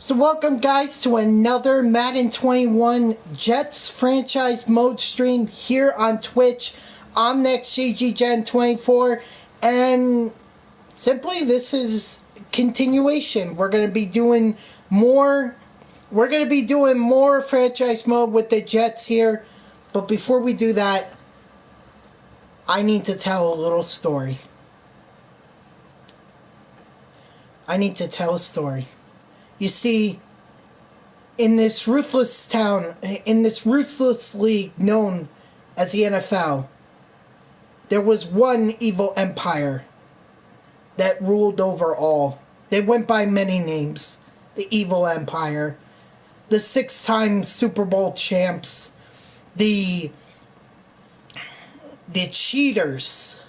So welcome guys to another Madden 21 Jets franchise mode stream here on Twitch. I'm NextGGGen24 and simply this is continuation. We're going to be doing more franchise mode with the Jets here. But before we do that, I need to tell a little story. You see, in this ruthless town, in this ruthless league known as the NFL, there was one evil empire that ruled over all. They went by many names. The Evil Empire, the 6-time Super Bowl champs, the cheaters.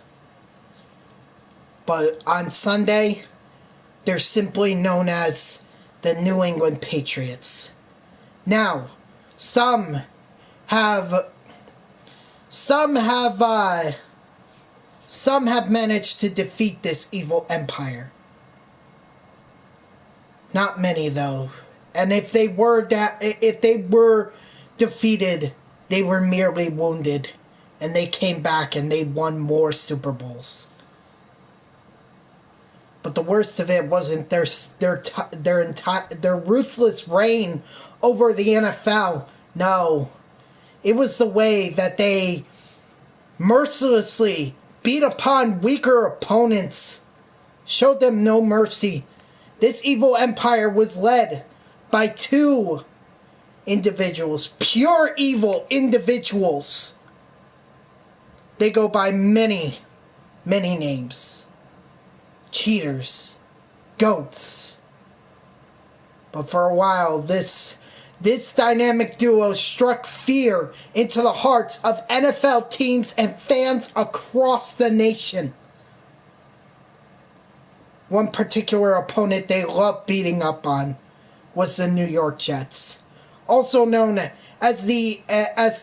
But on Sunday, they're simply known as the New England Patriots. Now, some have managed to defeat this evil empire. Not many, though. And if they were defeated, they were merely wounded, and they came back and they won more Super Bowls. But the worst of it wasn't their ruthless reign over the NFL. No, it was the way that they mercilessly beat upon weaker opponents, showed them no mercy. This evil empire was led by two individuals, pure evil individuals. They go by many, many names. Cheaters, goats. But for a while, this dynamic duo struck fear into the hearts of NFL teams and fans across the nation. One particular opponent they loved beating up on was the New York Jets, also known as the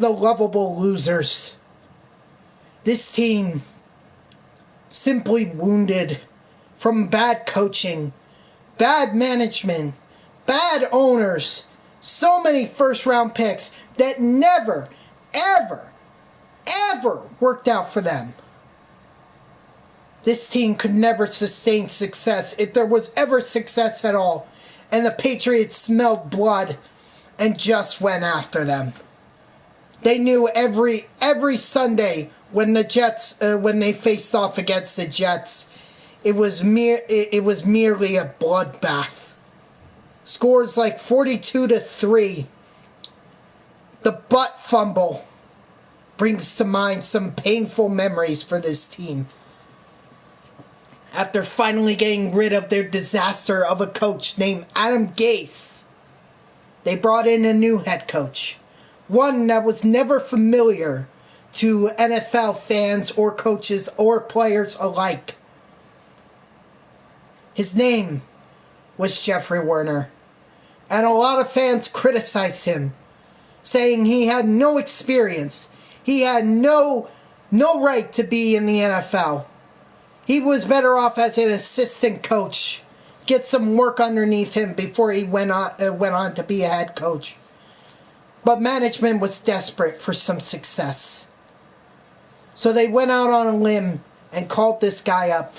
lovable losers. This team, simply wounded from bad coaching, bad management, bad owners, so many first-round picks that never, ever, ever worked out for them. This team could never sustain success, if there was ever success at all, and the Patriots smelled blood and just went after them. They knew every Sunday when the Jets, when they faced off against the Jets, it was merely a bloodbath. Scores like 42-3. The butt fumble brings to mind some painful memories for this team. After finally getting rid of their disaster of a coach named Adam Gase, they brought in a new head coach. One that was never familiar to NFL fans or coaches or players alike. His name was Jeffrey Werner, and a lot of fans criticized him, saying he had no experience. He had no right to be in the NFL. He was better off as an assistant coach, get some work underneath him before he went on to be a head coach. But management was desperate for some success, so they went out on a limb and called this guy up.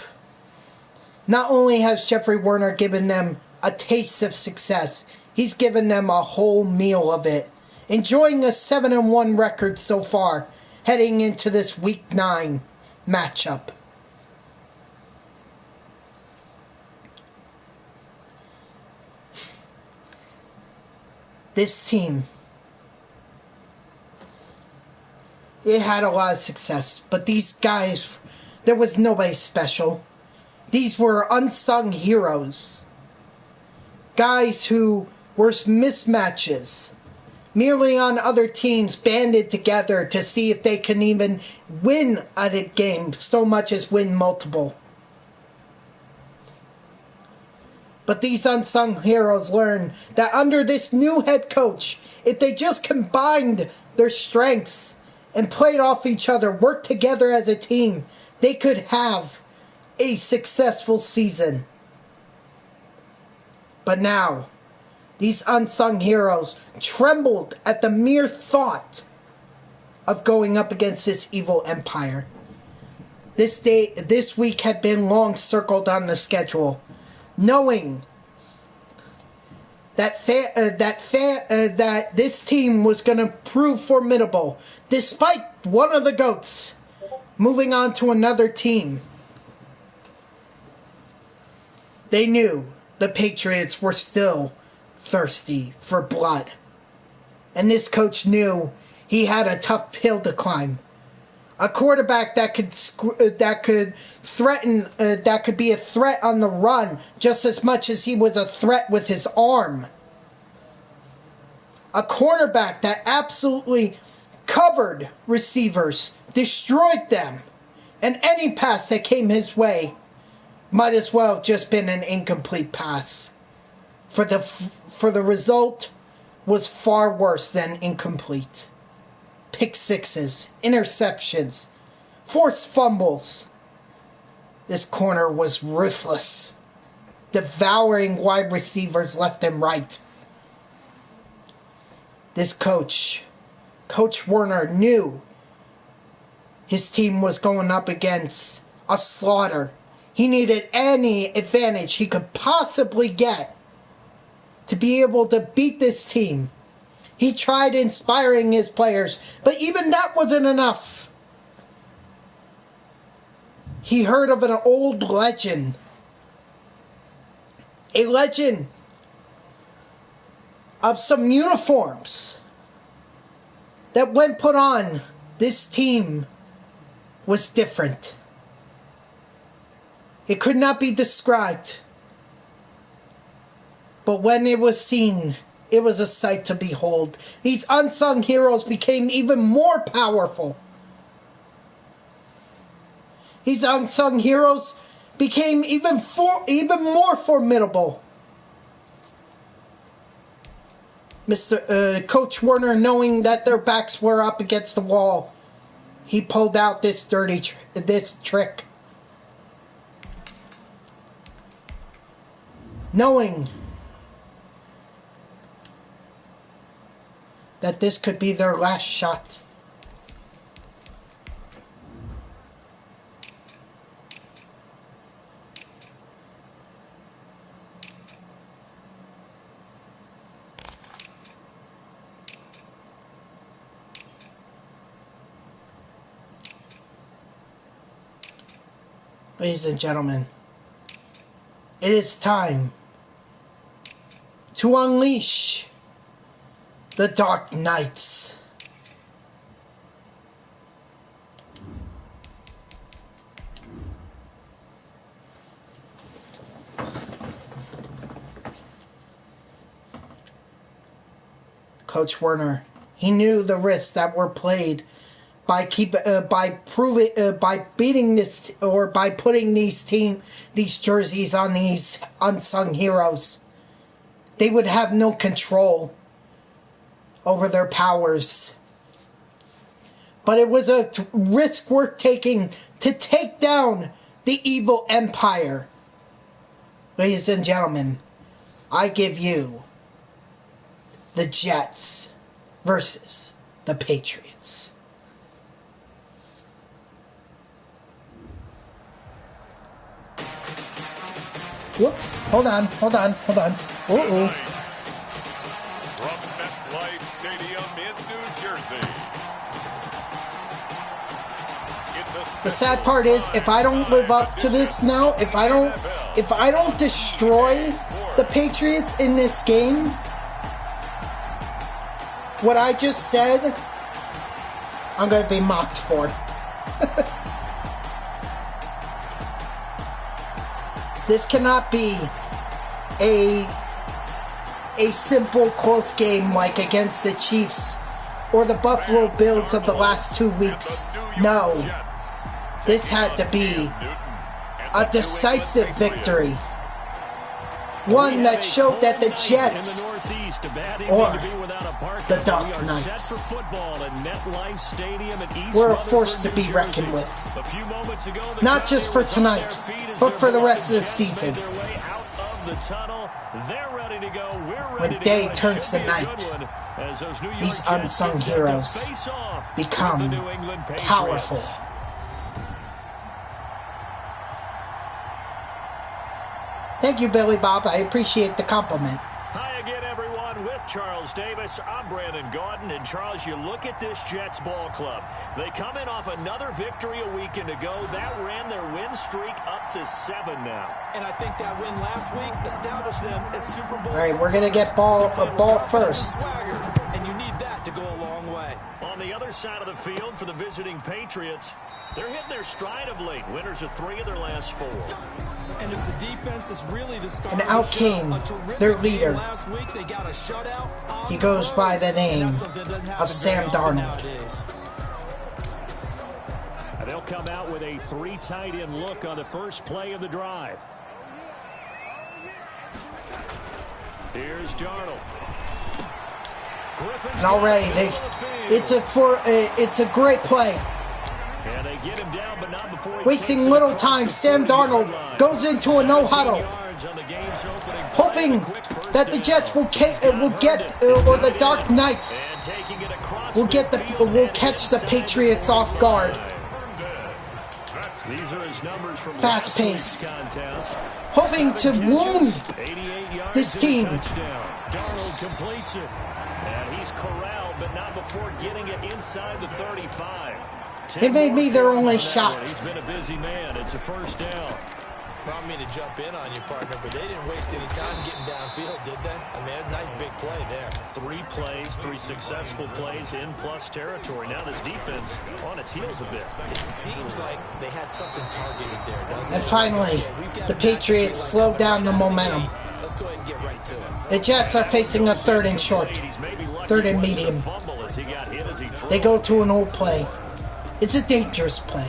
Not only has Jeffrey Werner given them a taste of success, he's given them a whole meal of it, enjoying a 7-1 record so far, heading into this Week 9 matchup. This team, it had a lot of success, but these guys, there was nobody special. These were unsung heroes. Guys who were mismatches, merely on other teams banded together to see if they can even win at a game, so much as win multiple. But these unsung heroes learned that under this new head coach, if they just combined their strengths and played off each other, worked together as a team, they could have a successful season. But now, These unsung heroes trembled at the mere thought of going up against this evil empire. This week had been long circled on the schedule, knowing that this team was going to prove formidable, despite one of the GOATs moving on to another team. They knew the Patriots were still thirsty for blood, and this coach knew he had a tough hill to climb. A quarterback that could be a threat on the run just as much as he was a threat with his arm. A cornerback that absolutely covered receivers, destroyed them, and any pass that came his way might as well have just been an incomplete pass. For the result was far worse than incomplete. Pick sixes, interceptions, forced fumbles. This corner was ruthless, devouring wide receivers left and right. This Coach Werner, knew his team was going up against a slaughter. He needed any advantage he could possibly get to be able to beat this team. He tried inspiring his players, but even that wasn't enough. He heard of an old legend. A legend of some uniforms that when put on, this team was different. It could not be described. But when it was seen, it was a sight to behold. These unsung heroes became even more powerful. These unsung heroes became even more formidable. Coach Werner, knowing that their backs were up against the wall, he pulled out this trick. Knowing that this could be their last shot. Ladies and gentlemen, it is time to unleash the Dark Knights. Coach Werner, he knew the risks that were played by beating this, or by putting these jerseys on these unsung heroes. They would have no control over their powers. But it was a risk worth taking to take down the evil empire. Ladies and gentlemen, I give you the Jets versus the Patriots. Whoops, hold on. Uh-oh. From MetLife Stadium in New Jersey. The sad part is, if I don't live up to this now, if I don't destroy the Patriots in this game, what I just said, I'm going to be mocked for. This cannot be a simple close game like against the Chiefs or the Buffalo Bills of the last 2 weeks. No, this had to be a decisive victory. One that showed that the Jets, or the Dark Knights, were a force to be reckoned with. Not just for tonight, but for the rest of the season. They're ready to go. We're when day turns to night, these unsung heroes become powerful. Thank you, Billy Bob. I appreciate the compliment. Hi again, everyone. With Charles Davis, I'm Brandon Gaudin. And Charles, you look at this Jets ball club. They come in off another victory a weekend ago. That ran their win streak up to 7 now. And I think that win last week established them as Super Bowl. All right, we're going to get a ball first. And you need that to go a long way. On the other side of the field for the visiting Patriots, they're hitting their stride of late. Winners of 3 of their last 4. And it's the defense that's really the star. And out came their leader. Last week they got a shutout. He goes by the name of Sam Darnold. And they'll come out with a 3 tight end look on the first play of the drive. Here's Darnold. And already it's a great play. And they get him down, but not before wasting little time. Sam Darnold goes into a no-huddle, hoping that the Jets will get, or the Dark Knights will catch the Patriots off guard. Fast pace, hoping to wound this team. Darnold completes it, and he's corralled, but not before getting it inside the 35. It may be their only shot. He's been a busy man. It's a first down. I don't mean to jump in on you, partner, but they didn't waste any time getting downfield, did they? I mean, a nice big play there. 3 plays, 3 successful plays in plus territory. Now this defense on its heels a bit. It seems like they had something targeted there, doesn't it? And finally, the Patriots slow down the momentum. Let's go ahead and get right to it. The Jets are facing a 3rd and short, 3rd and medium. They go to an old play. It's a dangerous play.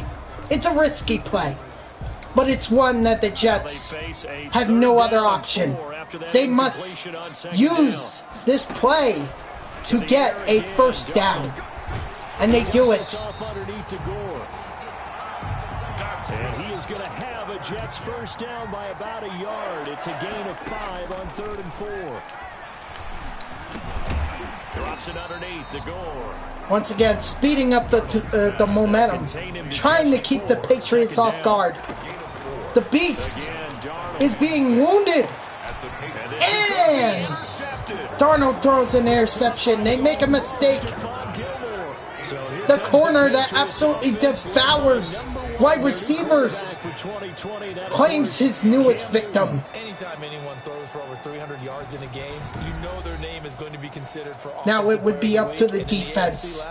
It's a risky play. But it's one that the Jets have no other option. They must use this play to get a first down. And they do it. And he is going to have a Jets first down by about a yard. It's a gain of 5 on 3rd and 4. Drops it underneath to Gore. Once again, speeding up the momentum, trying to keep the Patriots off guard. The Beast is being wounded. And Darnold throws an interception. They make a mistake. The corner that absolutely devours wide receivers claims his newest victim. Anytime anyone throws for over 300 yards in a game, you know their name is going to be considered for all. Now it would be up to the defense.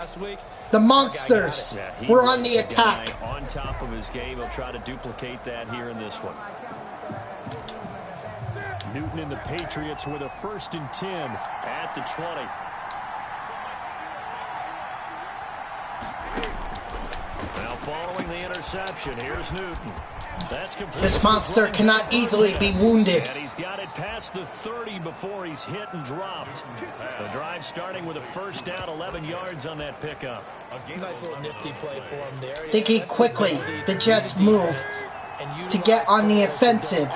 The Monsters were on the attack. On top of his game, he'll try to duplicate that here in this one. Newton and the Patriots with a 1st and 10 at the 20. Now following the interception, here's Newton. That's complete. This monster cannot easily be wounded. And he's got it past the 30 before he's hit and dropped. The drive starting with a first down, 11 yards on that pickup. Nice little nifty play for him there. Thinking quickly, the Jets move to get on the offensive.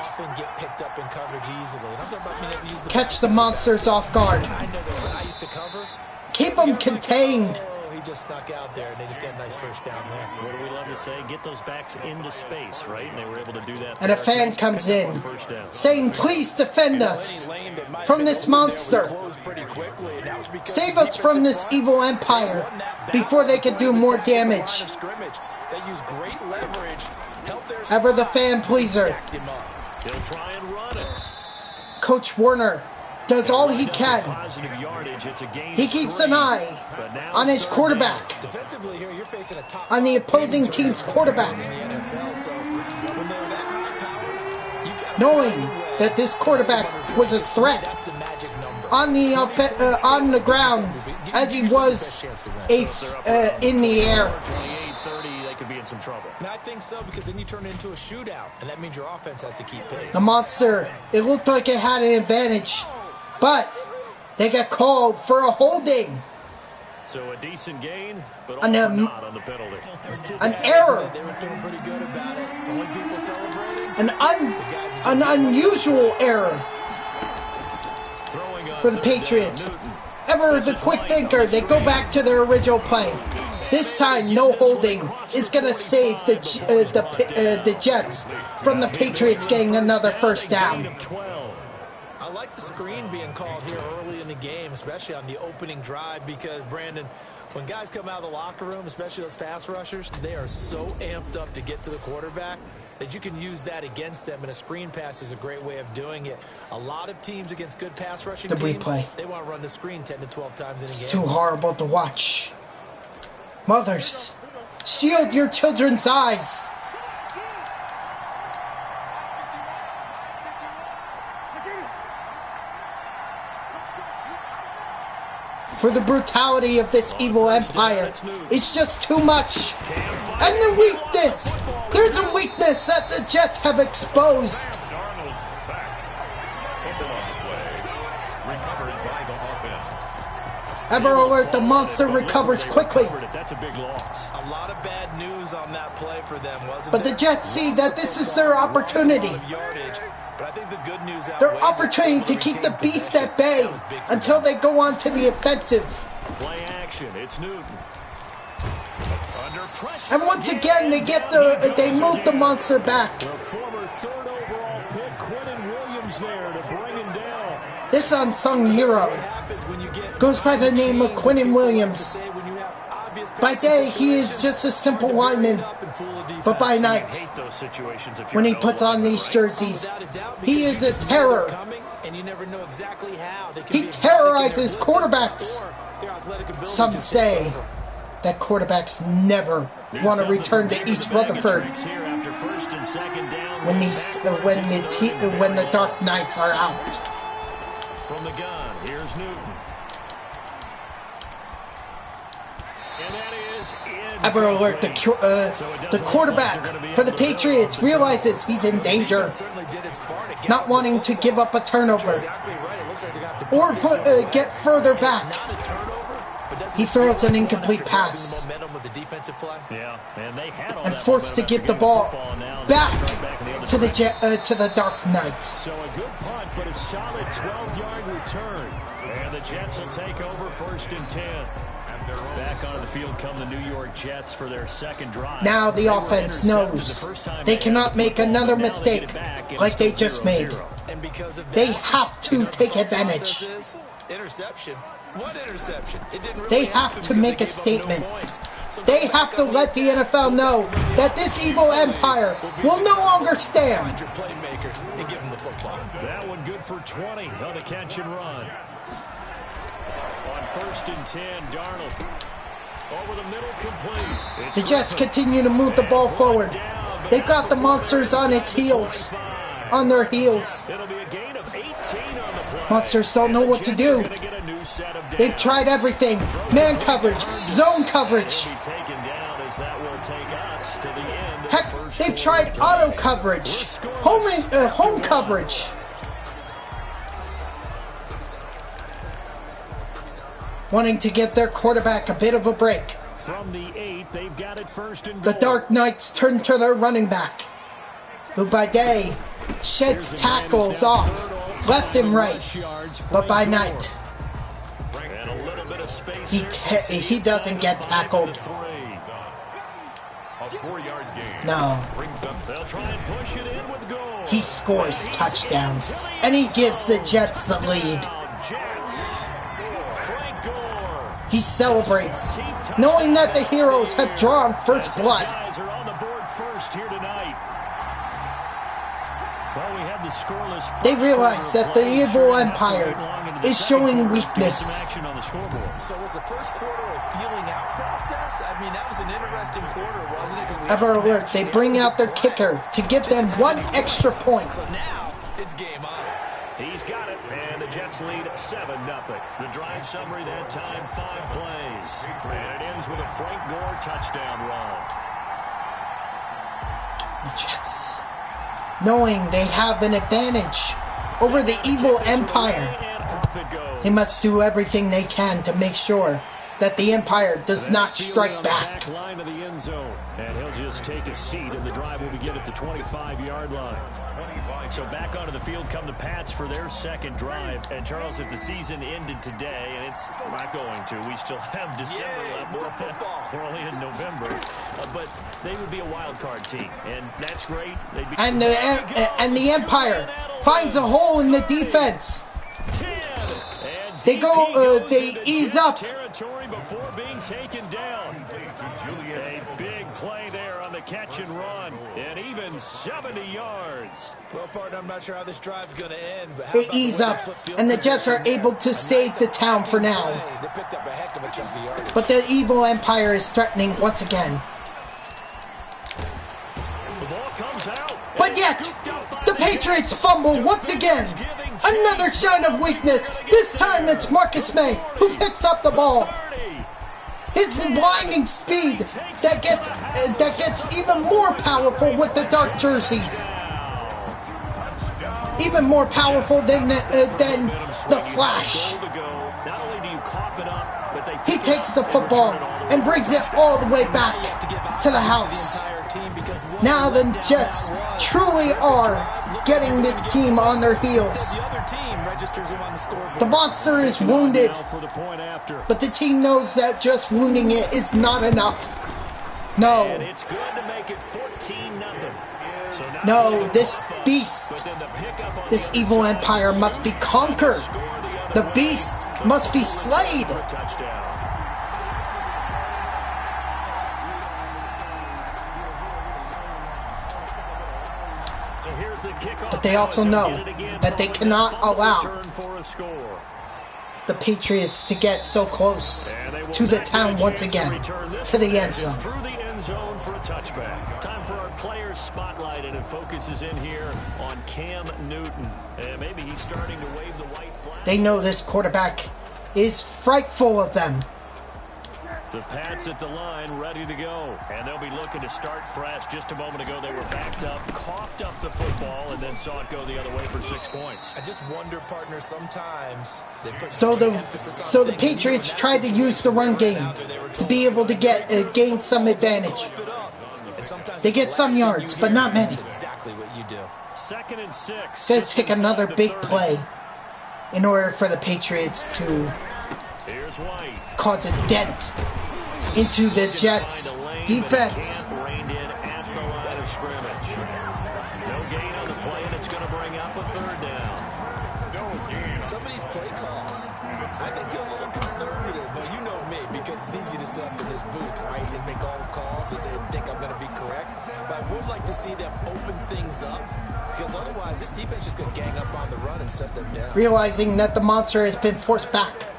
Catch the Monsters off guard. Keep them contained. He just snuck out there, and they just get a nice first down there. What do we love to say? Get those backs into space, right? And they were able to do that. And a fan comes in saying, please defend us from this monster. Save us from this evil empire before they can do more damage. Ever the fan pleaser. Coach Warner does all he can. He keeps an eye on his quarterback, on the opposing team's quarterback, knowing that this quarterback was a threat on the ground as he was in the air. Could be in some trouble. I think so, because then you turn it into a shootout, and that means your offense has to keep pace. The Monster, it looked like it had an advantage, but they got called for a holding. So a decent gain, but not on the penalty. An error. They were feeling pretty good about it. The only people celebrating. An unusual error. Throwing for the Patriots. Ever the quick thinker, they go back to their original play. This time, no holding is going to save the Jets from the Patriots getting another first down. I like the screen being called here early in the game, especially on the opening drive, because, Brandon, when guys come out of the locker room, especially those pass rushers, they are so amped up to get to the quarterback that you can use that against them, and a screen pass is a great way of doing it. A lot of teams against good pass rushing teams, they want to run the screen 10 to 12 times in a game. It's too horrible to watch. Mothers, shield your children's eyes. For the brutality of this evil empire, it's just too much. And the weakness! There's a weakness that the Jets have exposed. Ever alert, the monster recovers quickly. That's a big loss. A lot of bad news on that play for them, wasn't But the Jets see that this is their opportunity. But I think the good news Their opportunity to keep the beast at bay until they go on to the offensive. Play action. It's Newton. Under pressure. And once again, they move the monster back. The former third overall pick, Quinnen Williams, there to bring him down. This unsung hero goes by the name of Quinnen Williams. By day, he is just a simple lineman, but by night, when he puts on these jerseys, he is a terror. He terrorizes quarterbacks. Some say that quarterbacks never want to return to East Rutherford when the dark nights are out. From the gun, here's Newton. Ever alert, the quarterback for the Patriots realizes he's in danger, not wanting to give up a turnover or get further back. He throws an incomplete pass and forced to get the ball back to the Dark Knights. So a good punt, but a solid 12-yard return. And the Jets will take over 1st and 10. Back onto the field come the New York Jets for their second drive. Now the offense knows they cannot make another mistake like they just made. They have to take advantage. Interception. What interception? It didn't really They have to make a statement. They have to let the NFL know that this evil empire will no longer stand. That one good for 20 on the catch and run. On 1st and 10, Darnold. Over the middle, complete. The Jets continue to move the ball forward. They've got the monsters on their heels. It'll be a gain of 18 on the play. Monsters don't know what to do. They've tried everything. Man coverage, zone coverage. Heck, they've tried auto coverage, home coverage. Wanting to give their quarterback a bit of a break. From the 8, they've got it 1st and The goal. Dark Knights turn to their running back, who by day sheds tackles off left and right, but by night he doesn't get tackled. No. He scores touchdowns, and he gives the Jets the lead. He celebrates, knowing that the heroes have drawn first blood. They realize that the evil empire is showing weakness. So was the first quarter a feeling out process? I mean, that was an interesting quarter, wasn't it? Ever alert, they bring out their kicker to give them one extra point. So now it's game on. He's got it, and the Jets lead 7-0. The drive summary that time, 5 plays. And it ends with a Frank Gore touchdown run. The Jets, knowing they have an advantage over the evil empire, they must do everything they can to make sure that the Empire does not strike On the back. back line of the end zone, and he'll just take a seat, and the drive will begin at the 25-yard line. So back onto the field come the Pats for their second drive. And Charles, if the season ended today, and it's not going to, we still have December left. More football. We're only in November, but they would be a wild card team, and that's great. They'd be And the Empire finds a hole in the defense. 10. And They go, DP goes they into ease Jets up. territory before being taken down. A big play there on the catch and run, and even 70 yards. Well, partner, I'm not sure how this drive's going to end, but how They about the ease way up, they flip field and the Jets are position able there? to A save nice the town for attacking now. play. They picked up a heck of a chunk of yardage. But the evil Empire is threatening once again. The ball comes out. But yet, the Patriots fumble once again. Another sign of weakness. This time it's Marcus May who picks up the ball. His blinding speed that gets even more powerful with the dark jerseys. Even more powerful than the Flash. He takes the football and brings it all the way back to the house. Now the Jets truly are getting this team on their heels. The monster is wounded, but the team knows that just wounding it is not enough. No. No, this beast, this evil Empire must be conquered. The beast must be slayed. But they also know that they cannot allow the Patriots to get so close to the town once again, to the end zone. Through the end zone for a touchback. Time for our players spotlight, and it focuses in here on Cam Newton. And maybe he's starting to wave the white flag. They know this quarterback is frightful of them. The Pats at the line, ready to go. And they'll be looking to start fresh. Just a moment ago, they were backed up, coughed up the football, and then saw it go the other way for 6 points. I just wonder, partner, sometimes they put So the Patriots tried to use the run game to be able to gain some advantage. They get some yards, but not many. Exactly what you do. 2nd and 6. It's going to take another big play in order for the Patriots to Here's White. cause a dent into the Jets' defense. Reined in at the line of scrimmage. No gain on the play, and it's going to bring up a 3rd down. Some of these play calls, I think they're a little conservative, but you know me, because it's easy to sit up in this booth, right, and make all the calls and think I'm going to be correct. But I would like to see them open things up, because otherwise this defense is going to gang up on the run and shut them down. Realizing that the monster has been forced back,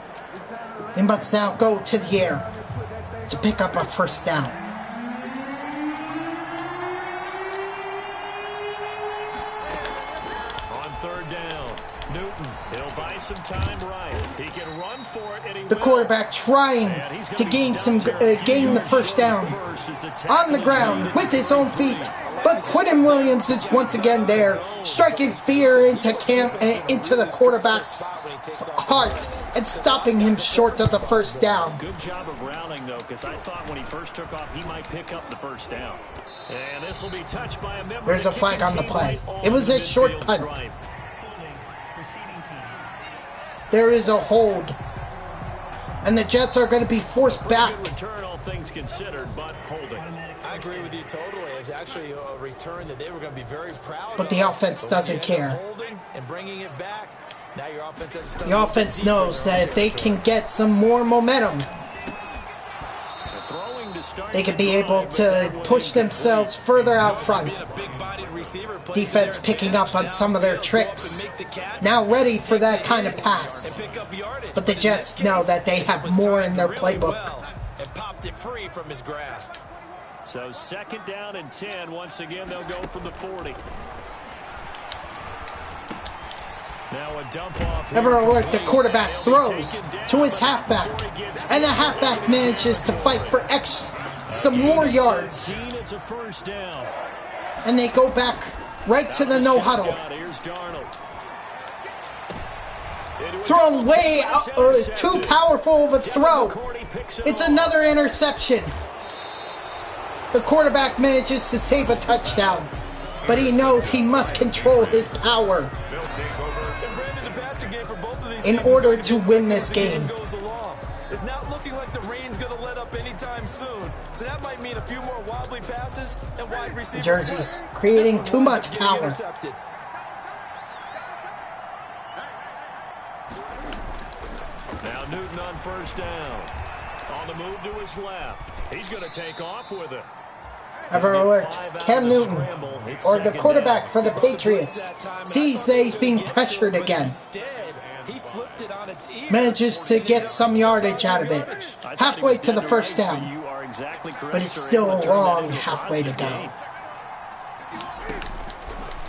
they must now go to the air to pick up a 1st down. On 3rd down, Newton, he'll buy some time right. He can run for it, and he The will. quarterback trying to gain the 1st down on the ground with his own feet. But Quentin Williams is once again there, striking fear into the quarterback's heart and stopping him short of the 1st down. Good job of rounding, though, because I thought when he first took off, he might pick up the 1st down. And this will be touched by a member. There's a flag on the play. It was a short punt. There is a hold. And the Jets are going to be forced back. Return, all things considered, but holding. I agree with you totally. It was actually a return that they were going to be very proud of. But the offense doesn't care. Holding and bringing it back. Now your offense has to start The offense knows that if they can get some more momentum, they can be able to push themselves further out front. Defense picking up on some of their tricks. Now ready for that kind of pass. But the Jets know that they have more in their playbook. And popped it free from his grasp. So 2nd down and 10. Once again, they'll go from the 40. Now a dump off. Ever alert, the quarterback throws to his halfback, and the halfback manages to fight for some more yards. It's a 1st down. And they go back right to the no huddle. Here's Darnold. Thrown way too powerful of a throw. It's another interception. The quarterback manages to save a touchdown, but he knows he must control his power in order to win this game. It's not looking like the rain's going to let up anytime soon. So that might mean a few more wobbly passes and wide receivers. Jerseys creating too much power. Now Newton on first down. On the move to his left. He's going to take off with it. Ever alert, Cam Newton, or the quarterback for the Patriots, sees that he's being pressured again. Manages to get some yardage out of it. Halfway to the first down. But it's still a long halfway to go.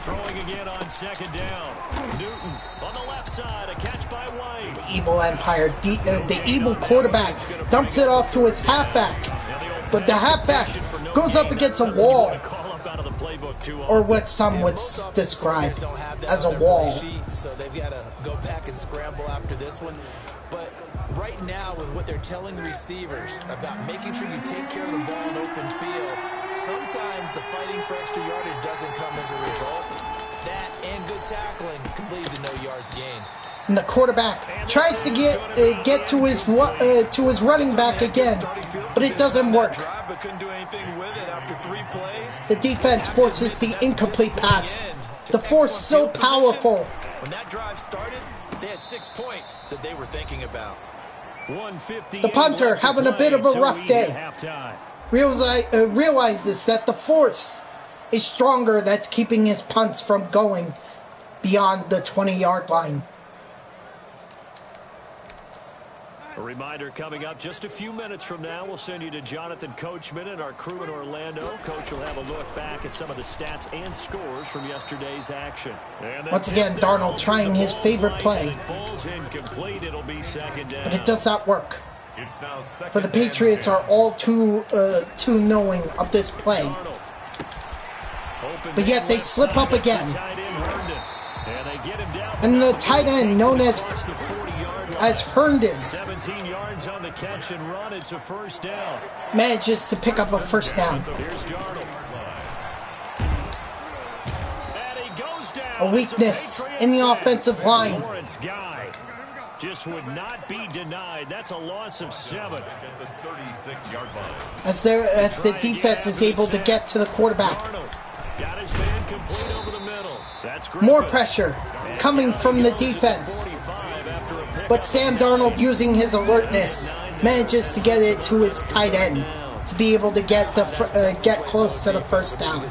Throwing again on second down. Newton on the left side, a catch by White. The evil Empire, the evil quarterback dumps it off to his halfback. But the halfback goes up against a wall. Or what some would describe as a wall. So they've got to go back and scramble after this one. But right now, with what they're telling receivers about making sure you take care of the ball in open field, sometimes the fighting for extra yardage doesn't come as a result. That and good tackling can lead to no yards gained. And the quarterback tries to get to his running back again, but it doesn't work. The defense forces the incomplete pass. The force so powerful. When that drive started, they had 6 points that they were thinking about. The punter, having a bit of a rough day, realizes that the force is stronger. That's keeping his punts from going beyond the 20-yard line. A reminder coming up just a few minutes from now. We'll send you to Jonathan Coachman and our crew in Orlando. Coach will have a look back at some of the stats and scores from yesterday's action. Once again, Darnold trying his favorite play. But it does not work. For the Patriots are all too knowing of this play. But yet they slip up again. And the tight end known as Herndon 17 yards on the catch and run. It's a first down. Manages to pick up a first down. Here's Darnold. And he goes down. A weakness in the offensive line. Lawrence Guy just would not be denied. That's a loss of 7. As the defense is able to get to the quarterback. Got his man complete over the middle. That's more pressure coming from the defense. But Sam Darnold, using his alertness, manages to get it to his tight end to be able to get close to the first down.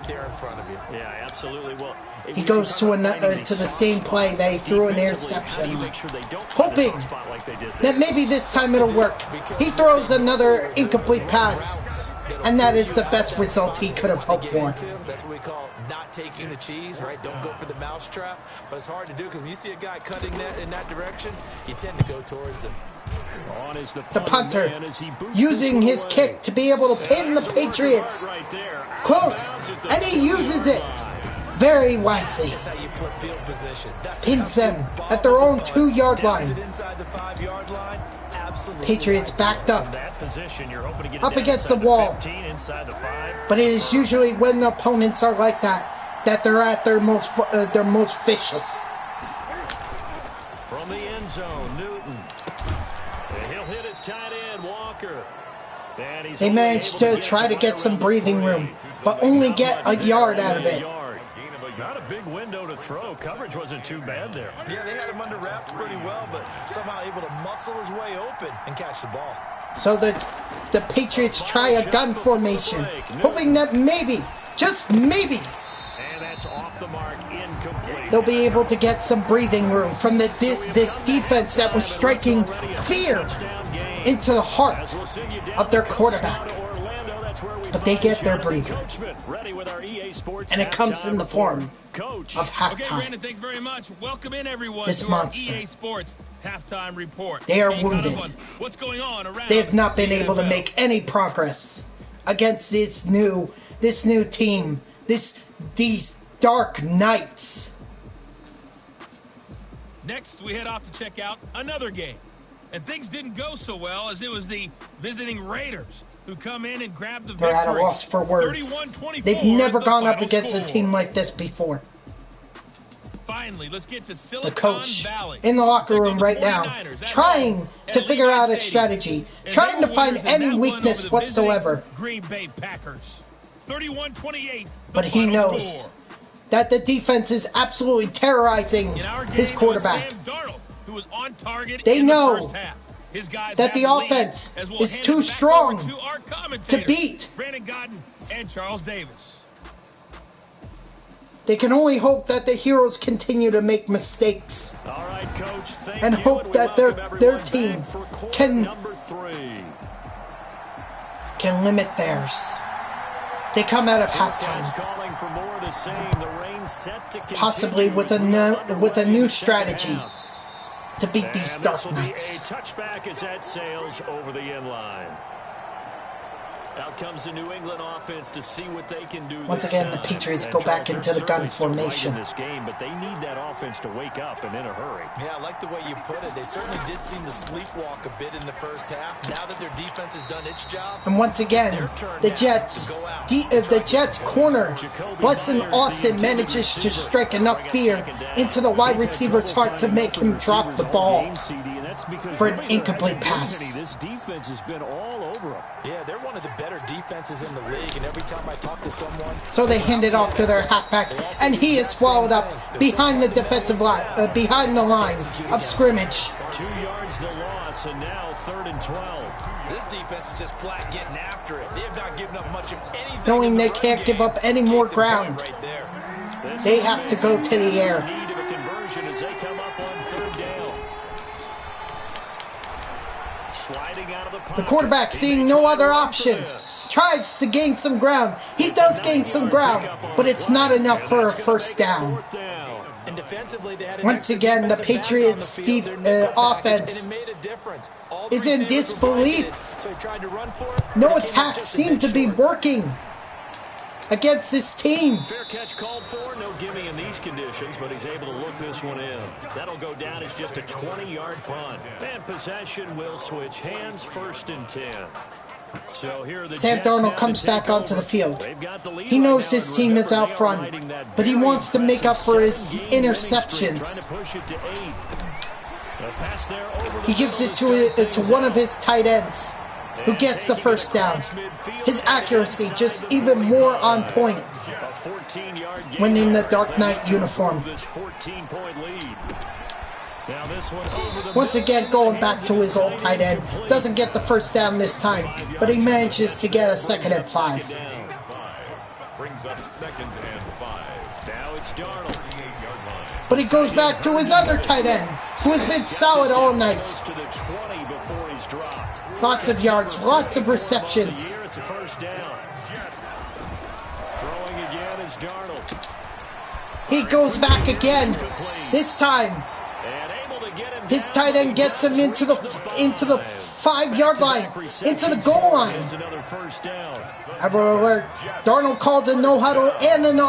Yeah, absolutely. Well, he goes to the same play that he threw an interception, hoping that maybe this time it'll work. He throws another incomplete pass, and that is the best result he could have hoped for. That's what we call not taking the cheese, right? Don't go for the mousetrap. But it's hard to do because when you see a guy cutting that in that direction, you tend to go towards him. The punter using his kick to be able to pin the Patriots close, and he uses it very wisely. Pins them at their own 2-yard line. Patriots backed up against the wall. But it is usually when opponents are like that they're at their most vicious. From the end zone, Newton. He'll hit his tight end, Walker. They managed to try to get some breathing room, but only get a yard out of it. Not a big window to throw. Coverage wasn't too bad there. Yeah, they had him under wraps pretty well, but somehow able to muscle his way open and catch the ball. So the Patriots try a gun formation, hoping that maybe, just maybe, and that's off the mark, incomplete. They'll be able to get some breathing room from this defense that was striking fear into the heart of their quarterback. But they get their breather. And it comes in the form of halftime. Okay, Brandon, thanks very much. Welcome in, everyone, this to monster. our EA Sports Halftime Report. They are wounded. What's going on around they have not been able to NFL? make any progress against this new team. These Dark Knights. Next, we head off to check out another game. And things didn't go so well, as it was the visiting Raiders who come in and grab the victory. They're at a loss for words. 31-24 They've never gone up final against a score. team like this before. Finally, let's get to Silicon The coach Valley. in the locker Take room on the right now, 49ers at trying home to at figure Levi out a Stadium. strategy, And trying they to were find winners in any that one weakness over the visiting whatsoever. Green Bay Packers. 31-28. But he final knows score. that the defense is absolutely terrorizing In our game, his it was quarterback. Sam Darnold, who was on target They in know the first half. His guys that have the lead, offense as we'll is hand too it back strong over to our commentators, to beat. Brandon Godden and Charles Davis. They can only hope that the heroes continue to make mistakes All right, Coach. Thank and you, hope we that welcome their everyone team back for quarter can number 3. limit theirs. They come out of Guys halftime, calling for more of the same. The rain set to possibly continue with as we are a underway in new the second strategy half. to beat these And Dark this will be a Knights. touchback as that sails over the end line. Out comes the New England offense to see what they can do. Once this again, the time. Patriots And go Charles, back they're into the gun certainly still right formation. in this game, but they need that offense to wake up and in a hurry. Yeah, I like the way you put it. They certainly did seem to sleepwalk a bit in the first half. Now that their defense has done its job, And once again, the Jets, the Jets corner, Blessing Austin manages to strike enough fear into the wide receiver's heart to make him drop the ball for an incomplete pass. This defense has been all over them. yeah, they're one of the better defenses in the league. And every time I talk to someone, So they hand it off to their halfback, and he is swallowed up behind the defensive line, behind the line of scrimmage. 2 yards the loss, and now 3rd and 12. this defense is just flat getting after it. They have not given up much of anything. Knowing in the they run can't give game. up any more Case in point ground. right there. This They have to go offense to the in air. need of a conversion as they come up on 3rd down. Sliding out of the pocket. The quarterback, He seeing may no try other to run for options, this. tries to gain some ground. He does gain some ground, but it's not enough for a first down. 4th down. And defensively, they had an Once extra again, the defensive back on Patriots' the field. Their nickel package, offense and it made a difference. All is the in receivers were disbelief. blanketed, so he tried to run for it, No but it came up attacks just a seem bit to be short. working against this team. Fair catch called for. No gimme in these conditions, but he's able to look this one in. That'll go down as just a 20-yard punt. And possession will switch hands, 1st and 10. So here are the Sam Jets now Darnold to comes take back onto over. the field. They've got the lead He right knows now, his and team is remember, out they are front, riding that but he very wants to make up for his impressive 7-game winning streak, interceptions. trying to push it to 8. A pass there over the He gives middle it start to things one of out. his tight ends, who And gets the taking it first down. across midfield His to the accuracy inside just the even more 45. on point A 14-yard gain when in the as Dark they Knight look to uniform. improve this 14-point lead. Now this one over the Once middle, again, going back hands to his old inside, tight end. incomplete. Doesn't get the first down this time, but he manages to get a 2nd and 5. Second down. Brings up 2nd and 5. Now it's Darnold. But he goes back to his other tight end, who has been solid all night. Goes to the 20 before he's dropped. Lots of yards, lots of receptions. Here it's a 1st down. Throwing again is Darnold. He goes back again. This time, And able to get him his down, tight but end he gets him does into the reach the 5-yard line, Back-to-back into the receptions goal for him. line. It's another 1st down. Alert. Darnold calls a no huddle and an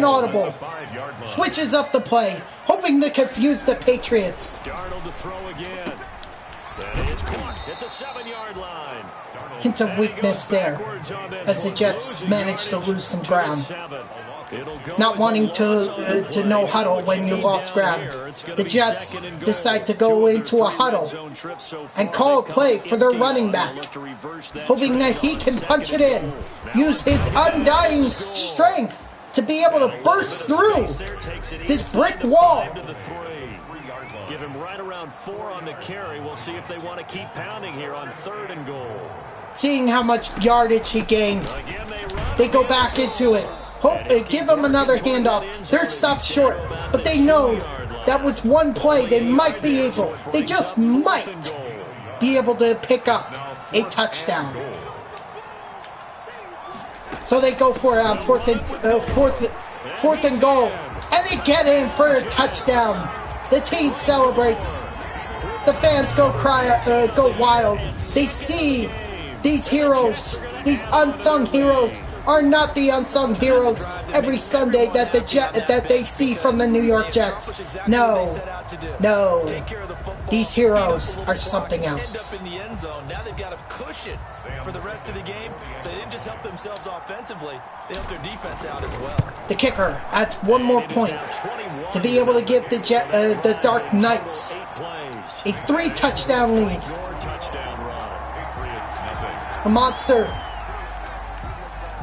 audible. 5-yard line. Switches up the play, hoping to confuse the Patriots. Darnold to throw again. That is caught at the 7-yard line. Hint of And he weakness goes there, backwards on this as the one, Jets losing manage to yardage lose some to the ground. 7. It'll go Not as a wanting loss on the to play. no You know huddle what when you you need lost down ground. here. It's gonna The be Jets 2nd and goal. decide to 2 go of their into a 3 huddle red zone trips so and far. call a They play come for their empty. running They'll back, look to reverse that hoping that trend he on can 2nd punch it and in, goal. Now use his undying strength to be able to burst through this brick wall. Give him right around 4 on the carry. We'll see if they want to keep pounding here on 3rd and goal. Seeing how much yardage he gained, Again, they run. they go back into it. Give them another handoff. They're stopped short, but they know that with one play, they might be able, they just might be able to pick up a touchdown. So they go for it on fourth and goal, and they get in for a touchdown. The team celebrates. The fans go wild. They see these heroes, these unsung heroes, are not the unsung heroes every Sunday that they see from the New York Jets. No. These heroes are something else. Now they've got a cushion for the rest of the game. So they didn't just help themselves offensively, they helped their defense out as well. The kicker adds one more point to be able to give the Dark Knights a 3-touchdown lead. A monster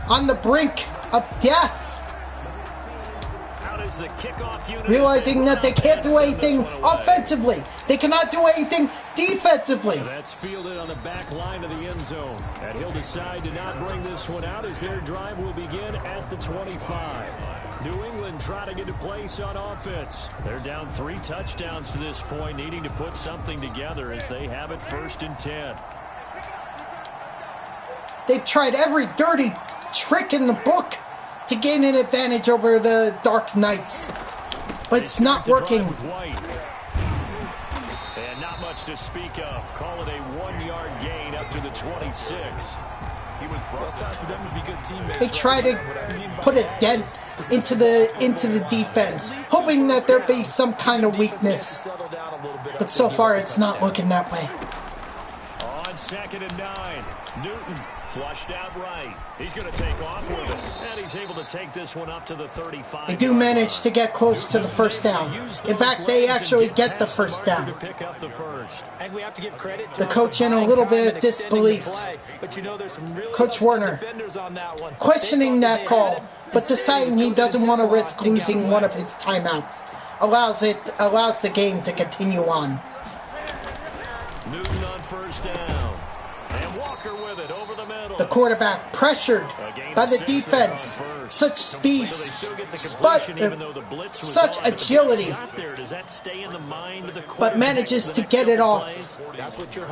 on the brink of death, realizing that they can't do anything offensively. They cannot do anything defensively. That's fielded on the back line of the end zone. And he'll decide to not bring this one out as their drive will begin at the 25. New England trying to get a place on offense. They're down 3 touchdowns to this point, needing to put something together as they have it 1st and 10. They've tried every dirty trick in the book to gain an advantage over the Dark Knights, but it's not working. And not much to speak of. Call it a 1-yard gain up to the 26. They try to put a dent into the defense, hoping that there'd be some kind of weakness, but so far it's not looking that way. On 2nd and 9, Newton flushed out right. He's going to take off with it, and he's able to take this one up to the 35. They do manage to get close to the first down. In fact, they actually get the first down. The coach in a little bit of disbelief. Coach Warner questioning that call, but deciding he doesn't want to risk losing one of his timeouts. Allows the game to continue on. Newton on 1st down. And Walker with it over the middle. The quarterback pressured by the defense. Such speed, such agility, but manages to get it off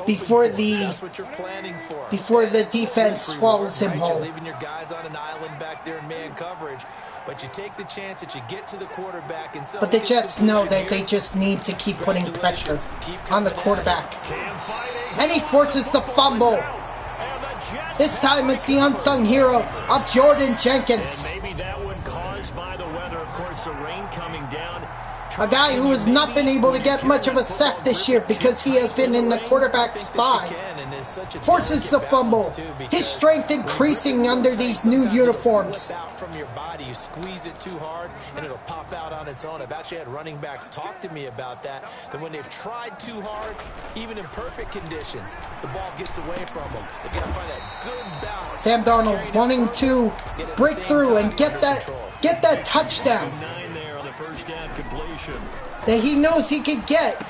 before the defense swallows him whole. Leaving your guys on an island back there in man coverage, but you take the chance that you get to the quarterback. And but the Jets know that they just need to keep putting pressure on the quarterback. And he forces the fumble. This time it's the unsung hero of Jordan Jenkins. Maybe that one caused by the weather. Of course, the rain coming down. A guy who has not been able to get much of a sack this year because he has been in the quarterback spot. Forces the fumble. His strength increasing under these new uniforms. From your body, you squeeze it too hard and it'll pop out on its own. I've actually had running backs talk to me about that when they've tried too hard, even in perfect conditions, the ball gets away from them. They've got to find that good balance. Sam Darnold wanting to break through and get that touchdown that he knows he could get.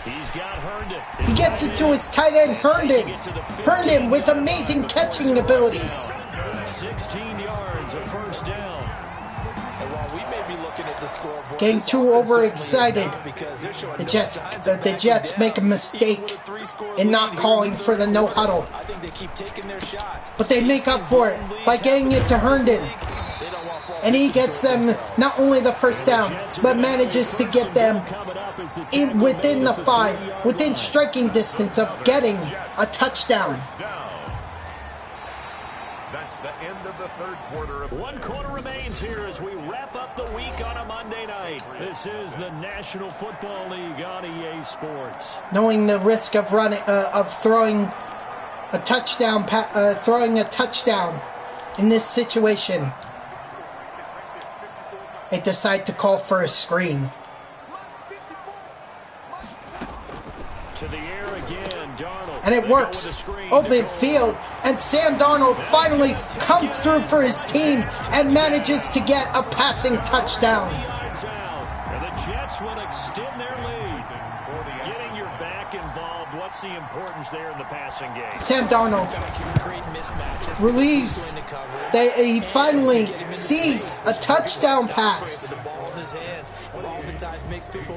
He's got Herndon. He gets it to his tight end, Herndon. Herndon with amazing catching abilities. 16 yards, a 1st down. And while we may be looking at the scoreboard, getting too overexcited, the Jets make a mistake in not calling for the no huddle. I think they keep taking their shots. But they make up for it by getting it to Herndon. And he gets them not only the first down, but manages to get them within the 5, within striking distance of getting a touchdown. That's the end of the 3rd quarter. 1 quarter remains here as we wrap up the week on a Monday night. This is the National Football League on EA Sports. Knowing the risk of throwing a touchdown in this situation, they decide to call for a screen. To the air again, Darnold. And it works. Open field. And Sam Darnold finally comes through for his team and manages to get a passing touchdown. And the Jets will extend their lead. Getting your back involved, what's the importance there in the passing game? Sam Darnold relieves that he finally sees a touchdown pass,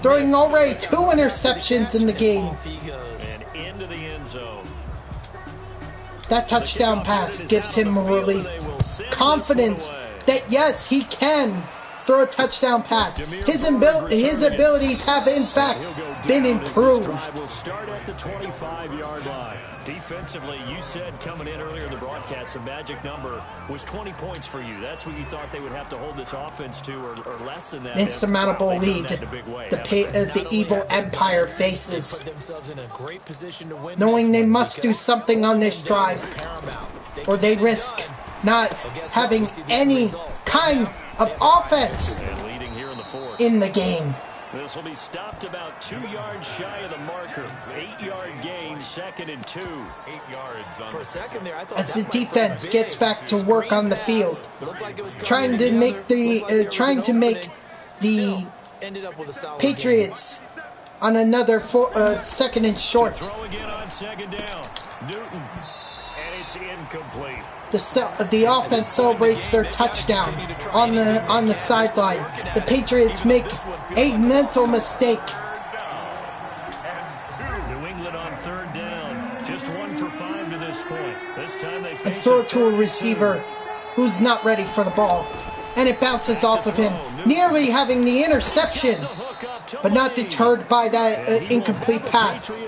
throwing already 2 interceptions in the game. And into the end zone. That touchdown pass gives him relief, confidence that yes, he can throw a touchdown pass. His abilities have in fact been improved. Will start at the 25-yard line. Defensively, you said coming in earlier in the broadcast, the magic number was 20 points for you. That's what you thought they would have to hold this offense to, or less than that. Insurmountable lead the evil empire faces, knowing they must do something on this drive, or they risk not having any kind of offense in the game. This will be stopped about 2 yards shy of the marker. 8-yard gain, 2nd and 2. 8 yards on for a second there. I thought as the defense gets back to work on the field, trying to make the Patriots on another 2nd and short. Throw again on 2nd down. Newton, and it's incomplete. The offense celebrates their touchdown on the sideline. The Patriots make a mental mistake. New England on 3rd down. Just 1 for 5 to this point. This time they and throw it to a receiver who's not ready for the ball. And it bounces off of him, nearly having the interception, but not deterred by that incomplete pass.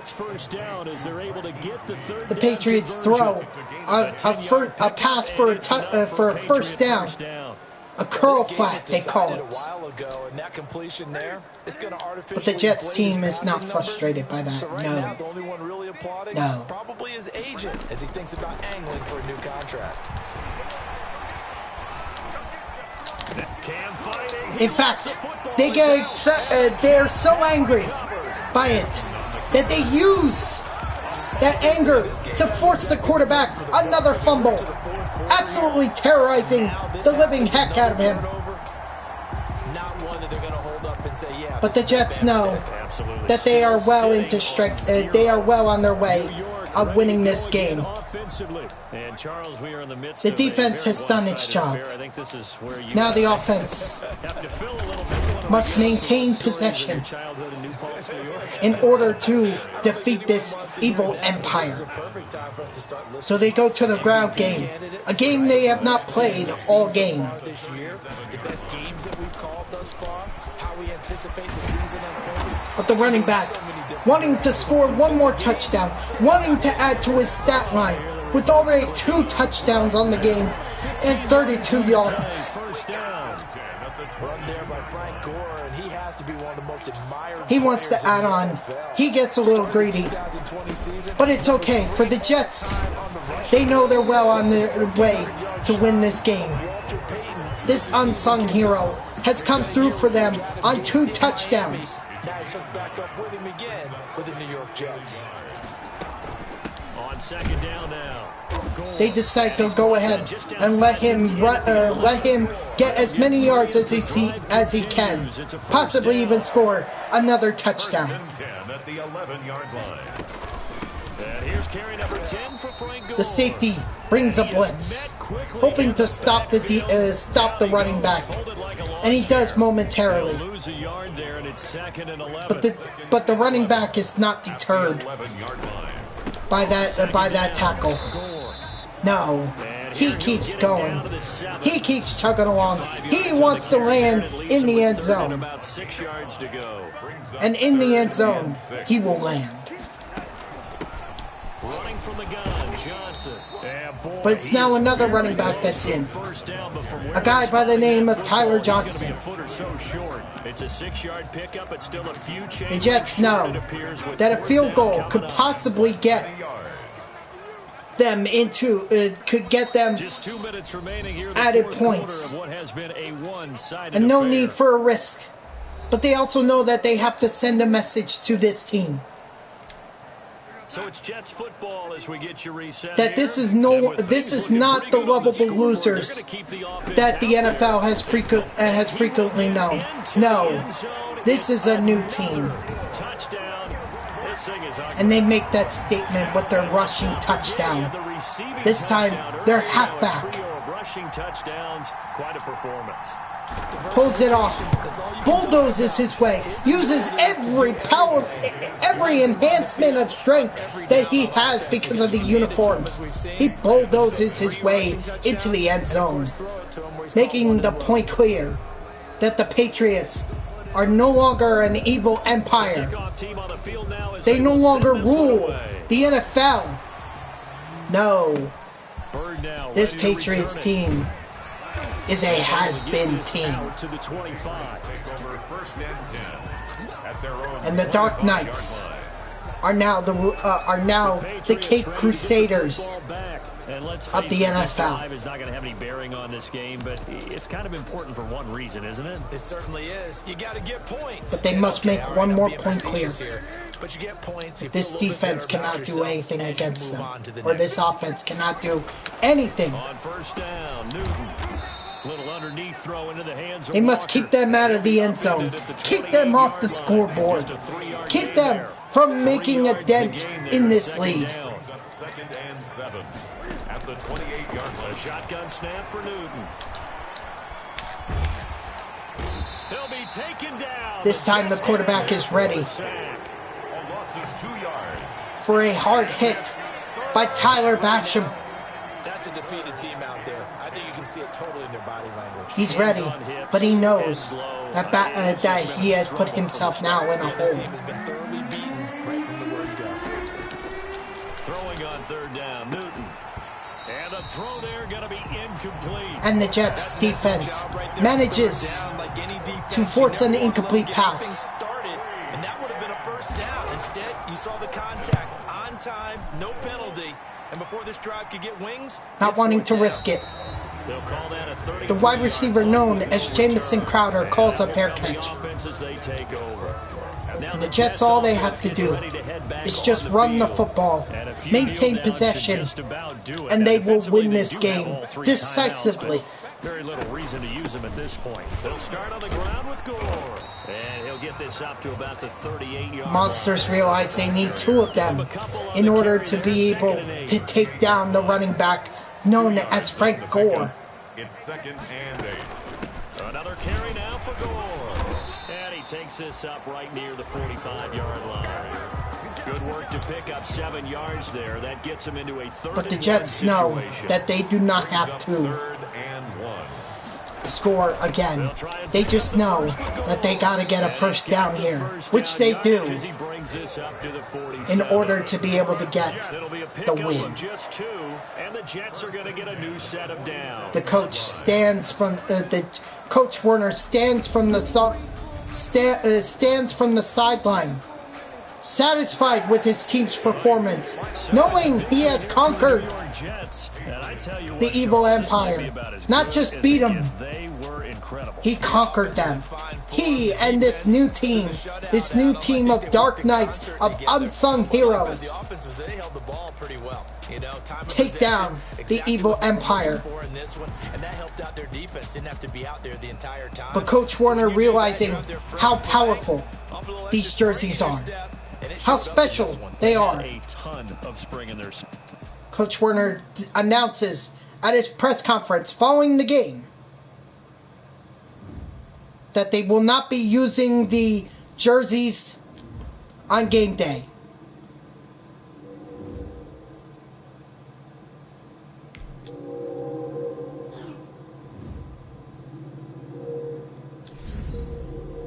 The Patriots throw a pass for a first down. A curl flat, they call it. But the Jets team is not frustrated by that. No. No. Probably his agent as he thinks about angling for a new contract. In fact, they're so angry by it that they use that anger to force the quarterback another fumble, absolutely terrorizing the living heck out of him. But the Jets know that they are well into they are well on their way of winning this game. The defense has done its job. Now the offense must maintain possession in order to defeat this evil empire. So they go to the ground game, a game they have not played all game. But the running back, wanting to score one more touchdown, wanting to add to his stat line, with already 2 touchdowns on the game and 32 yards. He wants to add on. He gets a little greedy. But it's okay for the Jets. They know they're well on their way to win this game. This unsung hero has come through for them on 2 touchdowns. On 2nd down now. They decide to go ahead and let him get as many yards as he can, possibly even score another touchdown. The safety brings a blitz, hoping to stop the running back, and he does momentarily. But the running back is not deterred by that tackle. No, he keeps going. He keeps chugging along. He wants to land in the end zone. And in the end zone, he will land. But it's now another running back that's in. A guy by the name of Tyler Johnson. The Jets know that a field goal could possibly get them could get them added points. And no need for a risk. But they also know that they have to send a message to this team. So it's Jets football as we get you reset. That this is not the lovable losers that the NFL has frequently known. No, this is a new team. And they make that statement with their rushing touchdown. This time, they're halfback. Pulls it off, bulldozes his way, uses every enhancement of strength that he has because of the uniforms. He bulldozes his way into the end zone, making the point clear that the Patriots are no longer an evil empire. They no longer rule the NFL. No. Bird now This ready to Patriots return it. team is a has-been team. Out to the 25. Take over 1st and 10 at their own And the Dark 25-yard Knights line. are now the Cape Crusaders of the NFL. This drive is not going to have any bearing on this game, but it's kind of important for one reason, isn't it? It certainly is. You got to get points. But they must make all one I'm more being point clear. facetious here, but you get points. You This feel a little bit defense better about cannot do yourself anything as you against move them. on to the Or next. this offense cannot do anything. On 1st down, Newton. Little underneath throw into the hands of They must Walker. keep them out of the end zone. Keep them off the scoreboard. Keep them from making a dent in this league. Comes up 2nd and 7 at the 28-yard line. A shotgun snap for Newton. He'll be taken down. This time the quarterback is ready A loss is 2 yards. for a hard hit by Tyler Basham. That's a defeated team out there. I think you can see it totally in their body language. He's ready, but he knows that he has put himself now in a This hole. team has been thoroughly beaten right from the word go. Throwing on 3rd down, Newton. And the throw there going to be incomplete. And the Jets defense manages to force an incomplete pass. Started, and that would have been a 1st down. Instead, you saw the contact on time, no penalty. And before this drive could get wings, Not wanting to risk it. They'll call that a 33. The wide receiver known as Jamison Crowder calls a fair catch. Offenses they take over. And the Jets, all they have to do is just run the football, maintain possession, and they will win this game decisively. Very little reason to use him at this point. They'll start on the ground with Gore. And he'll get this up to about the 38-yard Monsters realize they need 2 of them in order to be able to take down the running back known as Frank Gore. It's 2nd and 8. Another carry now for Gore. And he takes this up right near the 45-yard line. Good work to pick up 7 yards there. That gets him into a 3rd But the and Jets 1 know situation. that they do not have to 3rd and 1. score again. They just know that they got to get a 1st down here, which they do, in order to be able to get the win. Just 2, and the Jets are going to get a new set of downs. The coach stands from Coach Werner stands from the sideline, satisfied with his team's performance, knowing he has conquered the evil empire. Not just beat them, he conquered them. He and this new team of Dark Knights, of unsung heroes, take down the evil empire. But Coach Werner, realizing how powerful these jerseys are, how special they are, Coach Werner announces at his press conference following the game that they will not be using the jerseys on game day.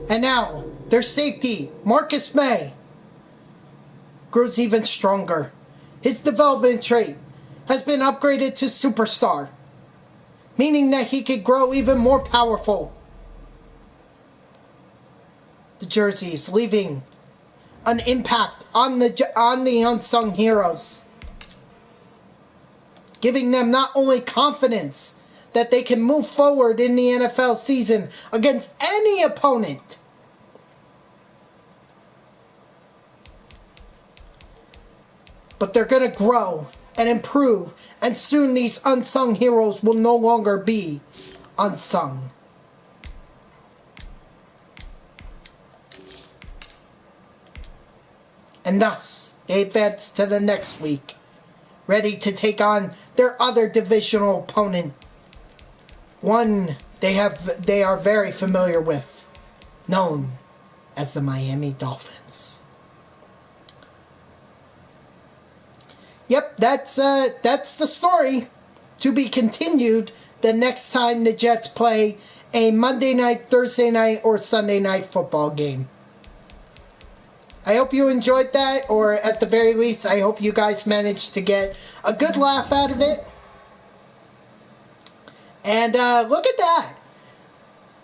And now, their safety, Marcus May, grows even stronger. His development trait has been upgraded to superstar, meaning that he could grow even more powerful. The jerseys leaving an impact on the unsung heroes, giving them not only confidence that they can move forward in the NFL season against any opponent, but they're going to grow and improve, and soon these unsung heroes will no longer be unsung. And thus, they advance to the next week, ready to take on their other divisional opponent, one they are very familiar with, known as the Miami Dolphins. Yep, that's the story, to be continued the next time the Jets play a Monday night, Thursday night, or Sunday night football game. I hope you enjoyed that, or at the very least, I hope you guys managed to get a good laugh out of it. And look at that.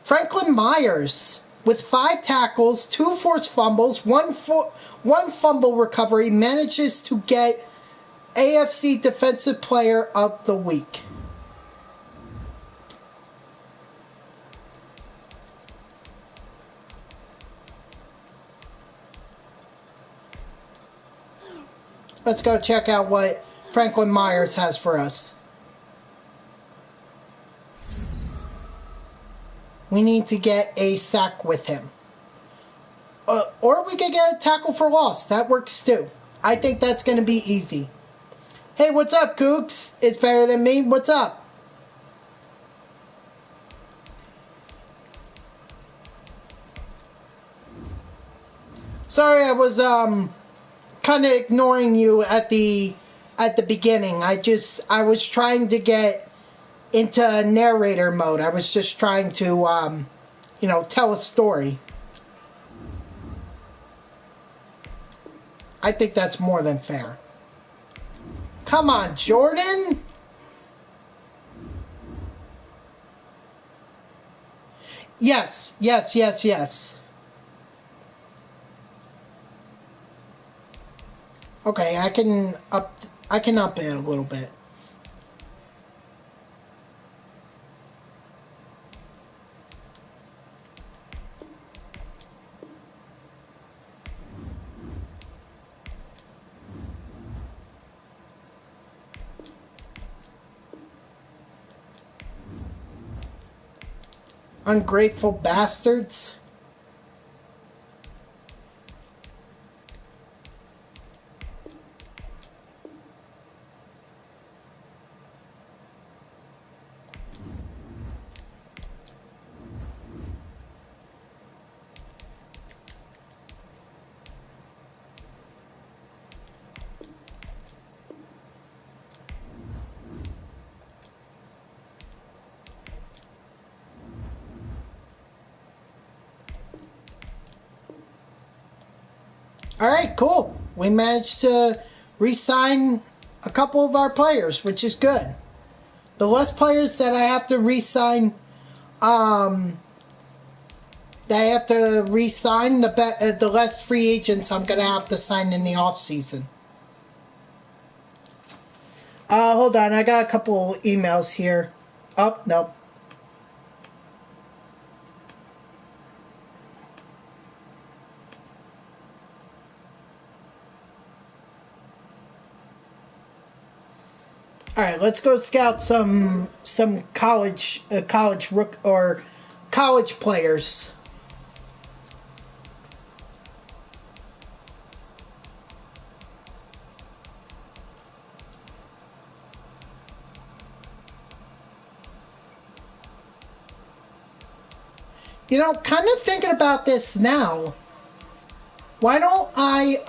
Franklin Myers with 5 tackles, 2 forced fumbles, one fumble recovery, manages to get AFC Defensive Player of the Week. Let's go check out what Franklin Myers has for us. We need to get a sack with him. Or we could get a tackle for loss. That works too. I think that's going to be easy. Hey, what's up, Gooks? It's better than me. What's up? Sorry, I was kind of ignoring you at the beginning. I was trying to get into narrator mode. I was just trying to tell a story. I think that's more than fair. Come on, Jordan. Yes. Okay, I can up it a little bit. Ungrateful bastards. Alright, cool. We managed to re-sign a couple of our players, which is good. The less players that I have to re-sign, the less free agents I'm going to have to sign in the off-season. Hold on, I got a couple emails here. Oh, nope. All right, let's go scout some college players. Kind of thinking about this now. Why don't I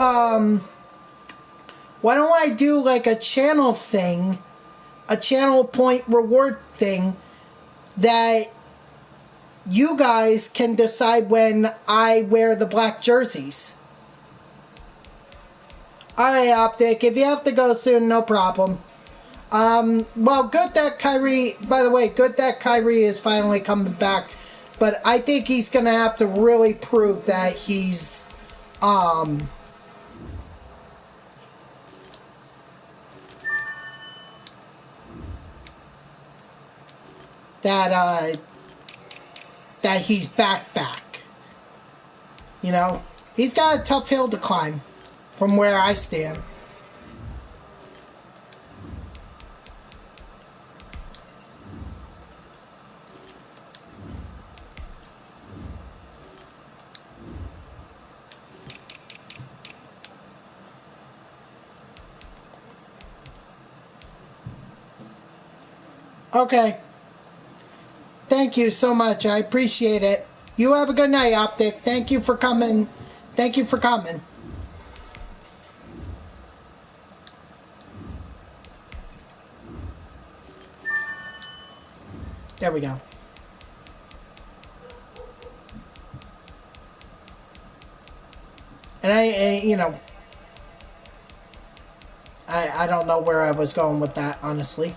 do like a channel thing? A channel point reward thing that you guys can decide when I wear the black jerseys. Alright, Optic, if you have to go soon, no problem. Well, good that Kyrie, by the way, good that Kyrie is finally coming back, but I think he's gonna have to really prove that he's, that he's back. He's got a tough hill to climb from where I stand. Okay. Thank you so much. I appreciate it. You have a good night, Optic. Thank you for coming. Thank you for coming. There we go. And I don't know where I was going with that, honestly.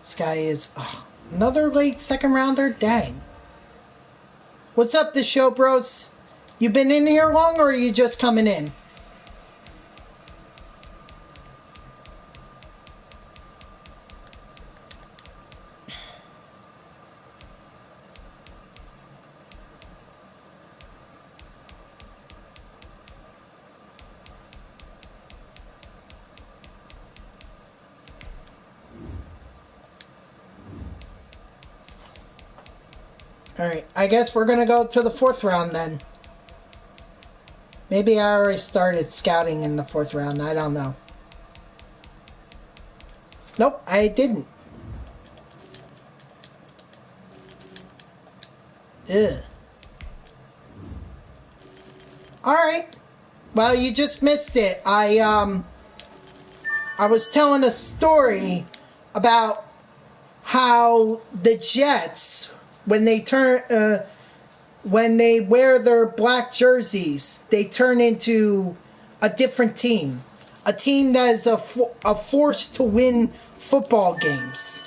This guy is another late second rounder? Dang. What's up, this show, bros? You been in here long, or are you just coming in? Alright, I guess we're gonna go to the 4th round then. Maybe I already started scouting in the 4th round, I don't know. Nope, I didn't. Ugh. Alright. Well, you just missed it. I was telling a story about how the Jets, when they wear their black jerseys, they turn into a different team. A team that is a force to win football games.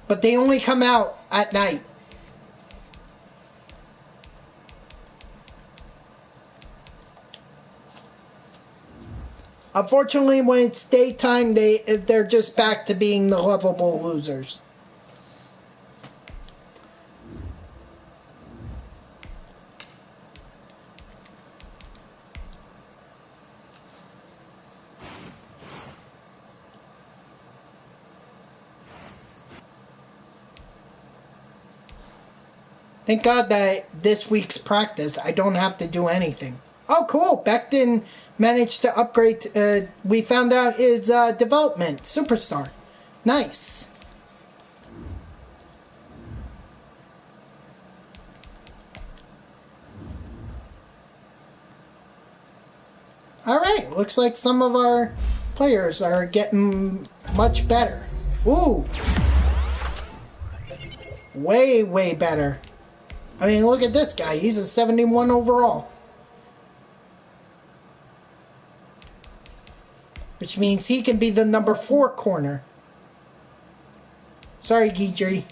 But they only come out at night. Unfortunately, when it's daytime, they're just back to being the lovable losers. Thank God that this week's practice, I don't have to do anything. Oh, cool. Becton managed to upgrade. We found out his development. Superstar. Nice. Alright. Looks like some of our players are getting much better. Ooh. Way, way better. I mean, look at this guy. He's a 71 overall. Which means he can be the number 4 corner. Sorry, Guidry.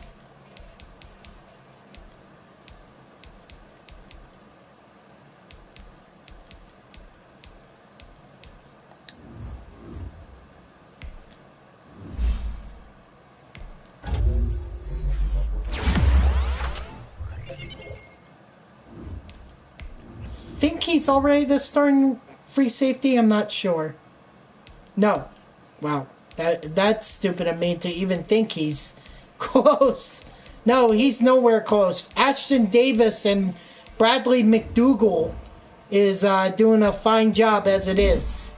I think he's already the starting free safety. I'm not sure. No. Wow. That's stupid of me to even think he's close. No, he's nowhere close. Ashton Davis and Bradley McDougall is doing a fine job as it is.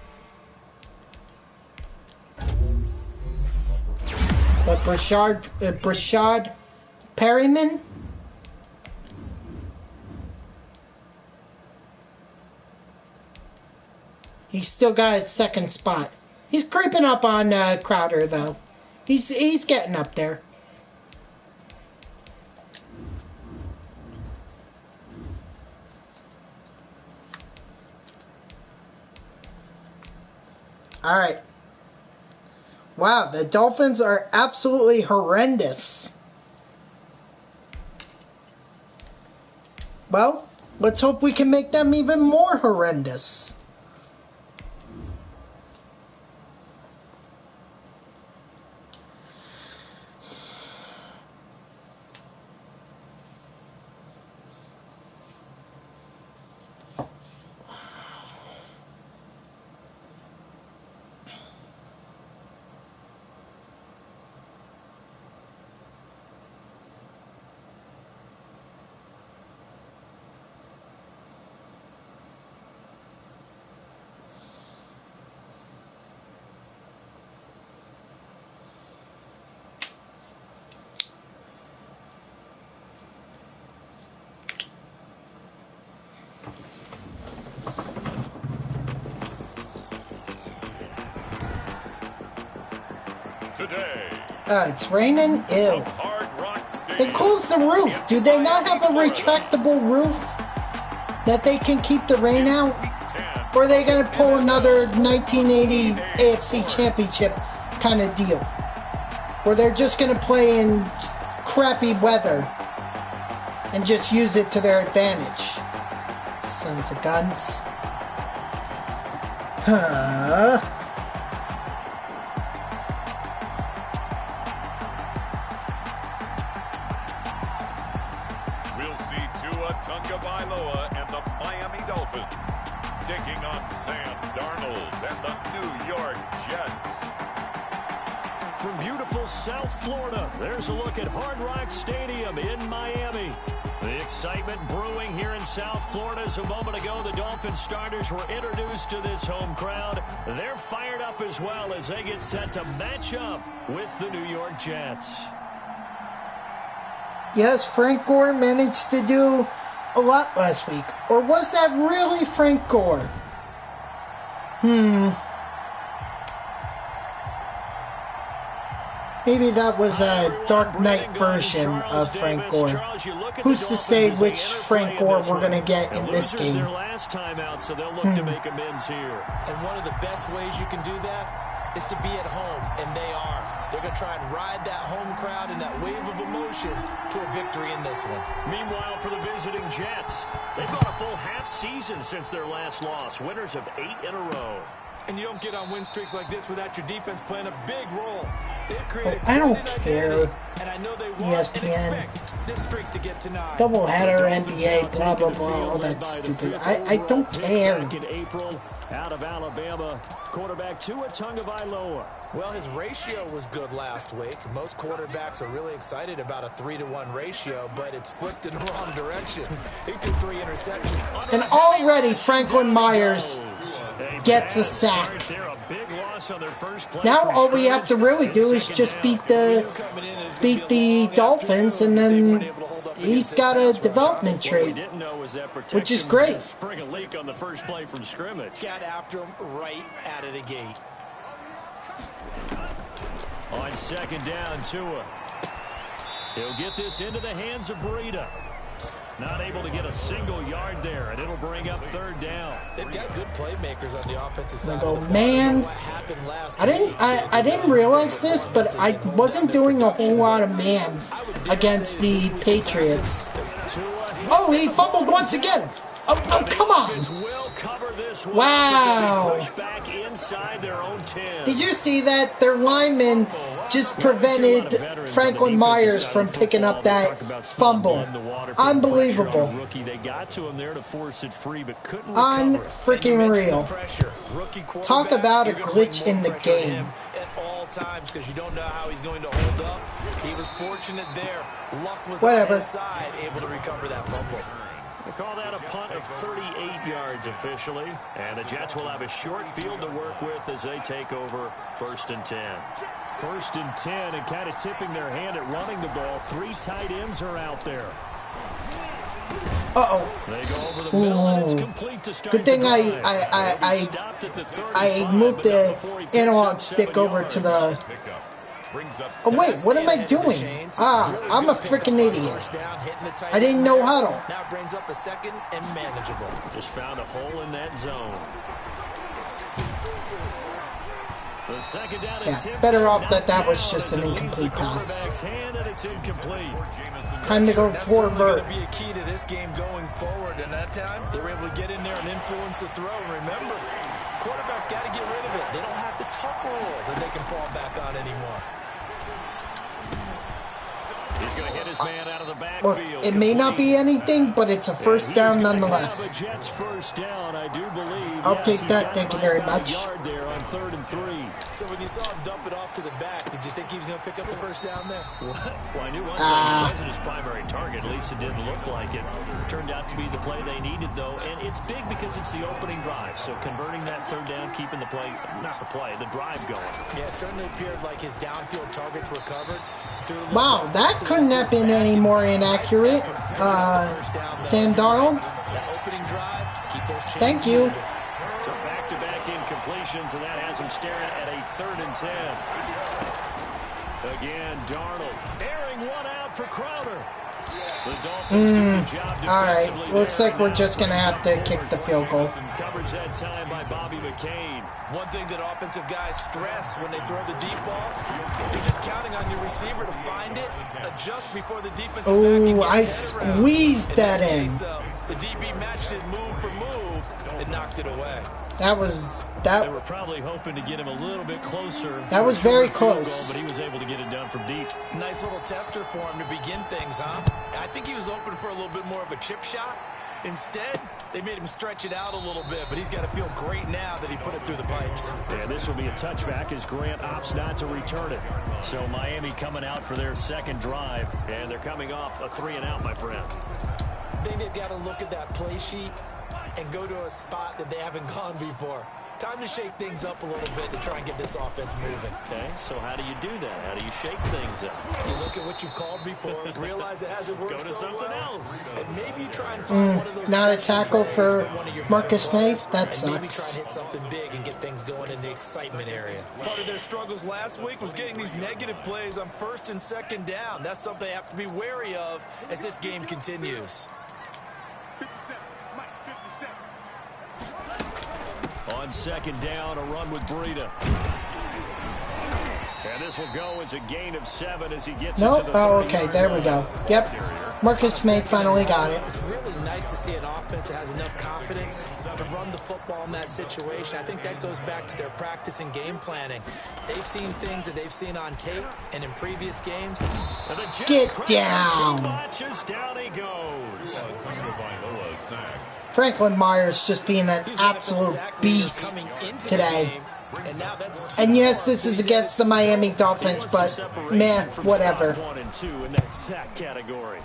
But Brashad Perryman? He's still got his second spot. He's creeping up on Crowder, though. He's getting up there. All right. Wow, the Dolphins are absolutely horrendous. Well, let's hope we can make them even more horrendous. Today, It's raining. Ew. Hard Rock Then close the roof. Do they not have a retractable roof that they can keep the rain out? Or are they going to pull another 1980 AFC Championship kind of deal? Where they're just going to play in crappy weather and just use it to their advantage? Sons of guns. Huh. We'll see Tua Tagovailoa and the Miami Dolphins taking on Sam Darnold and the New York Jets. From beautiful South Florida, there's a look at Hard Rock Stadium in Miami. The excitement brewing here in South Florida as a moment ago the Dolphin starters were introduced to this home crowd. They're fired up as well as they get set to match up with the New York Jets. Yes, Frank Gore managed to do a lot last week. Or was that really Frank Gore? Maybe that was a Dark Knight version of Frank Gore. Who's to say which Frank Gore we're going to get in this game? Last time out, so they'll look to make amends here. And one of the best ways you can do that is to be at home, and they are. They're going to try and ride that home crowd and that wave of emotion to a victory in this one. Meanwhile, for the visiting Jets, they've gone a full half season since their last loss, winners of 8 in a row. And you don't get on win streaks like this without your defense playing a big role. They've created I don't care. and I know they want and ESPN. expect this streak to get to 9. Doubleheader, NBA, blah, blah, blah, all that stupid. I don't care. In April, out of Alabama, quarterback Tua Tagovailoa. Well, his ratio was good last week. Most quarterbacks are really excited about a 3-to-1 ratio, but it's flipped in the wrong direction. He threw 3 interceptions. And already Franklin Myers gets a sack. Now all we have to really do is just beat the Dolphins, and then he's got a development trade, which is great. Spring a leak on the first play from scrimmage. Got after him right out of the gate. On second down, Tua. He'll get this into the hands of Breida. Not able to get a single yard there, and it'll bring up third down. They've got good playmakers on the offensive side. I go, man, I didn't realize this, but I wasn't doing a whole lot of man against the Patriots. Oh, he fumbled once again. Oh, come on. Wow. Did you see that? Their lineman just prevented Franklin Myers from picking up that fumble. Unbelievable. Unfreaking real. Talk about a glitch in the game. Times because you don't know how he's going to hold up. He was fortunate there. Luck was on his side, able to recover that fumble. They call that a punt of 38 yards officially, and the Jets will have a short field to work with as they take over 1st and 10. 1st and 10, and kind of tipping their hand at running the ball. 3 tight ends are out there. They go over the middle, and it's complete to start. Good thing I moved the analog stick over to the... Oh, wait, what am I doing? I'm a freaking idiot. I didn't know huddle. Now brings up a second and manageable. Just found a hole in that zone. The second down better off that was just an incomplete pass. Time to go forward. Going to be a key to this game going forward, and that time they were able to get in there and influence the throw. Remember, quarterbacks got to get rid of it. They don't have the tuck roll that they can fall back on anymore. He's going to hit his man out of the backfield. Well, it may not be anything, but it's a first down nonetheless. Jets first down, I do believe. I'll take that. Thank you very much. There on 3rd and 3. So when you saw him dump it off to the back, did you think he was going to pick up the first down there? Well, I knew one thing. It wasn't his primary target. At least it didn't look like it. Turned out to be the play they needed, though. And it's big because it's the opening drive. So converting that 3rd down, keeping the play, not the play, the drive going. Yeah, it certainly appeared like his downfield targets were covered. Wow, that couldn't have been any more inaccurate. Sam Darnold. Thank you. So back-to-back incompletions, and that has him staring at a 3rd and 10. Again, Darnold airing one out for Crowder. The Dolphins do the job All right, defensively looks there, like we're and just going to have to kick the field goal. coverage that time by Bobby McCain. One thing that offensive guys stress when they throw the deep ball, you're just counting on your receiver to find it, adjust before the defensive backing Oh, I gets head around. squeezed that this in. case, though, the DB matched it move for move and knocked it away. That was They were probably hoping to get him a little bit closer. That was very close. Goal, but he was able to get it done from deep. Nice little tester for him to begin things, huh? I think he was open for a little bit more of a chip shot. Instead, they made him stretch it out a little bit, but he's got to feel great now that he put it through the pipes. And this will be a touchback as Grant opts not to return it. So Miami coming out for their second drive, and they're coming off a 3-and-out, my friend. I think they've got to look at that play sheet and go to a spot that they haven't gone before. Time to shake things up a little bit to try and get this offense moving. Okay, so how do you do that? How do you shake things up? You look at what you've called before, realize it hasn't worked Go to so something well, else. and maybe you try and find one of those not a special tackle plays for one of your Marcus better May. players, That and maybe try sucks. and hit something big and get things going in the excitement area. Part of their struggles last week was getting these negative plays on first and second down. That's something they have to be wary of as this game continues. On second down, a run with Breida. And this will go as a gain of 7 as he gets Nope. into the Oh, 30-yard okay. There we line. go. Yep. Marcus May finally got it. It's really nice to see an offense that has enough confidence to run the football in that situation. I think that goes back to their practice and game planning. They've seen things that they've seen on tape and in previous games. And the Jets Get pressure down. too much as down he goes. Franklin Myers just being an absolute beast today. And yes, this is against the Miami Dolphins, but man, whatever. 1 and 2 in that sack category.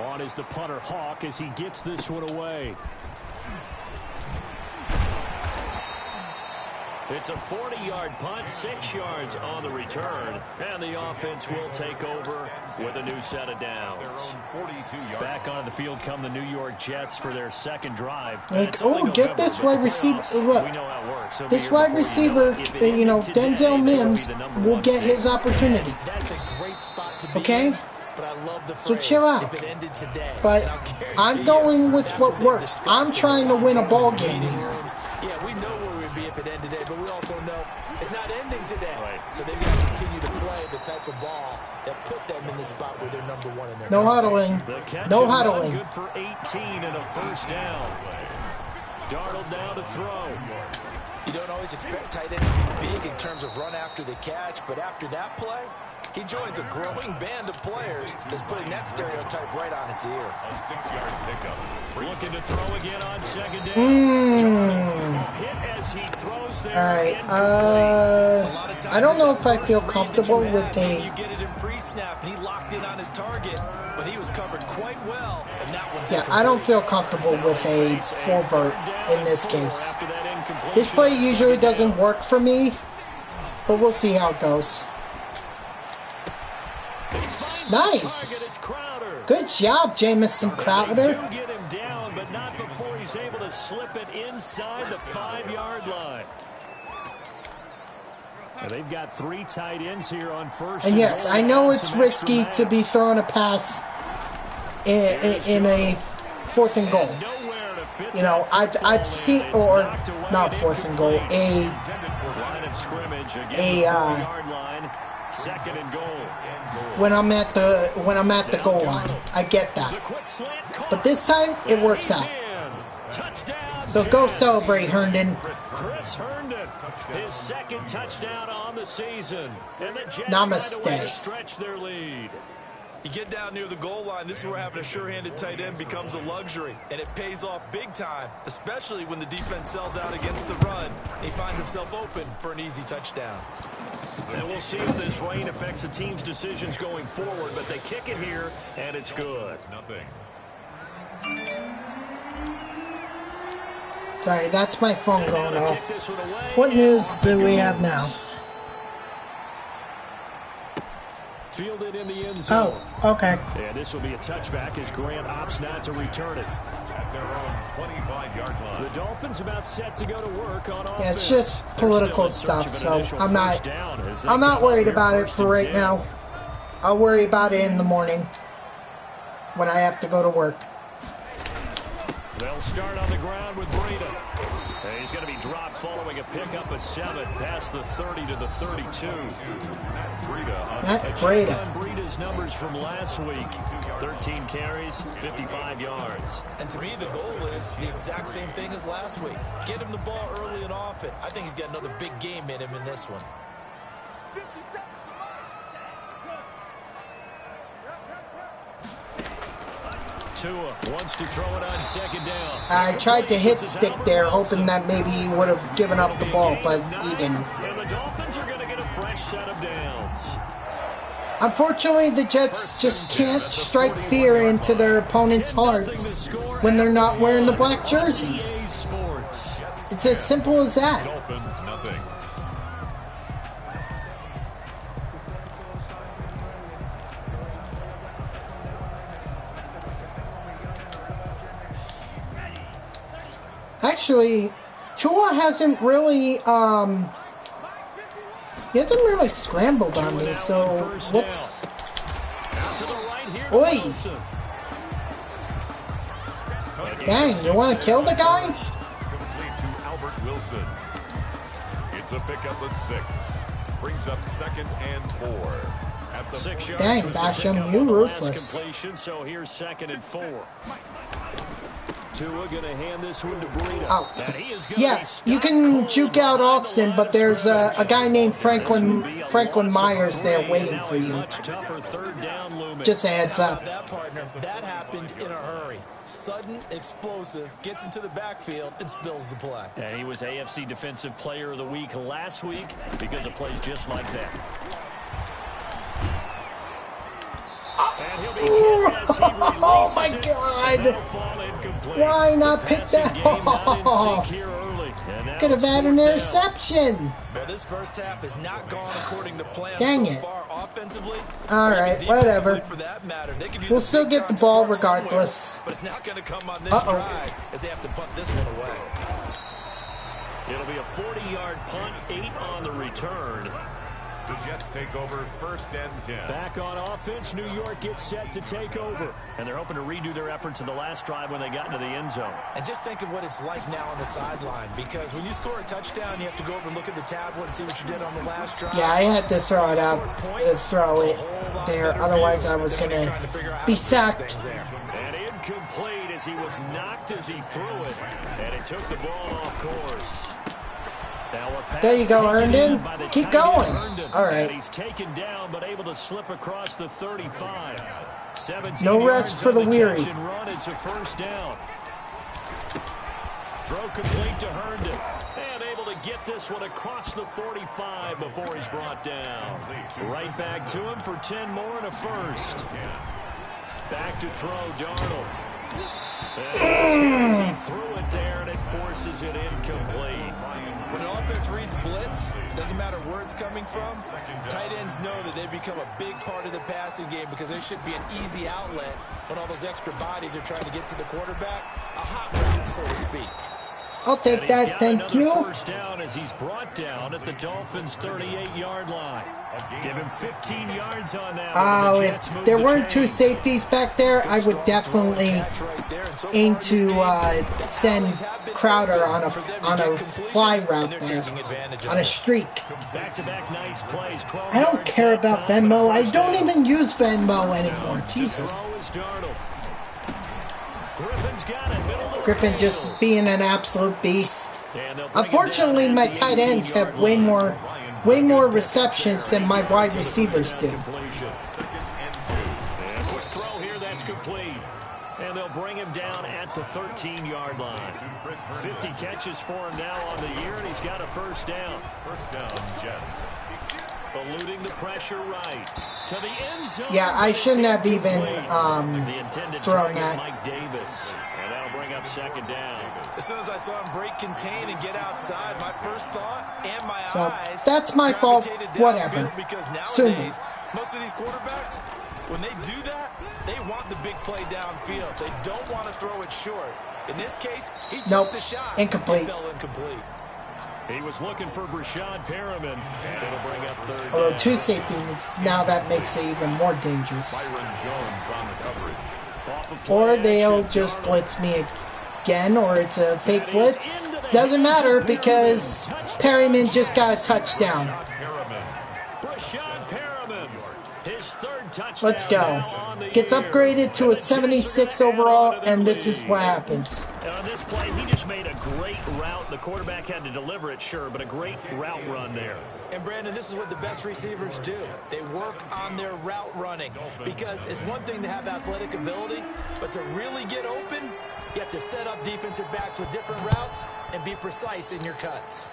On is the punter Hawk as he gets this one away. It's a 40-yard punt, 6 yards on the return, and the offense will take over with a new set of downs. Back on the field come the New York Jets for their second drive. Like, It's only oh, get November, this but wide the receiver. playoffs, Look, we know how it works. He'll be this here wide before you know receiver, it. If it you know, ended today, Denzel they would be Mims the number will one get seed. his opportunity. That's a great spot to be Okay? in, but I love the So phrase, chill out. if it ended today. But And I'll guarantee I'm you, going with that's what they've works. discussed I'm in trying to the win a ball meeting game here. rooms. Yeah, we know where we'd be if it ended today, but we also know it's not ending today. Right. So they've got to continue to play the type of ball that put them in the spot where they're number one in their No conference. huddling. The catch No and run, huddling. good for 18 and a first down. Darnold down to throw. You don't always expect tight ends to be big in terms of run after the catch, but after that play, he joins a growing band of players that's putting that stereotype right on its ear. A 6-yard pickup. Looking to throw again on second down. Hit as he throws there. Alright, I don't know if I feel comfortable with You get it in pre-snap, and he locked in on his target, but he was covered quite well, and that one's yeah, I don't feel comfortable with a full vert in this case. After that incompletion, This play usually doesn't work for me, but we'll see how it goes. he finds his Nice. target. It's Crowder. Good job, Jamison They Crowder. do get him down, but not before he's able to slip it inside the 5-yard line. And they've got 3 tight ends here on first. And yes, goal. I know Some it's extra risky to be mass. throwing a pass in a 4th and goal. Nowhere to fit You know, that football I've in. seen, It's or knocked away not and 4th and goal, incomplete. a Line of scrimmage against a, the 4-yard line. 2nd and goal. when I'm at the goal line. I get The that. quick slant caught. But this time it And works he's out. in. Touchdown. So go Jets. celebrate, Herndon. Chris Herndon, his 2nd touchdown on the season. And the Jets Namaste. find a way to stretch their lead. You get down near the goal line, this is where having a sure-handed tight end becomes a luxury, and it pays off big time, especially when the defense sells out against the run, and he finds himself open for an easy touchdown. And we'll see if this rain affects the team's decisions going forward, but they kick it here, and it's good. Nothing. Sorry, that's my phone And now going to off. kick this one away, What and news off do it we goes. have now? Fielded in the end zone. Oh, okay. And this will be a touchback as Grant opts not to return it. at their own 25-yard line. The Dolphins about set to go to work on offense. Yeah, it's just political stuff, so I'm not worried about it for right now. I'll worry about it in the morning when I have to go to work. They'll start on the ground with Breida. He's going to be dropped following a pickup of 7 past the 30 to the 32. Matt Breida. On Breida's numbers from last week. 13 carries, 55 yards. And to me, the goal is the exact same thing as last week. Get him the ball early and often. I think he's got another big game in him in this one. Tua wants to throw it on second down. I tried to hit stick there, hoping that maybe he would have given up the ball, but he didn't. And the Dolphins are going to get a fresh set of downs. Unfortunately, the Jets just can't strike fear into their opponents' hearts when they're not wearing the black jerseys. It's as simple as that. Dolphins, nothing. Actually, Tua hasn't really, he hasn't really scrambled on me, so what's... Oi! Dang, you want to kill the guy? Complete to Albert Wilson. It's a pickup of 6. Brings up 2nd and 4. At the 6 yards. Dang, Basham, you ruthless. So here's 2nd and 4. Tua gonna hand this one to Breida. Oh, yeah, you can juke out Austin, but there's a guy named Franklin Myers there waiting for you. Just a heads up. That happened in a hurry. Sudden, explosive, gets into the backfield and spills the play. And he was AFC Defensive Player of the Week last week because of plays just like that. And he'll be hit as he oh my God! Why not pick that off? Could have had an interception. Well, this first half has not gone according to plan. Dang so it. far offensively. All right, whatever. For that matter. They could use We'll a still big get the time ball spark regardless. somewhere, but it's not going to come on this drive as they have to punt this one away. It'll be a 40-yard punt, 8 on the return. The Jets take over 1st and 10. Back on offense, New York gets set to take over. And they're hoping to redo their efforts in the last drive when they got into the end zone. And just think of what it's like now on the sideline, because when you score a touchdown, you have to go over and look at the tablet and see what you did on the last drive. Yeah, I had to throw it out, throw it there. Otherwise, I was going to be sacked. And incomplete as he was knocked as he threw it. And it took the ball off course. There you go, Herndon. Keep going. All right. He's taken down, but able to slip across the 35. No rest for the weary. Run, it's a first down. Throw complete to Herndon. And able to get this one across the 45 before he's brought down. Right back to him for 10 more and a first. Back to throw, Darnold. As he threw it there, and it forces it incomplete. When an offense reads blitz, it doesn't matter where it's coming from. Tight ends know that they become a big part of the passing game because there should be an easy outlet when all those extra bodies are trying to get to the quarterback. A hot route, so to speak. I'll take that, thank you. First down as he's brought down at the Dolphins' 38-yard line. Give him 15 yards on that. If there weren't 2 safeties back there, I would definitely aim to send Crowder on a fly route there, on a streak. Back-to-back nice plays. I don't care about Venmo. I don't even use Venmo anymore. Jesus. Griffin just being an absolute beast. Unfortunately, my tight ends have way more receptions than my wide receivers do. And quick throw here, that's complete. And they'll bring him down at the 13-yard line. 50 catches for him now on the year, and he's got a first down. First down, Jets. Eluding the pressure right to the end zone. Yeah, I shouldn't have even thrown that. Mike Davis. And that'll bring up second down. As soon as I saw him break contain and get outside, my first thought and my eyes. That's my fault. Whatever. Because Sue me. nowadays, most of these quarterbacks, when they do that, they want the big play downfield. They don't want to throw it short. In this case, he Nope. took the shot. Incomplete. It fell incomplete. He was looking for Brashad Perriman, and it'll bring up third Although down. 2 safety, now that makes it even more dangerous. Byron Jones on the coverage. Off of play Or they'll action, just Darnold. blitz me again, or it's a fake blitz. Doesn't matter because Perryman just got a touchdown. Brashad Perriman, his third touchdown. Let's go. now on the Gets year. upgraded to And a the Jets are 76 gonna add overall, on to their and this is lead. what happens. And on this play, he just made a great route. The quarterback had to deliver it, sure, but a great route run there. And Brandon, this is what the best receivers do. They work on their route running, because it's one thing to have athletic ability, but to really get open, you have to set up defensive backs with different routes and be precise in your cuts.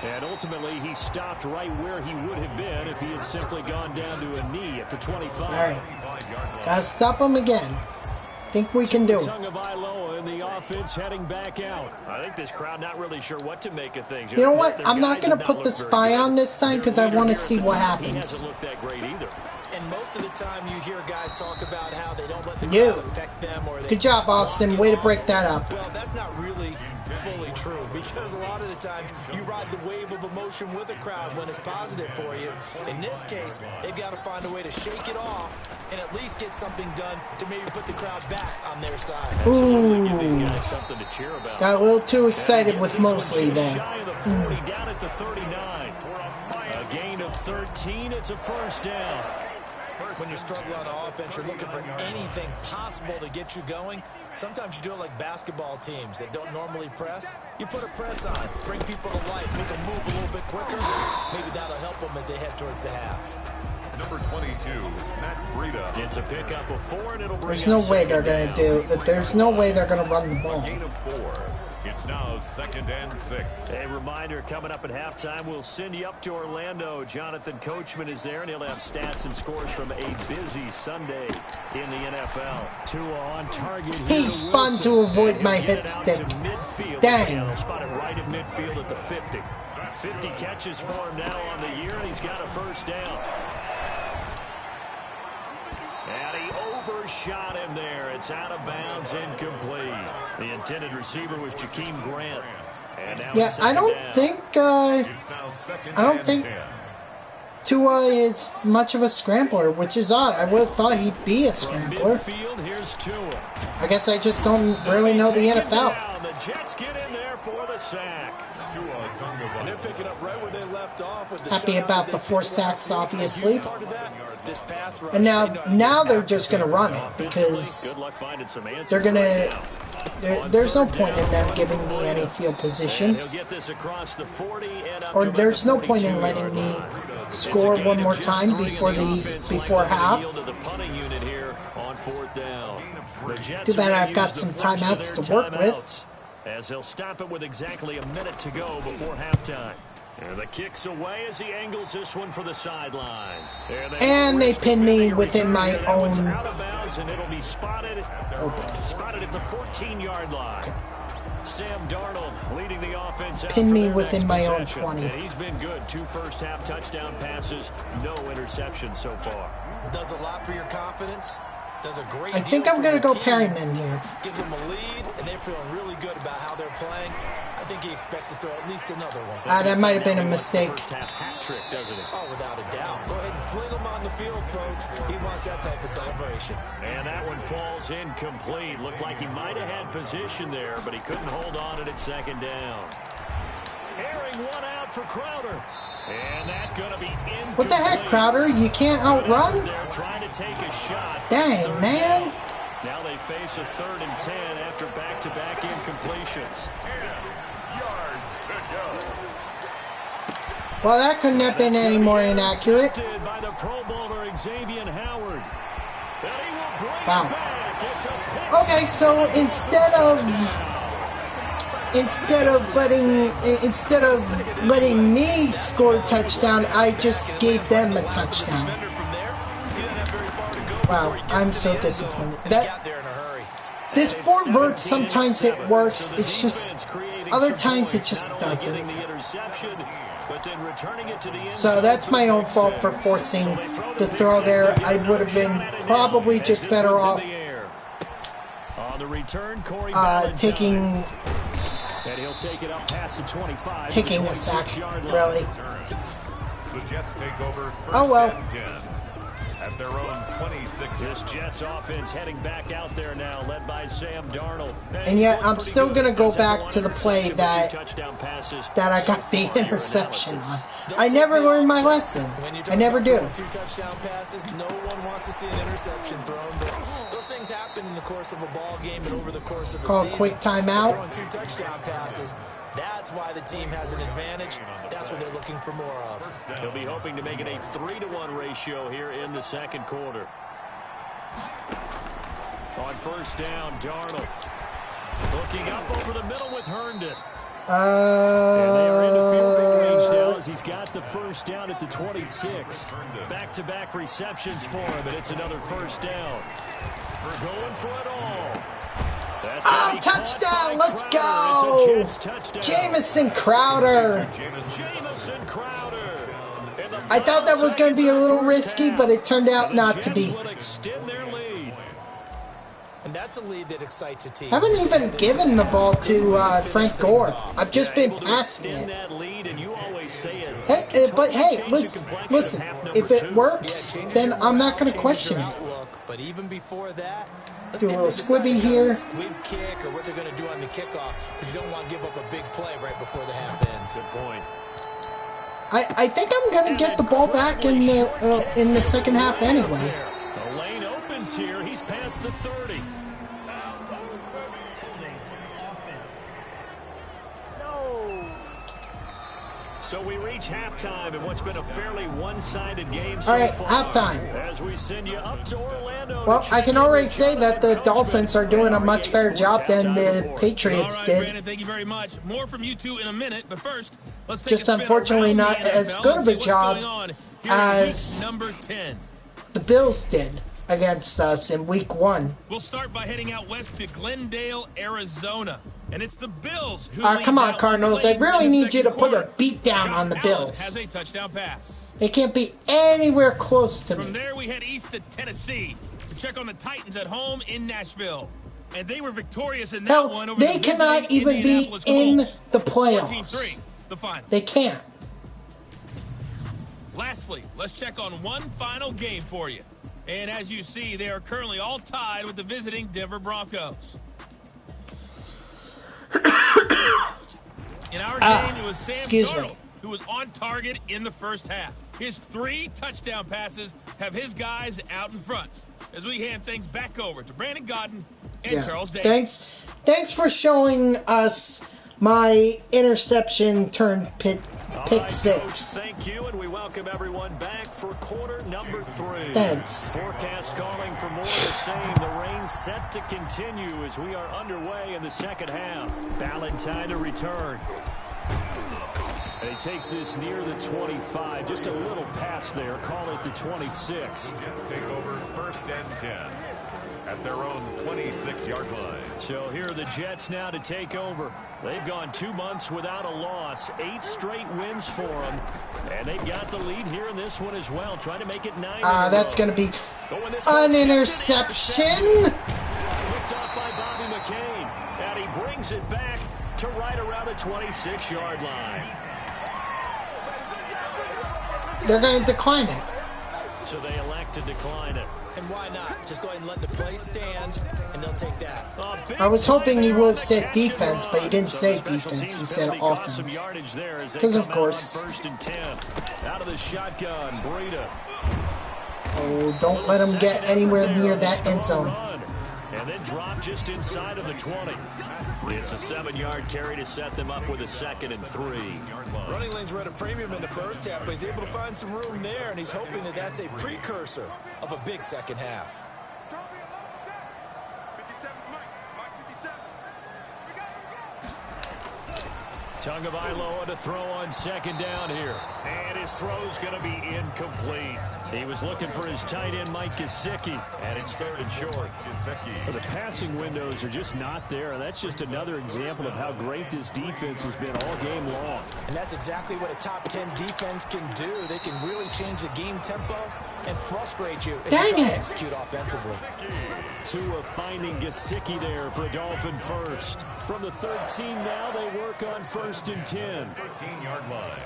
And ultimately, he stopped right where he would have been if he had simply gone down to a knee at the 25. All right. Gotta stop him again. Think we can do it. Tagovailoa in the offense heading back out. I think this crowd not really sure what to make of things. You know what? Their I'm not guys going have to put the looked very spy good. on this time because I Their want to leader see here at what the top, He happens. hasn't looked that great either. And most of the time you hear guys talk about how they don't let the You. crowd affect them. Or they Good job, Austin. walk Way it to off. break that up. Well, that's not really fully true, because a lot of the times you ride the wave of emotion with a crowd when it's positive for you. In this case, they've got to find a way to shake it off and at least get something done to maybe put the crowd back on their side. Absolutely give these Ooh. guys something to cheer about. Got a little too And he excited gets with this one Mosley just there. shy of the 40, down at the 39. A gain of 13. It's a first down. When you're struggling on offense, you're looking for anything possible to get you going. Sometimes you do it like basketball teams that don't normally press. You put a press on, bring people to life, make them move a little bit quicker. Maybe that'll help them as they head towards the half. Number 22, Matt Breida. It's a pickup of 4, and it'll bring There's no up way they're second going to down. do. There's no way they're going to run the ball. Gain of 4. It's now 2nd and 6. A reminder, coming up at halftime, we'll send you up to Orlando. Jonathan Coachman is there, and he'll have stats and scores from a busy Sunday in the NFL. Tua on target here He to spun Wilson, to avoid and my he'll get hit it out stick. to midfield. Dang. Yeah, they'll spot it right at midfield at the 50. 50 catches for him now on the year, and he's got a first down. And he overshot him there. It's out of bounds, incomplete. The intended receiver was Jakeem Grant. And now Yeah, it's I second don't down. think It's now 2nd I don't and think 10. Tua is much of a scrambler, which is odd. I would have thought he'd be a From scrambler. midfield, here's Tua. I guess I just don't really know the Taken NFL. down. The Jets get in there for the sack. And they're picking up right where they left off with the Happy shutout about that the they 4 pitched last sacks, week. obviously. Huge part of that, this pass rush. And They know how to now get they're after just going to people. run it because Good luck finding some answers they're going right to. now. There's no point in them giving me any field And position, he'll get this across the 40 and up or to about there's the no point in 42-yard letting me line. score It's a one gain more of just time 3 before in the offense, before likely to half. yield to the punting unit here on 4th down. The Jets Too bad are gonna I've got use some the first of timeouts their to work with. timeouts, as they'll stop it with exactly a minute to go before halftime. And the kick's away as he angles this one for the sideline. And they pin me within my That one's own- out of bounds, and it'll be spotted at the 14-yard line. Sam Darnold leading the offense out Pin for me their within next my own possession. 20. And he's been good. 2 first-half touchdown passes, no interceptions so far. Does a lot for your confidence. Does a great I think deal I'm for going to your go team. Perryman here. Gives them a lead, and they're feeling really good about how they're playing. I think he expects to throw at least another one. That might have been a Now he wants the mistake. first-half hat trick, doesn't he? Oh, without a doubt. Go ahead and fling him on the field, folks. He wants that type of celebration. And that one falls incomplete. Looked like he might have had position there, but he couldn't hold on it at 2nd down. Airing one out for Crowder. And that's going to be incomplete. What the heck, Crowder? You can't outrun? They're trying to take a shot. Dang, It's 3rd man. down. Now they face a 3rd and 10 after back-to-back incompletions. 10 yards to go. Well, that couldn't have been any more inaccurate. Intercepted by the Pro Bowler Xavier Howard. And he will bring Wow. it back. It's a pick Okay, six. so instead of letting me score a touchdown, I just gave them a touchdown. Defender from there, he doesn't have very far to go Wow, before he gets I'm to so the end zone, disappointed. and he That- got there in a hurry. This And it's four vert, 17-7. sometimes it works. So the It's just defense creating other some times it points, just not only doesn't. getting the interception, But then returning it to the end So that's my own fault for forcing the throw there. I would have been probably just better off on the return, taking and he'll take it up past the 25. taking a sack, really. The Jets take over first Oh well. and 10 at their own 26. This Jets offense heading back out there now, led by Sam Darnold. And yet I'm still going to go back to the play that I got the interception on. I never learned my lesson. I never do. 2 touchdown passes, no one wants to see an interception thrown, but those things happen in the course of a ball game and over the course of a Call season. a quick timeout. Throwing 2 touchdown passes, that's why the team has an advantage. That's what they're looking for more of. He'll be hoping to make it a 3-to-1 ratio here in the second quarter. On first down, Darnold looking up over the middle with Herndon. And they are into field goal range now as he's got the first down at the 26. Back-to-back receptions for him, and it's another first down. We're going for it all. Oh, touchdown! Let's go! Jamison Crowder. Jamison Crowder. I thought that was going to be a little risky, but it turned out not to be. And that's a lead that excites a team. Haven't even given the ball to Frank Gore. I've just been passing it. Hey, but hey, listen. If it works, then I'm not going to question it. But even before that, do a little squibby here. Squib kick or what they're going to do on the kickoff, because you don't want to give up a big play right before the half ends. Good point. I think I'm going to get the ball back in the second half anyway. The lane opens here. He's past the 30. So we reach halftime in what's been a fairly one-sided game so All right, far. halftime. As we send you up to Orlando. Well, I can already say that the Dolphins are doing a much better job than the Patriots did. Brandon, thank you very much. More from you two in a minute, but first, let's take Just unfortunately not as good of a job as number 10. The Bills did against us in Week 1. We'll start by heading out west to Glendale, Arizona. And it's the Bills who come on, Cardinals. I really need you to put a beat down on the Bills. Has a touchdown pass. They can't be anywhere close to me. From there, we head east to Tennessee to check on the Titans at home in Nashville. And they were victorious in that one over they the cannot even be in the playoffs. 14-3, the final. They can't. Lastly, let's check on one final game for you. And as you see, they are currently all tied with the visiting Denver Broncos. In our game, it was Sam Darnold who was on target in the first half. His 3 touchdown passes have his guys out in front. As we hand things back over to Brandon Godden and Charles Davis. Thanks for showing us my interception turned pick six. Thank you, and we welcome everyone back for quarter number 3. Thanks. Forecast calling for more of the same. The rain set to continue as we are underway in the second half. Ballantyne to return. And he takes this near the 25. Just a little pass there. Call it the 26. Jets take over first and 10 at their own 26-yard line. So here are the Jets now to take over. They've gone 2 months without a loss. 8 straight wins for them. And they've got the lead here in this one as well. Trying to make it 9 that's going to be an interception. Picked off by Bobby McCain. And he brings it back to right around the 26-yard line. They're going to decline it. So they elect to decline it. And why not? Just go ahead and let the play stand, and they'll take that. I was hoping he would have said defense, but he didn't say defense. He said offense. Because, of course. Out of the shotgun, Breida. Oh, don't let him get anywhere near that end zone. And then drop just inside of the 20. It's a 7-yard carry to set them up with a 2nd and 3. Running lanes were at a premium in the first half, but he's able to find some room there, and he's hoping that that's a precursor of a big second half. Tagovailoa to throw on second down here. And his throw's going to be incomplete. He was looking for his tight end, Mike Gesicki, and it's third and short. Well, the passing windows are just not there, and that's just another example of how great this defense has been all game long. And that's exactly what a top 10 defense can do. They can really change the game tempo and frustrate you if you try to execute offensively. Tua finding Gesicki there for a Dolphin first. From the 13 now, they work on 1st and 10. 13-yard line.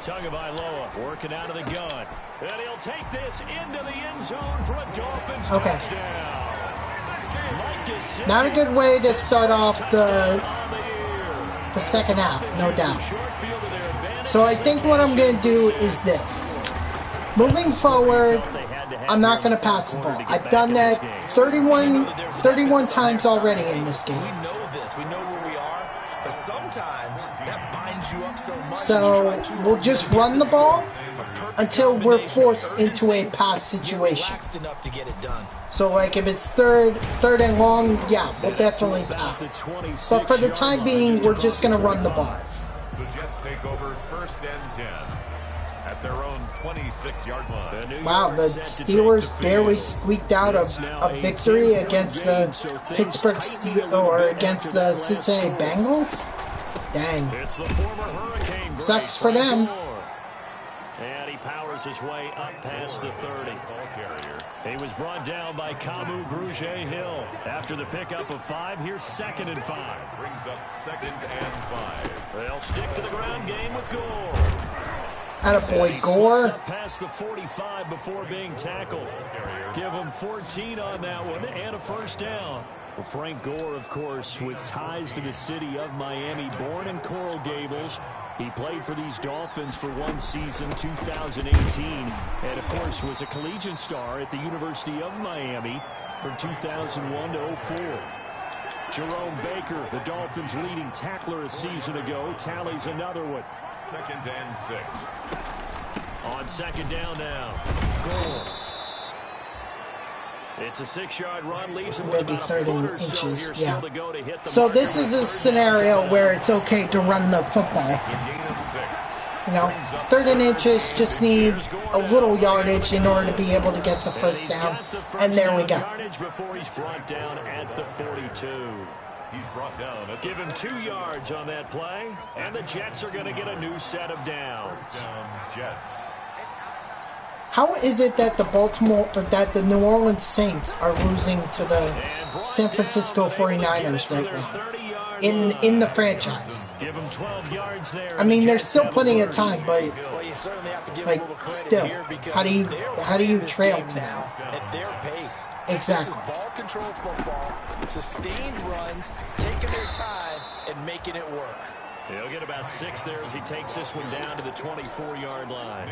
Tagovailoa working out of the gun. And he'll take this into the end zone for a Dolphins touchdown. Not a good way to start off the second half, no doubt. So I think what I'm going to do is this. Moving forward, I'm not going to pass the ball. I've done that 31 times already in this game. We know this. We know where we are. But sometimes that binds you up so much. So we'll just run the ball until we're forced into a pass situation. So like if it's third and long, yeah, we'll definitely pass. But for the time being, we're just going to run the ball. The Jets take over 1st and 10 at their own 26-yard line. Wow, the Steelers barely squeaked out a victory against the Pittsburgh Steelers or against the Cincinnati Bengals. Dang. Sucks for them. And he powers his way up past the 30. He was brought down by Kamu Grugier-Hill. After the pickup of 5, here's 2nd and 5. Brings up 2nd and 5. They'll stick to the ground game with Gore. Attaboy, Gore. Past the 45 before being tackled. Give him 14 on that one and a 1st down. Well, Frank Gore, of course, with ties to the city of Miami, born in Coral Gables. He played for these Dolphins for one season, 2018, and, of course, was a collegiate star at the University of Miami from 2001 to 04. Jerome Baker, the Dolphins' leading tackler a season ago, tallies another one. 2nd and 6. On 2nd down now. Gore. It's a 6-yard run, leaves him with Maybe about 30 a foot or inches, so yeah. to go to hit the So this is a scenario where it's okay to run the football. You know, 3rd and inches, just need a little yardage in order to be able to get the 1st down. And there we go. Before he's brought down at the 42. He's brought down. Give him 2 yards on that play, and the Jets are going to get a new set of downs. Jets. How is it that the New Orleans Saints are losing to the San Francisco 49ers right now in the franchise? Give him 12 yards there. I mean, there's still plenty of time, but like still, how do you trail to them? At their pace. Exactly. This is ball control football, sustained runs, taking their time and making it work. He'll get about 6 there as he takes this one down to the 24-yard line.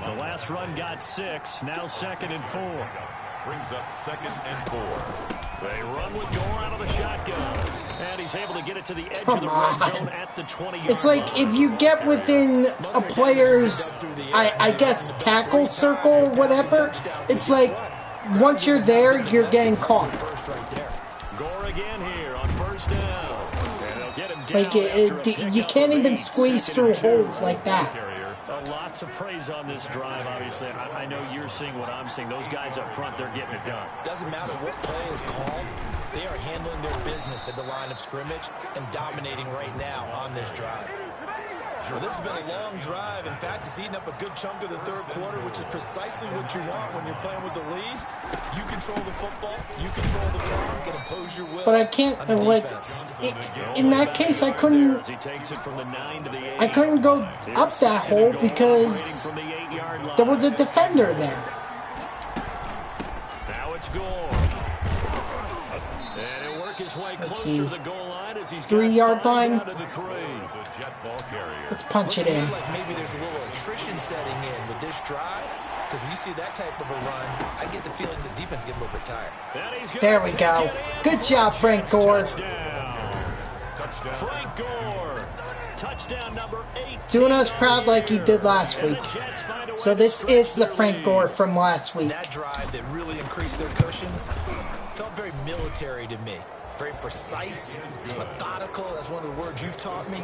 The last run got 6, now 2nd and 4. Brings up 2nd and 4. They run with Gore out of the shotgun. And he's able to get it to the edge of the red zone at the 20-yard line. It's like if you get within a player's, I guess, tackle circle or whatever, it's like once you're there, you're getting caught. Gore again here on 1st down. Like you can't even squeeze through holes like that. Lots of praise on this drive, obviously. I know you're seeing what I'm seeing. Those guys up front, they're getting it done. Doesn't matter what play is called. They are handling their business at the line of scrimmage and dominating right now on this drive. Well, this has been a long drive. In fact, it's eaten up a good chunk of the 3rd quarter, which is precisely what you want when you're playing with the lead. You control the football, you control the clock, and impose your will. But I can't, like, in that case, I couldn't go up that hole because there was a defender there. Now it's Gore. And he'll work his way closer to the goal line as he's 3-yard line. carrier. Let's punch it in. Like maybe there's a little attrition setting in with this drive. Because when you see that type of a run, I get the feeling the defense gets a little bit tired. There we go. Good job, Frank Gore. Frank Gore. Touchdown number 8. Doing us proud like he did last week. So this is the Frank Gore from last week. That drive that really increased their cushion felt very military to me. very precise, methodical. That's one of the words you've taught me.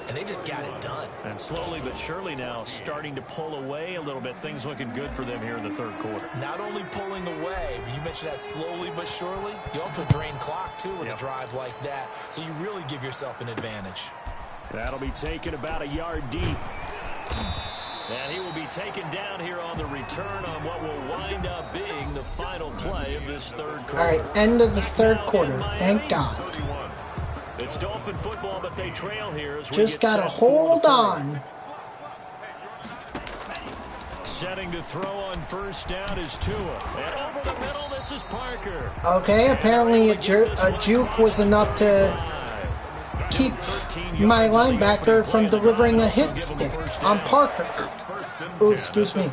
And they just got it done. And slowly but surely now starting to pull away a little bit. Things looking good for them here in the third quarter. Not only pulling away, but you mentioned that slowly but surely. You also drain clock, too, with a drive like that. So you really give yourself an advantage. That'll be taken about a yard deep. And he will be taken down here on the return on what will wind up being the final play of this third quarter. All right, end of the third quarter. Thank God. It's Dolphin football, but they trail here. As we just got to hold on. Setting to throw on first down is Tua. And over the middle, this is Parker. Okay, apparently a juke was enough to keep my linebacker from delivering a hit stick on Parker. Oh, excuse me.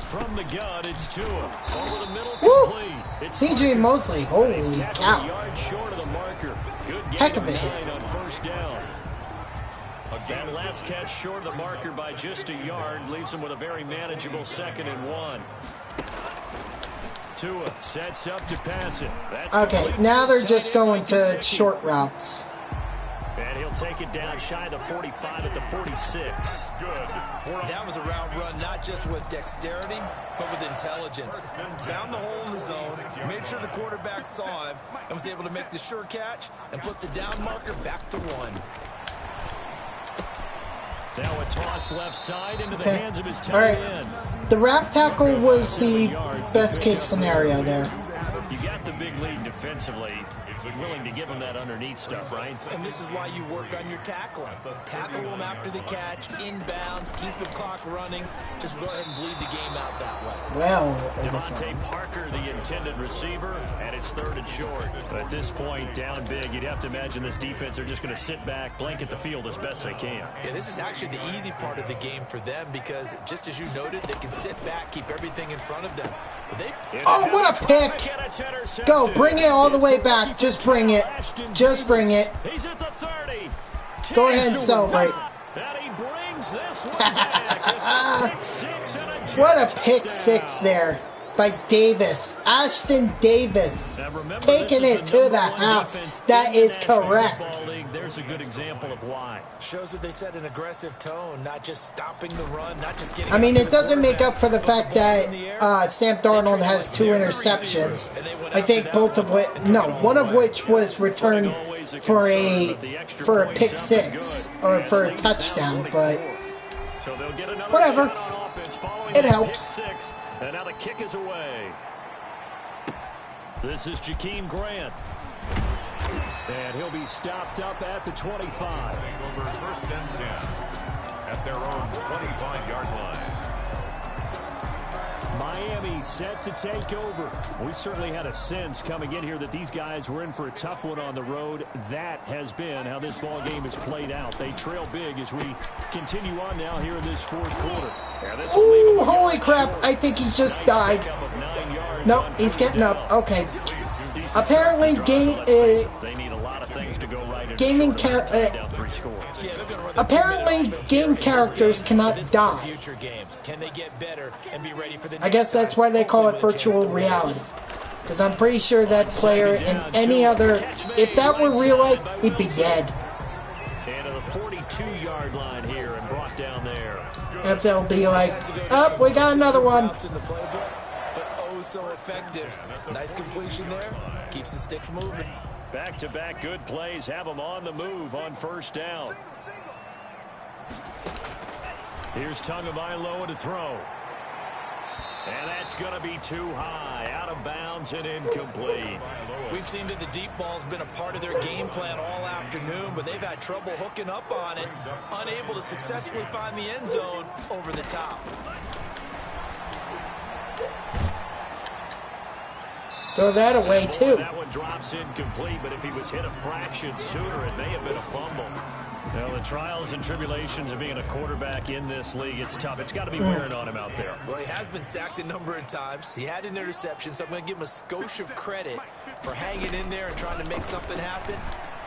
From the gun, it's Tua. Over the middle, complete. C.J. Mosley, holy cow. Heck of a hit. On first down. That last catch short of the marker by just a yard leaves him with a very manageable 2nd and 1. Tua sets up to pass it. That's okay, now they're just going to short routes. And he'll take it down shy of the 45 at the 46. Good. That was a route run not just with dexterity, but with intelligence. Found the hole in the zone, made sure the quarterback saw him, and was able to make the sure catch and put the down marker back to 1. Now a toss left side into the hands of his tight end. The wrap tackle was the best case scenario there. You got the big lead defensively. Willing to give him that underneath stuff, right? And this is why you work on your tackling. Tackle him after the catch, inbounds, keep the clock running. Just go ahead and bleed the game out that way. Well, Devontae Parker, the intended receiver, and it's 3rd and short. At this point, down big, you'd have to imagine this defense are just going to sit back, blanket the field as best they can. Yeah, this is actually the easy part of the game for them because, just as you noted, they can sit back, keep everything in front of them. But oh, what a pick! Go, bring it all the way back. Just bring it. Just bring it. He's at the 30. Go ahead and celebrate. And he brings this one back. It's a pick 6 and a what a pick 6 there by Davis. Ashton Davis. Taking it to the house. That is correct. There's a good example of why. Shows that they set an aggressive tone, not just stopping the run, not just getting. I mean, it doesn't make up for the fact that Sam Darnold has 2 interceptions. I think both of which, no, one of which was returned for a pick 6 or for a touchdown, but whatever. It helps. And now the kick is away. This is Jakeem Grant. And he'll be stopped up at the 25. Over 1st and 10 at their own 25-yard line. Miami set to take over. We certainly had a sense coming in here that these guys were in for a tough one on the road. That has been how this ball game has played out. They trail big as we continue on now here in this 4th quarter. Ooh, holy crap. I think he just died. Nope, he's getting up. Okay. Apparently, game characters cannot die. I guess that's why they call it virtual reality. Because I'm pretty sure that player in any other, if that were real life, he'd be dead. And to the 42-yard line here and brought down there. If they'll be like, oh, we got another one. So effective. Nice completion there. Keeps the sticks moving. Back-to-back good plays have them on the move on first down. Here's Tagovailoa to throw. And that's going to be too high. Out of bounds and incomplete. We've seen that the deep ball's been a part of their game plan all afternoon, but they've had trouble hooking up on it. Unable to successfully find the end zone over the top. Throw that away, too. That one drops incomplete, but if he was hit a fraction sooner, it may have been a fumble. Well, the trials and tribulations of being a quarterback in this league, it's tough. It's got to be wearing on him out there. Well, he has been sacked a number of times. He had an interception, so I'm going to give him a skosh of credit for hanging in there and trying to make something happen.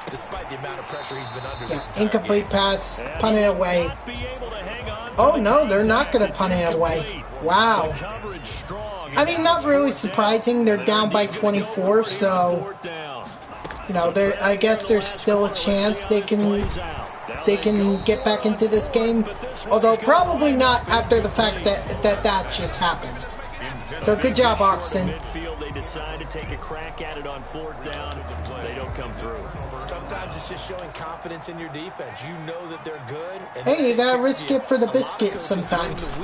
despite the amount of pressure he's been under. Yeah, incomplete pass, punt it away. Oh no, they're not going to punt it away. Wow. I mean, not really surprising. They're down by 24, so you know, I guess there's still a chance they can get back into this game. Although probably not after the fact that just happened. So good job, Austin. They decide to take a crack at it on 4th down. They don't come through. Sometimes it's just showing confidence in your defense. You know that they're good. And hey, you gotta risk it for the biscuit sometimes.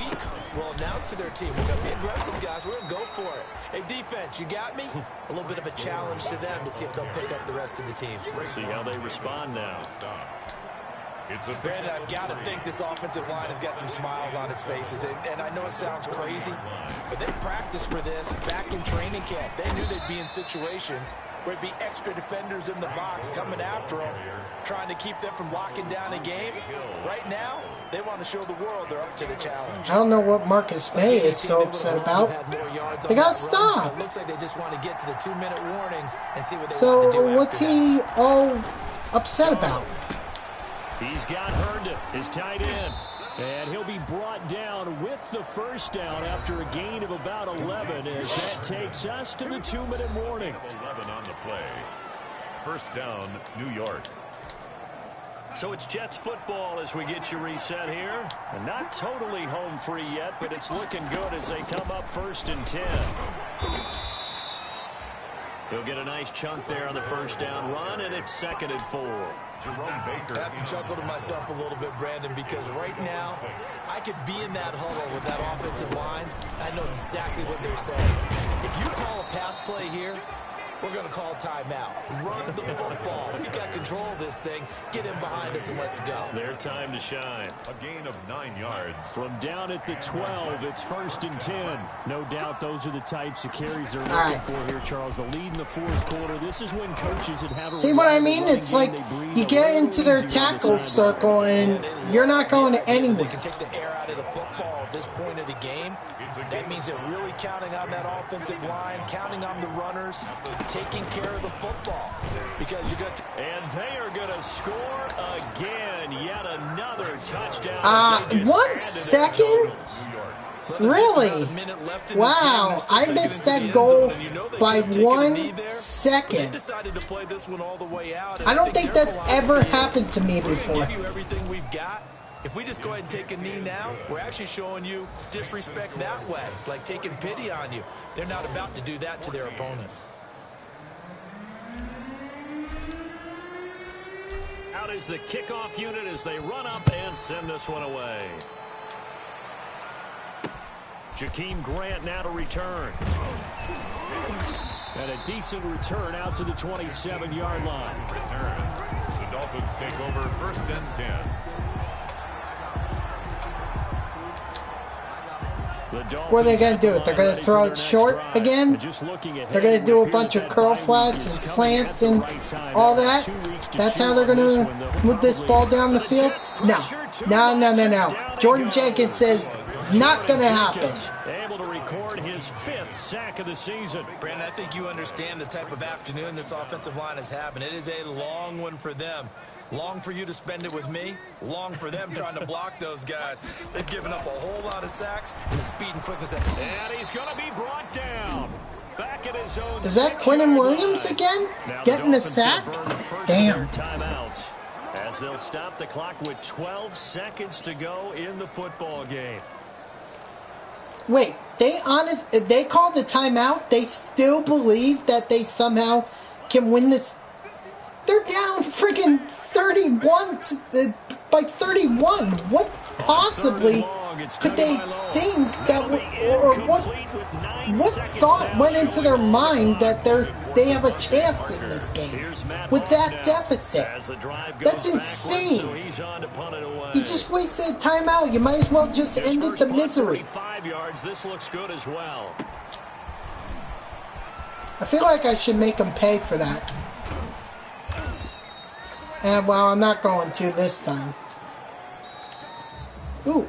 Will announce to their team, we're gonna be aggressive, guys. We're gonna go for it. Hey, defense, you got me? A little bit of a challenge to them to see if they'll pick up the rest of the team. We'll see how they respond now. Brandon, I've got to think this offensive line has got some smiles on its faces. And I know it sounds crazy, but they practiced for this back in training camp. They knew they'd be in situations where it'd be extra defenders in the box coming after them, trying to keep them from locking down a game. Right now, they want to show the world they're up to the challenge. I don't know what Marcus May is so upset about. They got to stop. It looks like they just want to get to the 2-minute warning and see what they So want to do. what's he all upset about? He's got Herndon, his tight end. And he'll be brought down with the first down after a gain of about 11 as that takes us to the 2-minute warning. 11 on the play. First down, New York. So it's Jets football as we get you reset here. And not totally home free yet, but it's looking good as they come up 1st and 10. He'll get a nice chunk there on the first down run, and it's 2nd and 4. I have to chuckle to myself a little bit, Brandon, because right now I could be in that huddle with that offensive line. I know exactly what they're saying. If you call a pass play here, we're going to call timeout. Run the football. We've got control of this thing. Get in behind us and let's go. Their time to shine. A gain of 9 yards. From down at the 12, it's 1st and 10. No doubt those are the types of carries they're looking for here, Charles. The lead in the 4th quarter. This is when coaches that have a see what I mean? It's like you get into their tackle circle and you're not going anywhere. They can take the air out of the football at this point of the game. That means they're really counting on that offensive line, counting on the runners, taking care of the football. Because you got to, and they are going to score again. Yet another touchdown. 1 second? Really? Wow, I missed that goal by 1 second. I don't think that's ever happened to me before. If we just go ahead and take a knee now, we're actually showing you disrespect that way, like taking pity on you. They're not about to do that to their opponent. Out is the kickoff unit as they run up and send this one away. Jakeem Grant now to return. And a decent return out to the 27-yard line. Return. The Dolphins take over 1st and 10. What are they going to do? They're going to throw it short again? They're going to do a bunch of curl flats and slants and all that? That's how they're going to move this ball down the field? No. No, no, no, no. Jordan Jenkins says not going to happen. Able to record his 5th sack of the season. Brandon, I think you understand the type of afternoon this offensive line is having. It is a long one for them. Long for you to spend it with me. Long for them trying to block those guys. They've given up a whole lot of sacks and the speed and quickness. And he's going to be brought down. Back at his own. Is that Quinnen Williams again? Getting a sack? Damn. Timeouts as they'll stop the clock with 12 seconds to go in the football game. Wait, they called the timeout? They still believe that they somehow can win this? They're down freaking 31 by 31. What possibly could they think that, or what thought went into their mind that they have a chance in this game with that deficit? That's insane. You just wasted a timeout. You might as well just ended the misery. 5 yards. This looks good as well. I feel like I should make them pay for that. And, well, I'm not going to this time. Ooh.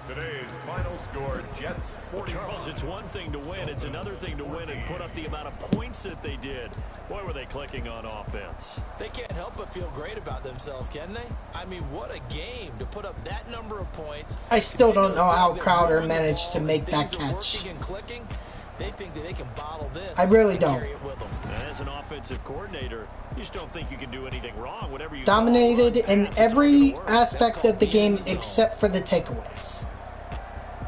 Today's final score, Jets 44. Well, Charles, it's one thing to win. It's another thing to win and put up the amount of points that they did. Boy, were they clicking on offense. They can't help but feel great about themselves, can they? I mean, what a game to put up that number of points. I still don't know how Crowder managed to make that catch. They think that they can bottle this. I really and don't. carry it with them. As an offensive coordinator, you just don't think you can do anything wrong. Whatever you Dominated in pass, every aspect of the game except for the takeaways.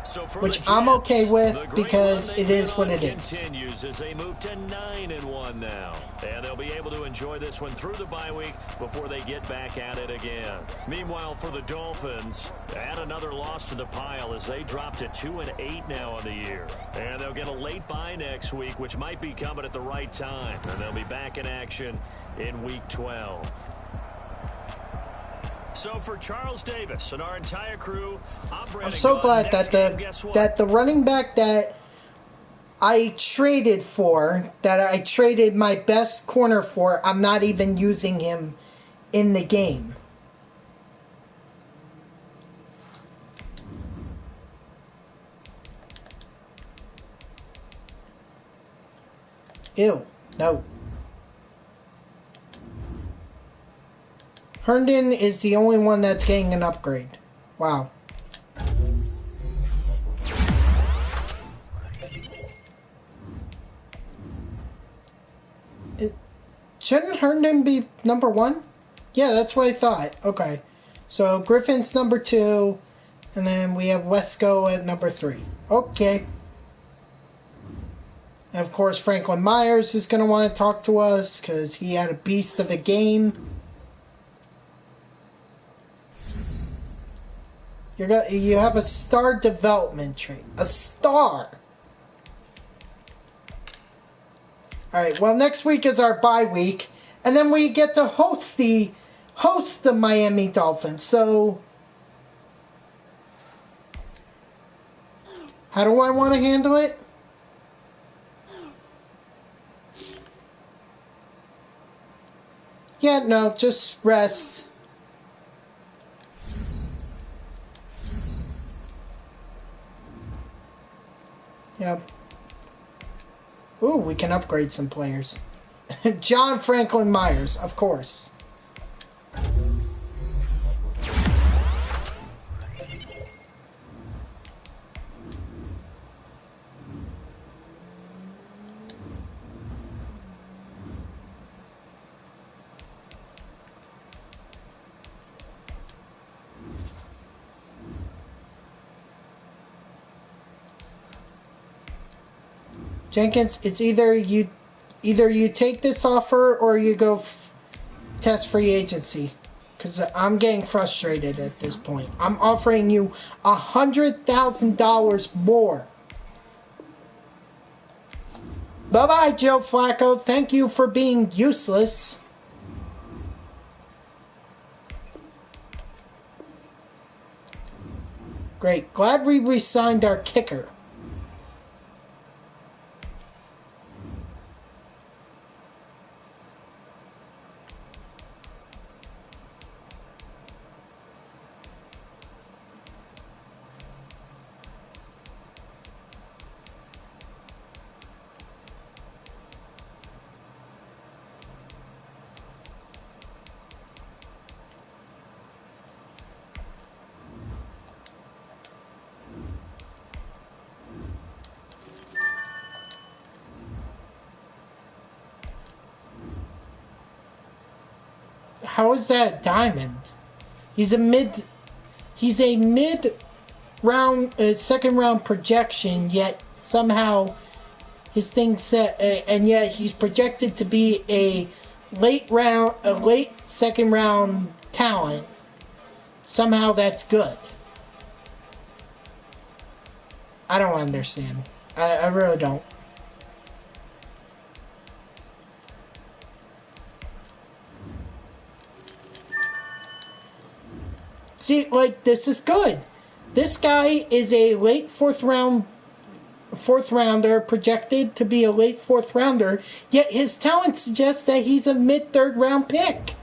So Which Jets, I'm okay with because run it is what it is. Continues as they move to 9-1 now. And they'll be able to enjoy this one through the bye week before they get back at it again. Meanwhile, for the Dolphins, add another loss to the pile as they drop to 2-8 now on the year. And they'll get a late bye next week, which might be coming at the right time. And they'll be back in action in week 12. So for Charles Davis and our entire crew, I'm so glad that the running back that I traded for, that I traded my best corner for, I'm not even using him in the game. Ew, no. Herndon is the only one that's getting an upgrade. Wow. Shouldn't Herndon be number 1? Yeah, that's what I thought. Okay. So Griffin's number 2, and then we have Wesco at number 3. Okay. And of course, Franklin Myers is going to want to talk to us because he had a beast of a game. You have a star development trait. A star! Alright, well, next week is our bye week. And then we get to host the Miami Dolphins. So, how do I want to handle it? Yeah, no, just rest. Yep. Ooh, we can upgrade some players. John Franklin Myers, of course. Jenkins, it's either you take this offer or you go test free agency. Because I'm getting frustrated at this point. I'm offering you $100,000 more. Bye-bye, Joe Flacco. Thank you for being useless. Great. Glad we re-signed our kicker. How is that diamond? He's a mid round, second round projection, yet somehow his thing set, and yet he's projected to be a late second round talent. Somehow that's good. I don't understand. I really don't. See, like, this is good. This guy is a late fourth rounder, projected to be a late fourth rounder, yet his talent suggests that he's a mid third round pick.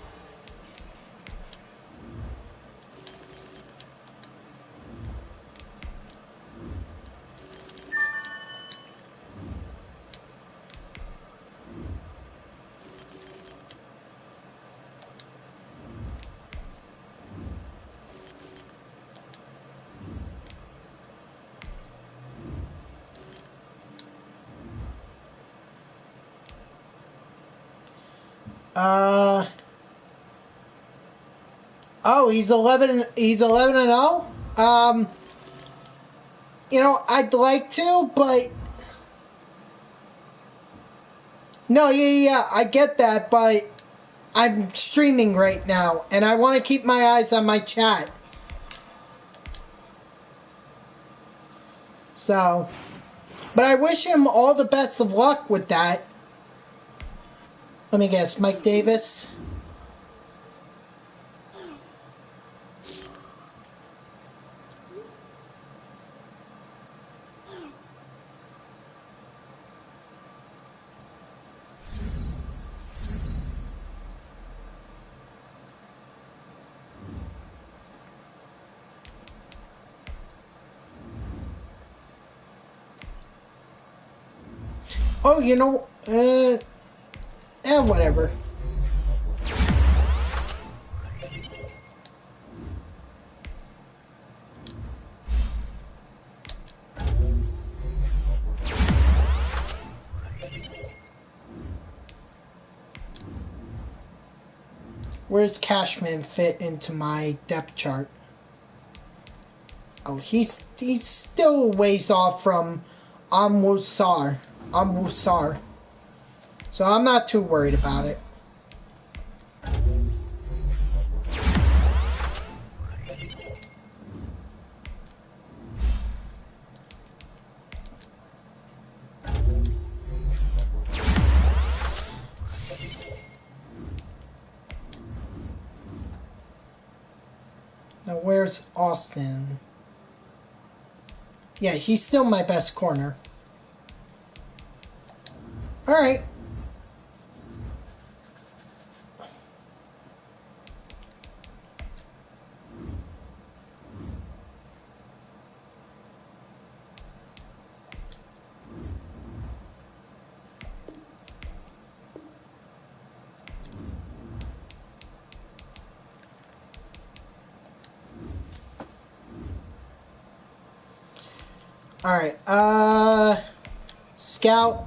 Oh, he's 11. He's 11-0. You know, I'd like to, but no, yeah, I get that, but I'm streaming right now, and I want to keep my eyes on my chat. So, but I wish him all the best of luck with that. Let me guess, Mike Davis. Oh, you know, whatever. Where's Cashman fit into my depth chart? Oh, he's still a ways off from Amwusar. So I'm not too worried about it. Now where's Austin? Yeah, he's still my best corner. Alright. Alright, Scout.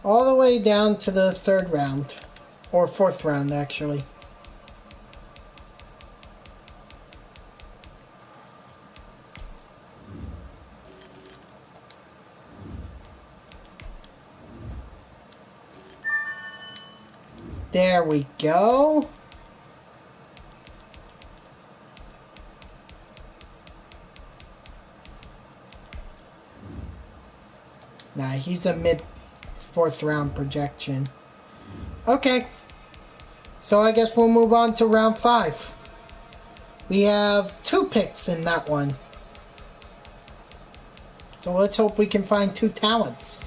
All the way down to the 3rd round. Or 4th round, actually. There we go. Nah, he's a mid 4th round projection. Okay. So I guess we'll move on to round 5. We have 2 picks in that one. So let's hope we can find 2 talents.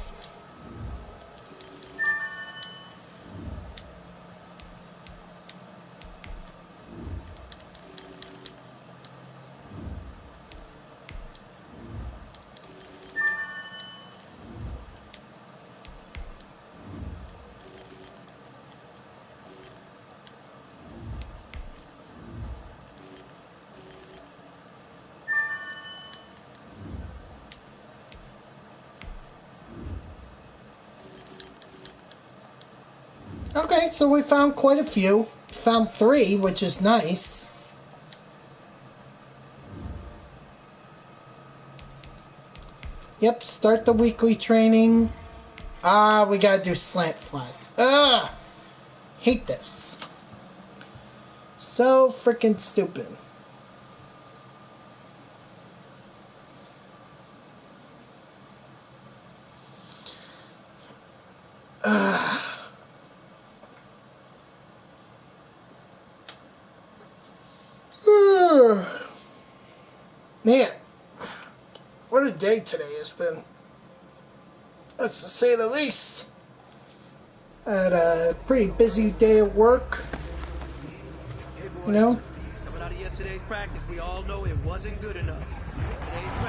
Okay, so we found quite a few. Found 3, which is nice. Yep, start the weekly training. We gotta do slant flat. Hate this. So freaking stupid. Man, what a day today has been. That's to say the least. Had a pretty busy day at work. You know? Today's practice, we all know it wasn't good enough.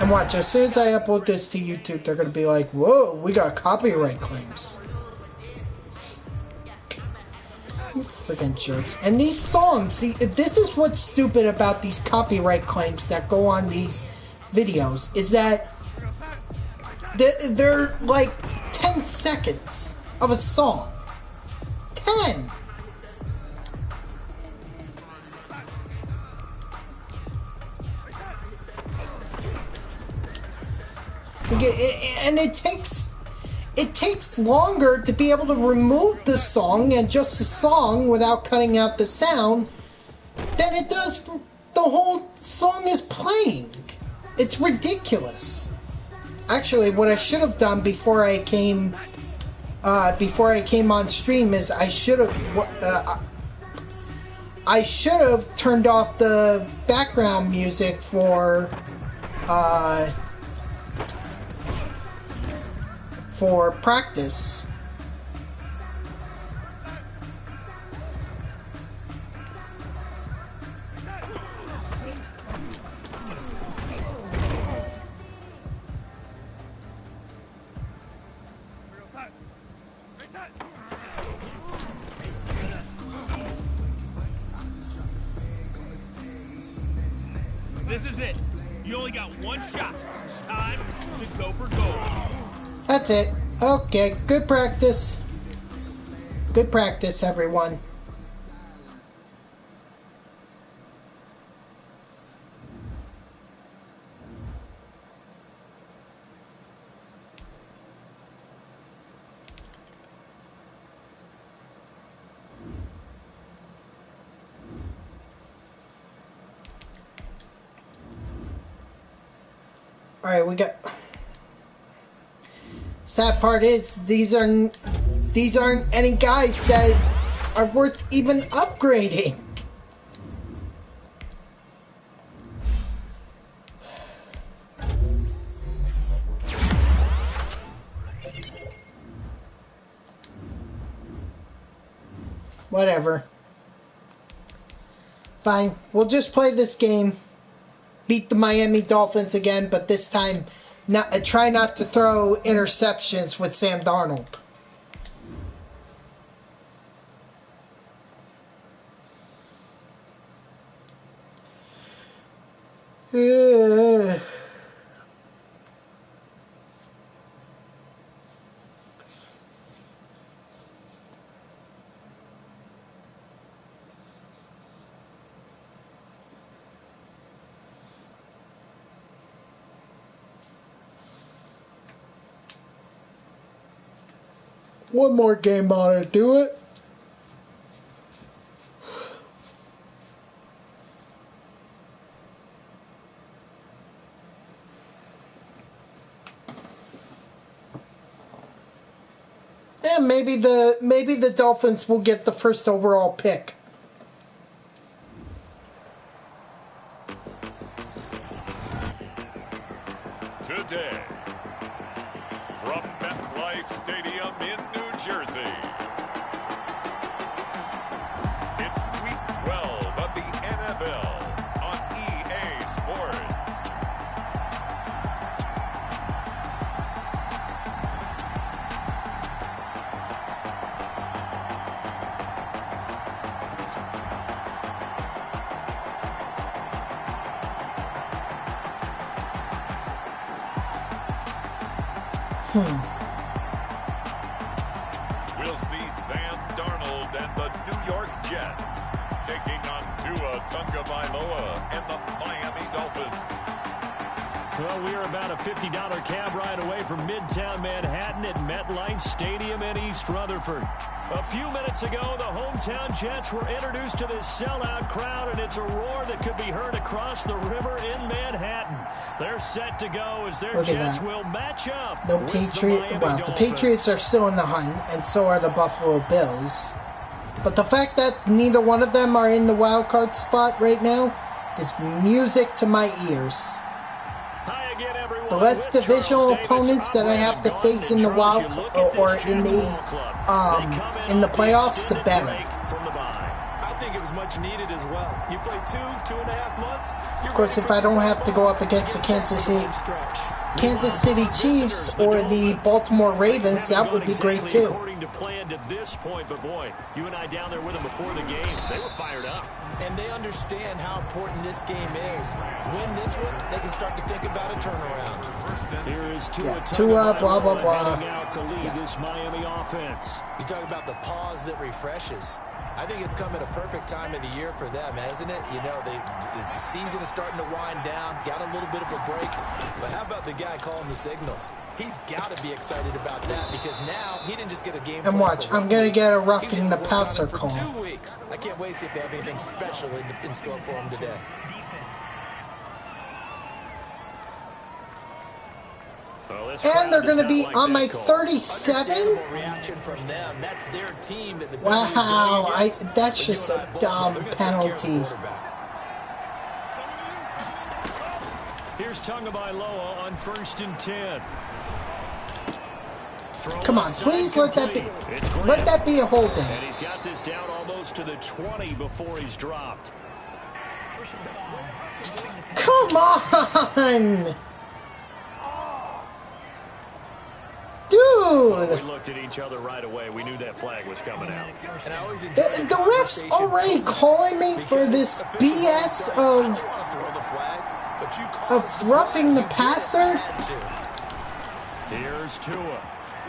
And watch, as soon as I upload this to YouTube, they're going to be like, whoa, we got copyright claims. Freaking jerks. And these songs, see, this is what's stupid about these copyright claims that go on these videos, is that they're like 10 seconds of a song. 10! And it takes longer to be able to remove the song and just the song without cutting out the sound than it does the whole song is playing. It's ridiculous. Actually, what I should have done before I came on stream is I should have turned off the background music for practice. This is it. You only got one shot. Time to go for gold. That's it. Okay, good practice. Good practice, everyone. All right, we got. Sad part is these aren't any guys that are worth even upgrading. Whatever. Fine, we'll just play this game. Beat the Miami Dolphins again, but this time try not to throw interceptions with Sam Darnold. One more game ought to do it. And maybe the Dolphins will get the first overall pick. Today, from MetLife Stadium in New Jersey, it's Week 12 of the NFL on EA Sports. We'll see Sam Darnold and the New York Jets taking on Tua Tagovailoa and the Miami Dolphins. Well, we are about a $50 cab ride away from Midtown Manhattan at MetLife Stadium in East Rutherford. A few minutes ago, the hometown Jets were introduced to this sellout crowd, and it's a roar that could be heard across the river in Manhattan. They're set to go as their Jets will match up. The Patriots are still in the hunt, and so are the Buffalo Bills. But the fact that neither one of them are in the wild card spot right now is music to my ears. The less divisional opponents that I have to face in the wild or in the playoffs, the better. I think it was much needed as well. You play 2.5 months. Of course, if I don't have to go up against the Kansas City Chiefs or the Baltimore Ravens, that would be great too. According to plan to this point, but boy, you and I down there with them before the game, they were fired up. And they understand how important this game is. Win this one, they can start to think about a turnaround. Here is Tua, blah, blah, blah. Out to lead this Miami offense. You talk about the pause that refreshes. I think it's come at a perfect time of the year for them, hasn't it? You know, the season is starting to wind down, got a little bit of a break. But how about the guy calling the signals? He's got to be excited about that because now he didn't just get a game. And watch, I'm going to get a roughing the passer call. 2 weeks. I can't wait to see if they have anything special in store for him today. And they're going to be on my 37? Wow, that's just a dumb penalty. Here's Tagovailoa on 1st and 10. Come on, please let that be a holding. And he's got this down almost to the 20 before he's dropped. Come on! Dude! Well, we looked at each other right away. We knew that flag was coming out. The ref's already calling me for this BS of roughing the passer. Here's Tua.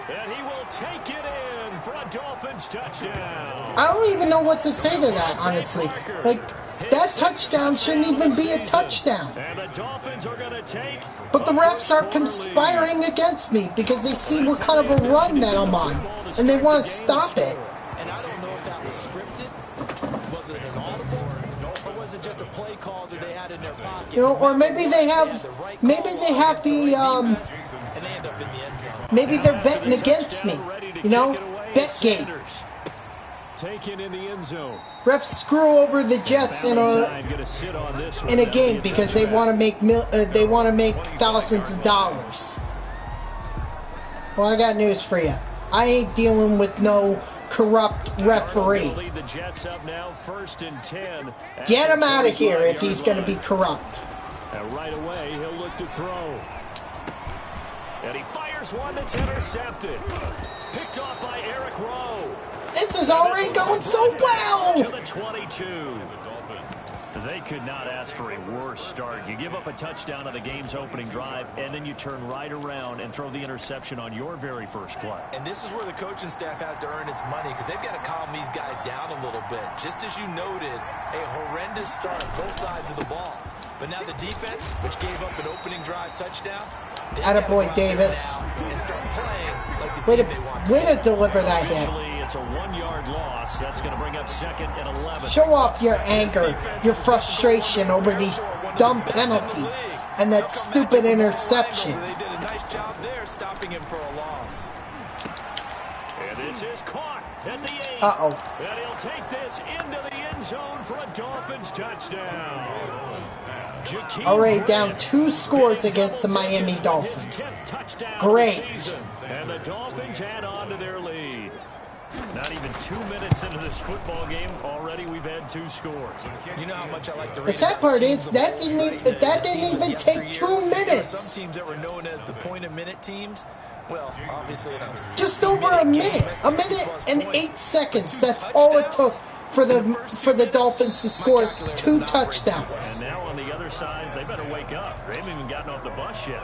And he will take it in for a Dolphins touchdown. I don't even know what to say to that, honestly. Like, that touchdown shouldn't even be a touchdown. And the Dolphins are going to take. But the refs are conspiring against me because they see what kind of a run that I'm on, and they want to stop it. And I don't know if that was scripted. Was it an audible, or was it just a play call that they had in their pocket? You know, or maybe they have the maybe they're betting against me. You know, Betgate. Taken in the end zone. Refs screw over the Jets in a game because they want to make thousands of dollars. Well, I got news for you. I ain't dealing with no corrupt referee. Get him out of here if he's going to be corrupt. And right away, he'll look to throw. And he fires one that's intercepted. Picked off by Eric Rowe. This is already going so well. To the 22. They could not ask for a worse start. You give up a touchdown on the game's opening drive, and then you turn right around and throw the interception on your very first play. And this is where the coaching staff has to earn its money because they've got to calm these guys down a little bit. Just as you noted, a horrendous start both sides of the ball. But now the defense, which gave up an opening drive touchdown, attaboy, Davis. And start playing like the way to deliver that hit. It's a 1-yard loss. That's going to bring up 2nd and 11. Show off your anger, your frustration over these dumb penalties and that stupid interception. They did a nice job there stopping him for a loss. And this is caught at the 8. Uh-oh. And he'll take this into the end zone for a Dolphins touchdown. Already down 2 scores against the Miami Dolphins. Great. And the Dolphins add on to their lead. Not even 2 minutes into this football game, already we've had 2 scores. You know how much I like to read. The sad part is that didn't even take 2 minutes. Some teams that were known as the point-a-minute teams. Well, obviously, just over a minute and 8 seconds. That's all it took for the Dolphins to score 2 touchdowns. And now on the other side, they better wake up. They haven't even gotten off the bus yet.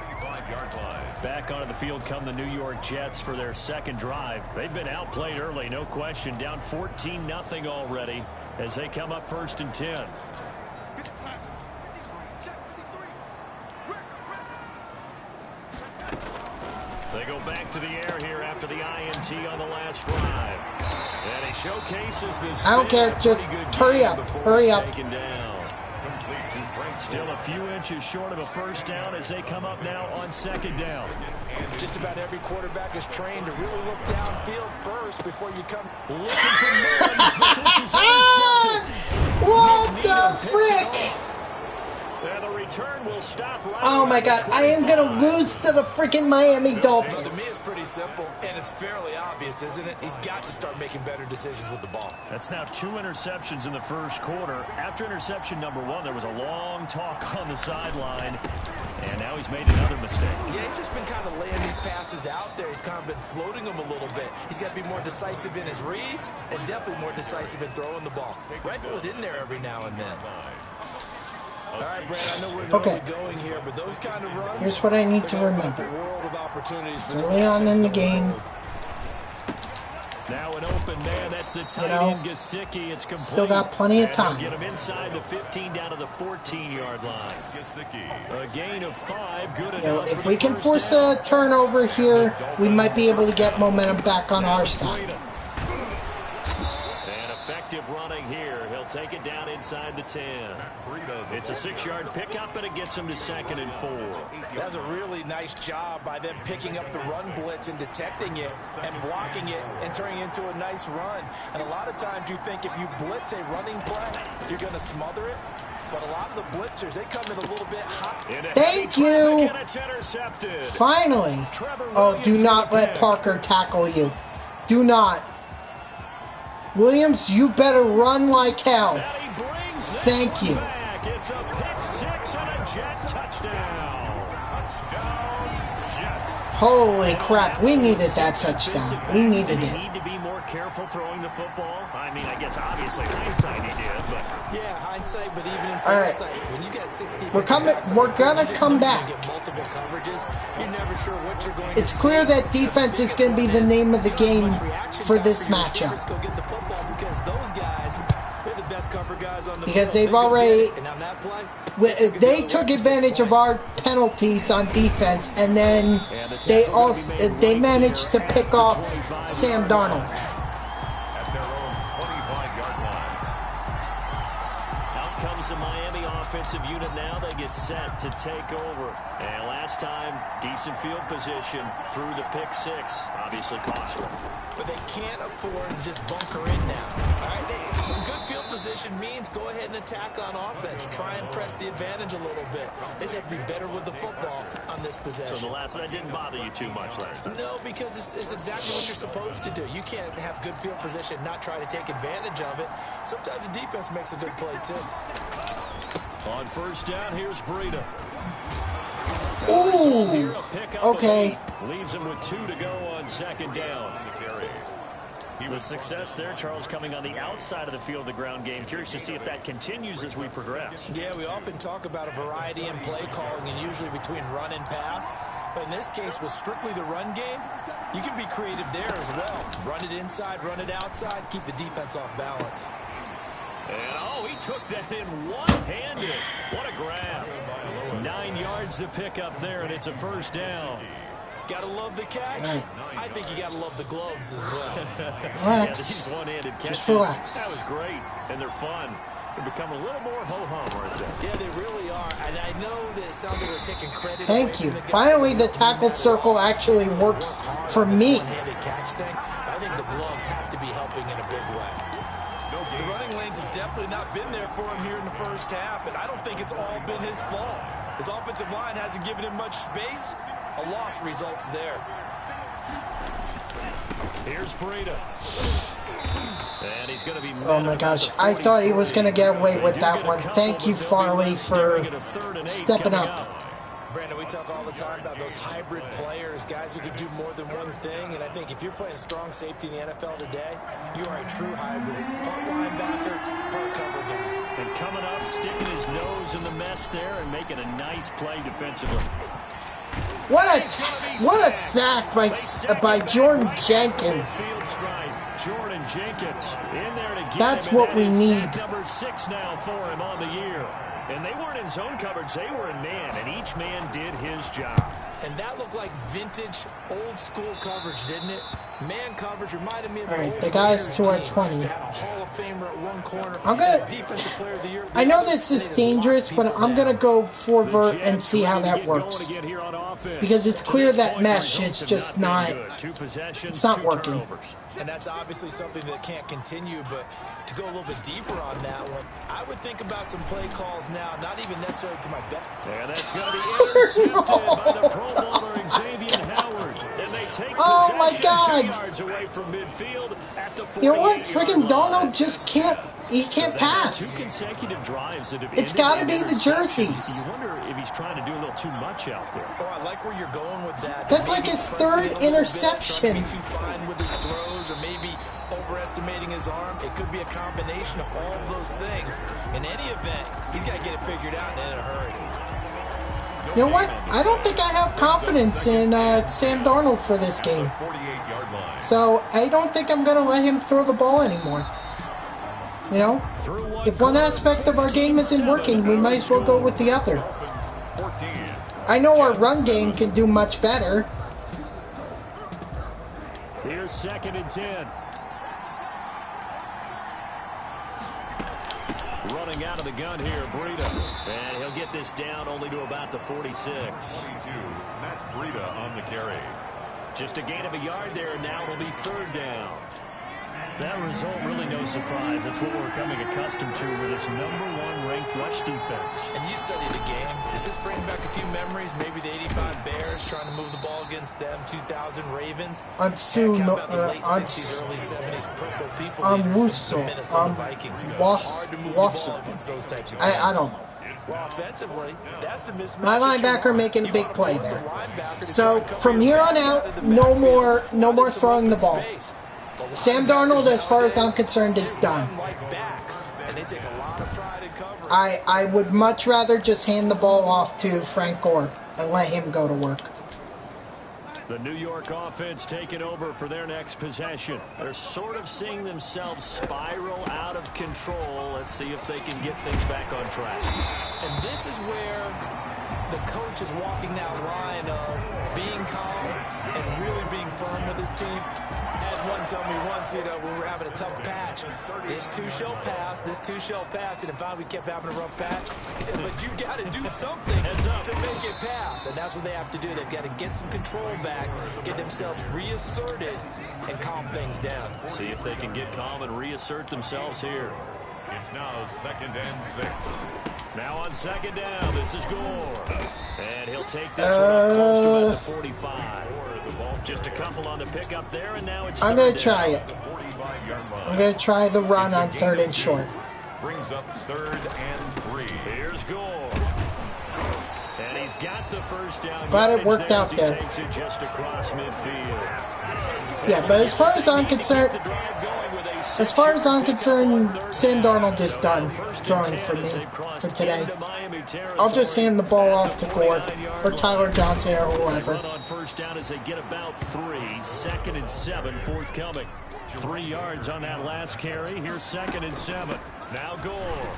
Back onto the field come the New York Jets for their second drive. They've been outplayed early, no question. Down 14-0 already as they come up 1st and 10. They go back to the air here after the INT on the last drive. And he showcases this. I don't care, just hurry up, hurry up. Still a few inches short of a first down as they come up now on 2nd down. Just about every quarterback is trained to really look downfield first before you come. Looking for Mims, but this is intercepted. What the frick? And the return will stop right. Oh my God, I am going to lose to the freaking Miami Dolphins. To me, it's pretty simple, and it's fairly obvious, isn't it? He's got to start making better decisions with the ball. That's now 2 interceptions in the first quarter. After interception number 1, there was a long talk on the sideline, and now he's made another mistake. Yeah, he's just been kind of laying these passes out there. He's kind of been floating them a little bit. He's got to be more decisive in his reads and definitely more decisive in throwing the ball. Rifle it in there every now and then. All right, Brad, I know we're going here, but those kind of runs. Here's what I need to remember. Early on in the game. Now an open man, that's the tight end Gesicki. It's complete. Still got plenty of time. Get him inside the 15 down to the 14-yard line. A gain of 5, good enough. If we can force a turnover here, we might be able to get momentum back on our side. And effective running here. He'll take it down inside the 10. It's a 6-yard pickup, and it gets him to 2nd and 4. That's a really nice job by them picking up the run blitz and detecting it and blocking it and turning it into a nice run. And a lot of times you think if you blitz a running play, you're going to smother it. But a lot of the blitzers, they come in a little bit hot. Thank you. Finally. Oh, do not let Parker tackle you. Do not. Williams, you better run like hell. Thank you. It's a pick 6 and a Jet touchdown. Holy crap, we needed that touchdown. We needed it. Need to be more careful throwing the football. I mean, I guess obviously hindsight he did, but yeah, hindsight, but even in hindsight, when you get 60, we're gonna come back. Get multiple coverages, you're never sure what you're going it's clear that defense is going to be the name of the game for this matchup. Go get the football because those guys, they're the best cover guys on the because field. they've already they took advantage of our penalties on defense, and then they managed to pick off Sam Darnold. At their own 25-yard line. Out comes the Miami offensive unit now. They get set to take over. And last time, decent field position through the pick 6. Obviously costly. But they can't afford to just bunker in now. All right, good field position means go ahead and attack on offense. Try and press the advantage a little bit. They just have to be better with the football on this possession. So the last one, that didn't bother you too much last time? No, because it's exactly what you're supposed to do. You can't have good field position, not try to take advantage of it. Sometimes the defense makes a good play, too. On first down, here's Breida. Ooh, okay. Leaves him with 2 to go on 2nd down. The success there, Charles, coming on the outside of the field, the ground game. Curious to see if that continues as we progress. Yeah, we often talk about a variety in play calling and usually between run and pass. But in this case, with strictly the run game, you can be creative there as well. Run it inside, run it outside, keep the defense off balance. And, he took that in one-handed. What a grab. 9 yards to pick up there, and it's a first down. Gotta love the catch. I think you gotta love the gloves as well. Relax. These one-handed catches. Just relax. That was great, and they're fun. They become a little more ho-hum right there. Yeah, they really are. And I know that it sounds like we're taking credit. Thank you. Finally, the tackle circle actually works for me. One-handed catch thing. I think the gloves have to be helping in a big way. The running lanes have definitely not been there for him here in the first half, and I don't think it's all been his fault. His offensive line hasn't given him much space. A loss results there. Here's Breida. And he's going to be... Oh my gosh, I thought he was going to get away with that one. Thank you, Farley, for stepping up. Brandon, we talk all the time about those hybrid players, guys who can do more than one thing. And I think if you're playing strong safety in the NFL today, you are a true hybrid. Part linebacker, part cover guy. And coming up, sticking his nose in the mess there and making a nice play defensively. What a sack by Jordan Jenkins. Jordan Jenkins in there to get That's him, what we need. Number 6 now for him on the year. And they weren't in zone coverage, they were in man, and each man did his job. And that looked like vintage, old-school coverage, didn't it? Man coverage reminded me of All the right, old the guys to our Raiders team. 20. They had a Hall of Famer at one corner. I'm gonna. Defensive player of the year. I know this is dangerous, but I'm gonna go for vert and see how that works. Because it's clear that mesh is just not. It's not working. And that's obviously something that can't continue, but to go a little bit deeper on that one, I would think about some play calls now, not even necessarily to my back. And that's going to be intercepted by the Pro Bowler Xavier Howard. And they take oh my God! 2 yards away from midfield at the You know what? 48-yard Freaking line. Darnold just can't. He can't pass. 2 consecutive drives that have It's got to be the jerseys. You wonder if he's trying to do a little too much out there. Oh, I like where you're going with that. That's like his third interception. Trying to be too fine with his throws, or maybe overestimating his arm. It could be a combination of all of those things. In any event, he's got to get it figured out and in a hurry. You know what? I don't think I have confidence in Sam Darnold for this game. So I don't think I'm going to let him throw the ball anymore. You know, if one aspect of our game isn't working, we might as well go with the other. I know our run game can do much better. Here's 2nd and 10. Running out of the gun here, Breida. And he'll get this down only to about the 46. 22, Matt Breida on the carry. Just a gain of a yard there, and now it'll be 3rd down. That result, really no surprise. That's what we're becoming accustomed to with this #1 ranked rush defense. And you studied the game. Does this bring back a few memories? Maybe the 85 Bears trying to move the ball against them, 2000 Ravens. On Russo, I don't know. Well, offensively, that's a mismatch. My linebacker making a big play there. So from here on out, no more throwing the ball. Sam Darnold, as far as I'm concerned, is done. I would much rather just hand the ball off to Frank Gore and let him go to work. The New York offense taking over for their next possession. They're sort of seeing themselves spiral out of control. Let's see if they can get things back on track. And this is where the coach is walking that line of being calm and really being firm with his team. I had one tell me once, we were having a tough patch. This too shall pass, this too shall pass. And finally we kept having a rough patch. He said, but you got to do something to make it pass. And that's what they have to do. They've got to get some control back, get themselves reasserted, and calm things down. See if they can get calm and reassert themselves here. It's now 2nd and 6. Now on 2nd down, this is Gore. And he'll take this one up close to about the 45. Just a couple on the pickup there, and now it's I'm going to try it. I'm going to try the run on 3rd and short. Brings up 3rd and 3. Here's Gore. And he's got the first down. Glad it worked out there. Takes it just across midfield. Yeah, but as far as I'm concerned, Sam Darnold is done throwing for me for today. I'll just hand the ball off to Gore or Tyler Johnson or whoever. On 1st down as they get about 3. 2nd and 7 forthcoming. 3 yards on that last carry. Here's 2nd and 7. Now Gore.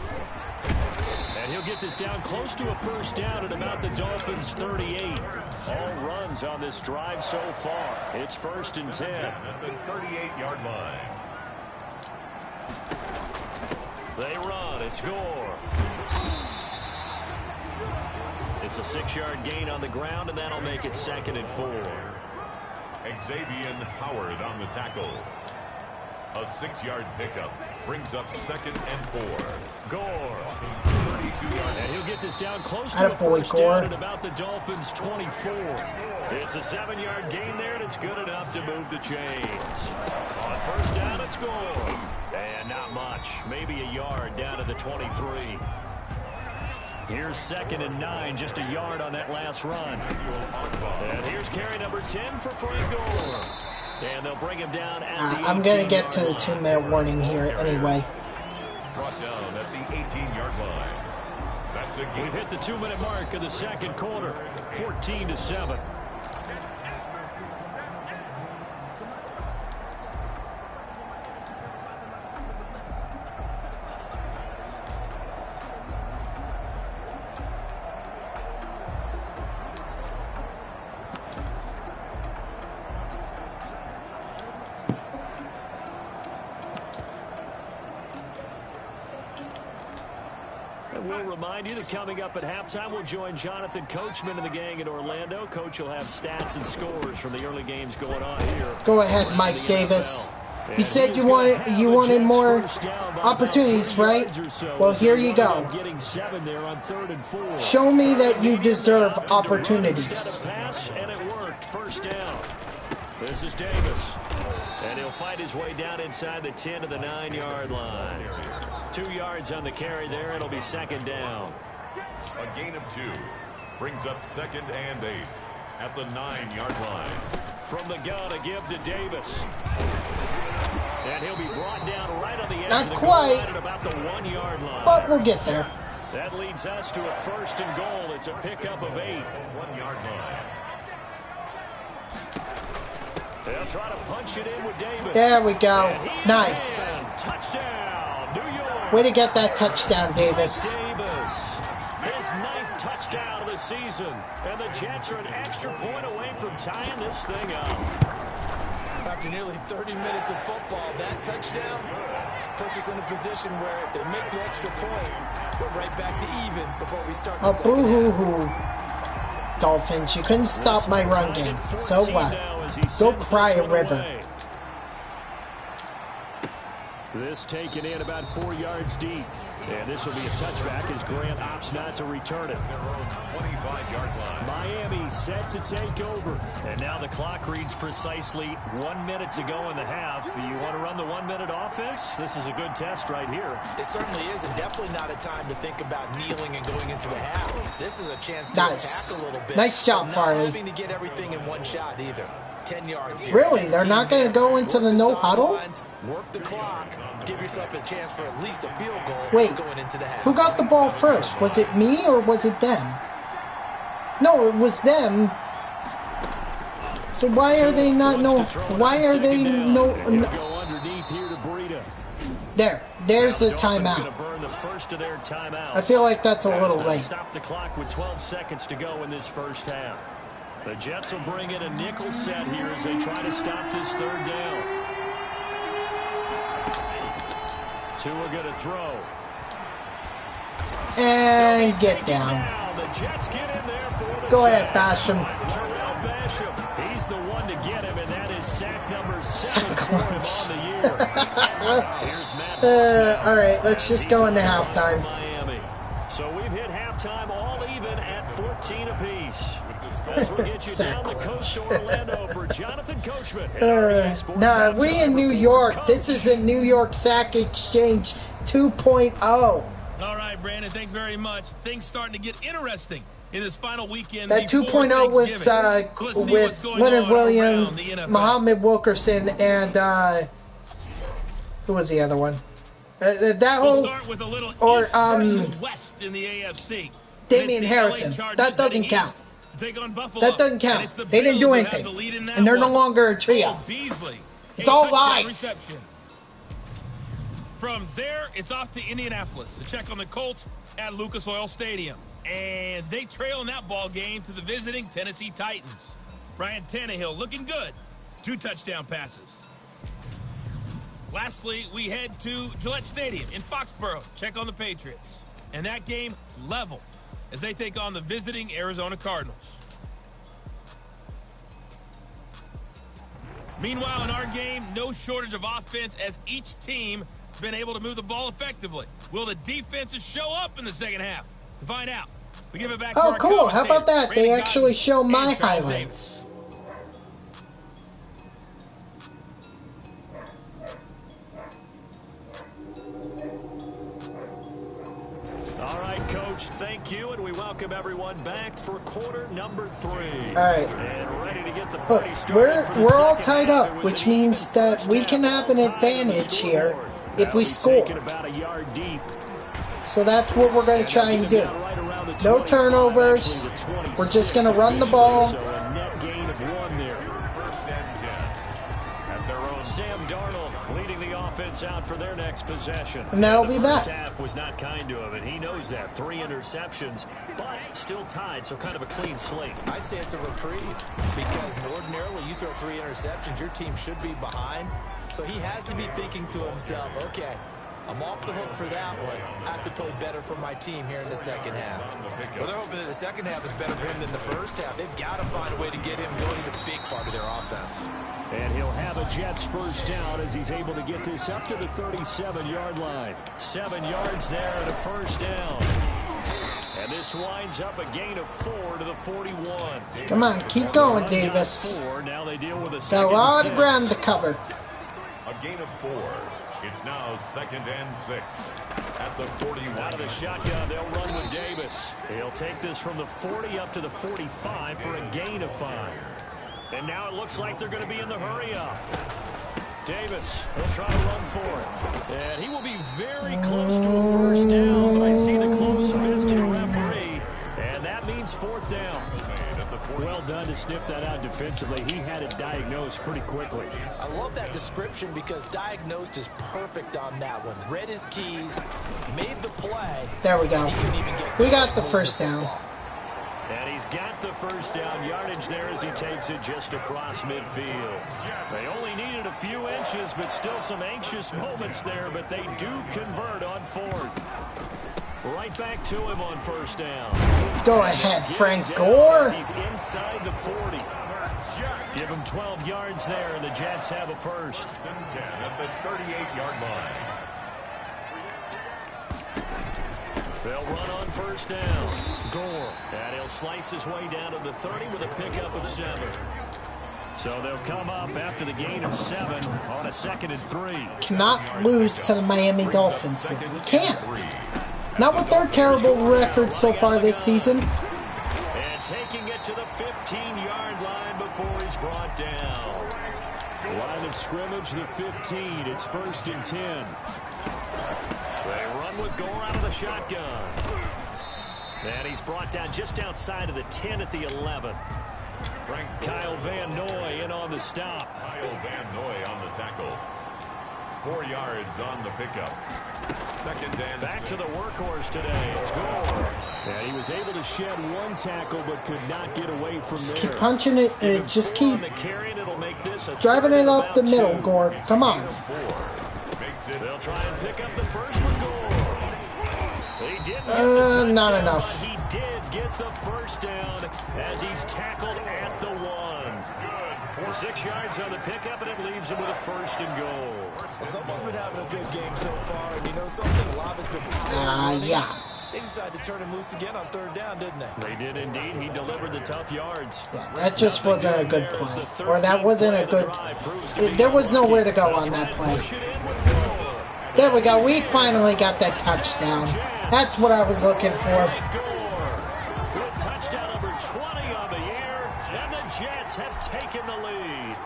And he'll get this down close to a 1st down at about the Dolphins' 38. All runs on this drive so far. It's 1st and 10. At the 38-yard line. They run. It's Gore. It's a 6-yard gain on the ground, and that'll make it 2nd and 4. Xavier Howard on the tackle. A 6-yard pickup brings up 2nd and 4. Gore. 32-yard. And he'll get this down close to a 1st down at about the Dolphins' 24. It's a 7-yard gain there, and it's good enough to move the chains. On 1st down, it's Gore. And not much. Maybe a yard down to the 23. Here's 2nd and 9, just a yard on that last run. And here's carry number 10 for Frank Gore. And they'll bring him down at the I'm going to get to the 2-minute warning here anyway. Brought down at the 18-yard line. That's a game. We've hit the 2-minute mark of the 2nd quarter. 14-7. We'll remind you that coming up at halftime, we'll join Jonathan Coachman and the gang in Orlando. Coach will have stats and scores from the early games going on here. Go ahead, Mike Davis. You said you wanted more opportunities, right? Well, here you go. Show me that you deserve opportunities. And it worked. First down. This is Davis. And he'll fight his way down inside the 10 to the 9-yard line. 2 yards on the carry there. It'll be second down. A gain of 2 brings up 2nd and 8 at the 9-yard line. From the gun, a give to Davis. And he'll be brought down right on the edge Not of the quite, goal line at about the 1-yard line. but we'll get there. That leads us to a 1st and goal. It's a pickup of 8. 1-yard line. They'll try to punch it in with Davis. There we go. Nice. Touchdown, New York. Way to get that touchdown, Davis. Davis. His 9th touchdown of the season. And the Jets are an extra point away from tying this thing up. After nearly 30 minutes of football, that touchdown puts us in a position where if they make the extra point, we're right back to even before we start the second half. Boo-hoo-hoo. Dolphins, you couldn't stop my run game. So what? Go cry a river. This taken in about 4 yards deep. And this will be a touchback as Grant opts not to return it. 25-yard line. Miami set to take over. And now the clock reads precisely 1 minute to go in the half. You want to run the 1-minute offense? This is a good test right here. It certainly is, and definitely not a time to think about kneeling and going into the half. This is a chance to attack a little bit. Nice shot, Farley. Not having to get everything in one shot either. 10 yards here. Really? They're not going to go into the no huddle? Work the clock. Give yourself a chance for at least a field goal. Wait, going into the half. Who got the ball first? Was it me or was it them? No, it was them. So why are they not no? Why are they no? There's the timeout. I feel like that's a little late. Stop the clock with 12 seconds to go in this first half. The Jets will bring in a nickel set here as they try to stop this 3rd down. 2 are going to throw. And get down. The Jets get in there for the Go ahead, Basham. Terrell Basham. He's the one to get him, and that is sack number 7 for him on the year. Here's Matt. All right, let's just go into halftime. Miami. So we've hit halftime all even at 14 apiece. As we get you down the coast to Orlando for Jonathan Coachman. Nah, we in New York. This is a New York Sack Exchange 2.0. All right, Brandon, thanks very much. Things starting to get interesting in this final weekend. That 2.0 with Leonard Williams, Muhammad Wilkerson, and who was the other one? That whole West in the AFC. Damian Harrison. That doesn't count. That doesn't count. They didn't do anything, and they're no longer a trio. It's all lies. From there, it's off to Indianapolis to check on the Colts at Lucas Oil Stadium. And they trail in that ball game to the visiting Tennessee Titans. Ryan Tannehill looking good. 2 touchdown passes. Lastly, we head to Gillette Stadium in Foxborough. Check on the Patriots. And that game level as they take on the visiting Arizona Cardinals. Meanwhile, in our game, no shortage of offense as each team has been able to move the ball effectively. Will the defenses show up in the second half? To find out, we give it back to our cool. How about that? They Brandon actually Gaudin show my and Charles highlights. All right, Coach, thank you, and we welcome everyone back for quarter number 3. All right. And ready to get the Look, party started we're all tied up, which means that we can have an advantage here if we score. About a yard deep. So that's what we're going to try and do. No turnovers. We're just going to run the ball. So a net gain of 1 there. Sam Darnold leading the offense out for their next possession. And that'll be that. The first half was not kind to him, and he knows that. 3 interceptions, but still tied, so kind of a clean slate. I'd say it's a reprieve because ordinarily you throw 3 interceptions, your team should be behind. So he has to be thinking to himself, okay, I'm off the hook for that one. I have to play better for my team here in the second half. Well, they're hoping that the second half is better for him than the first half. They've got to find a way to get him going. He's a big part of their offense. And he'll have a Jets first down as he's able to get this up to the 37-yard line. 7 yards there and a first down. And this winds up a gain of 4 to the 41. Come on, keep going, Davis. Now they deal with a Got a lot of ground to cover. A gain of 4. It's now 2nd and 6 at the 41. Out of the shotgun, they'll run with Davis. He'll take this from the 40 up to the 45 for a gain of 5. And now it looks like they're going to be in the hurry up. Davis, he'll try to run for it. And he will be very close to a first down, but I see the closed fist of the referee, and that means 4th down. Well done to sniff that out defensively. He had it diagnosed pretty quickly. I love that description because diagnosed is perfect on that one. Read his keys, made the play. There we go. We got the first down. And he's got the first down yardage there as he takes it just across midfield. They only needed a few inches, but still some anxious moments there, but they do convert on 4th. Right back to him on first down. Go ahead, Frank Gore. He's inside the 40. Give him 12 yards there, and the Jets have a first. 10 at the 38-yard line. They'll run on first down. Gore. And he'll slice his way down to the 30 with a pickup of 7. So they'll come up after the gain of 7 on a 2nd and 3. Cannot lose to the Miami Dolphins here. We can't. Not with their terrible record so far this season. And taking it to the 15-yard line before he's brought down. Line of scrimmage, the 15. It's 1st and 10. They run with Gore out of the shotgun. And he's brought down just outside of the 10 at the 11. Kyle Van Noy in on the stop. Kyle Van Noy on the tackle. 4 yards on the pickup. 2nd and back to the workhorse today. It's Gore. And he was able to shed 1 tackle but could not get away from Just there. keep punching it. Just keep driving it up the middle, Gore. Come on. They'll try and pick up the first with Gore. He didn't get the not touchdown, enough. but he did get the first down as he's tackled at the 1. 6 yards on the pickup, and it leaves him with a 1st and goal. Well, someone's been having a good game so far, and you know something? Lava's been Yeah. They decided to turn him loose again on 3rd down, didn't they? They did indeed. He delivered the tough yards. Yeah, that just wasn't a good play. Or that wasn't a good... There was nowhere to go on that play. There we go. We finally got that touchdown. That's what I was looking for. With touchdown number 20 on the year, and the Jets have taken the lead.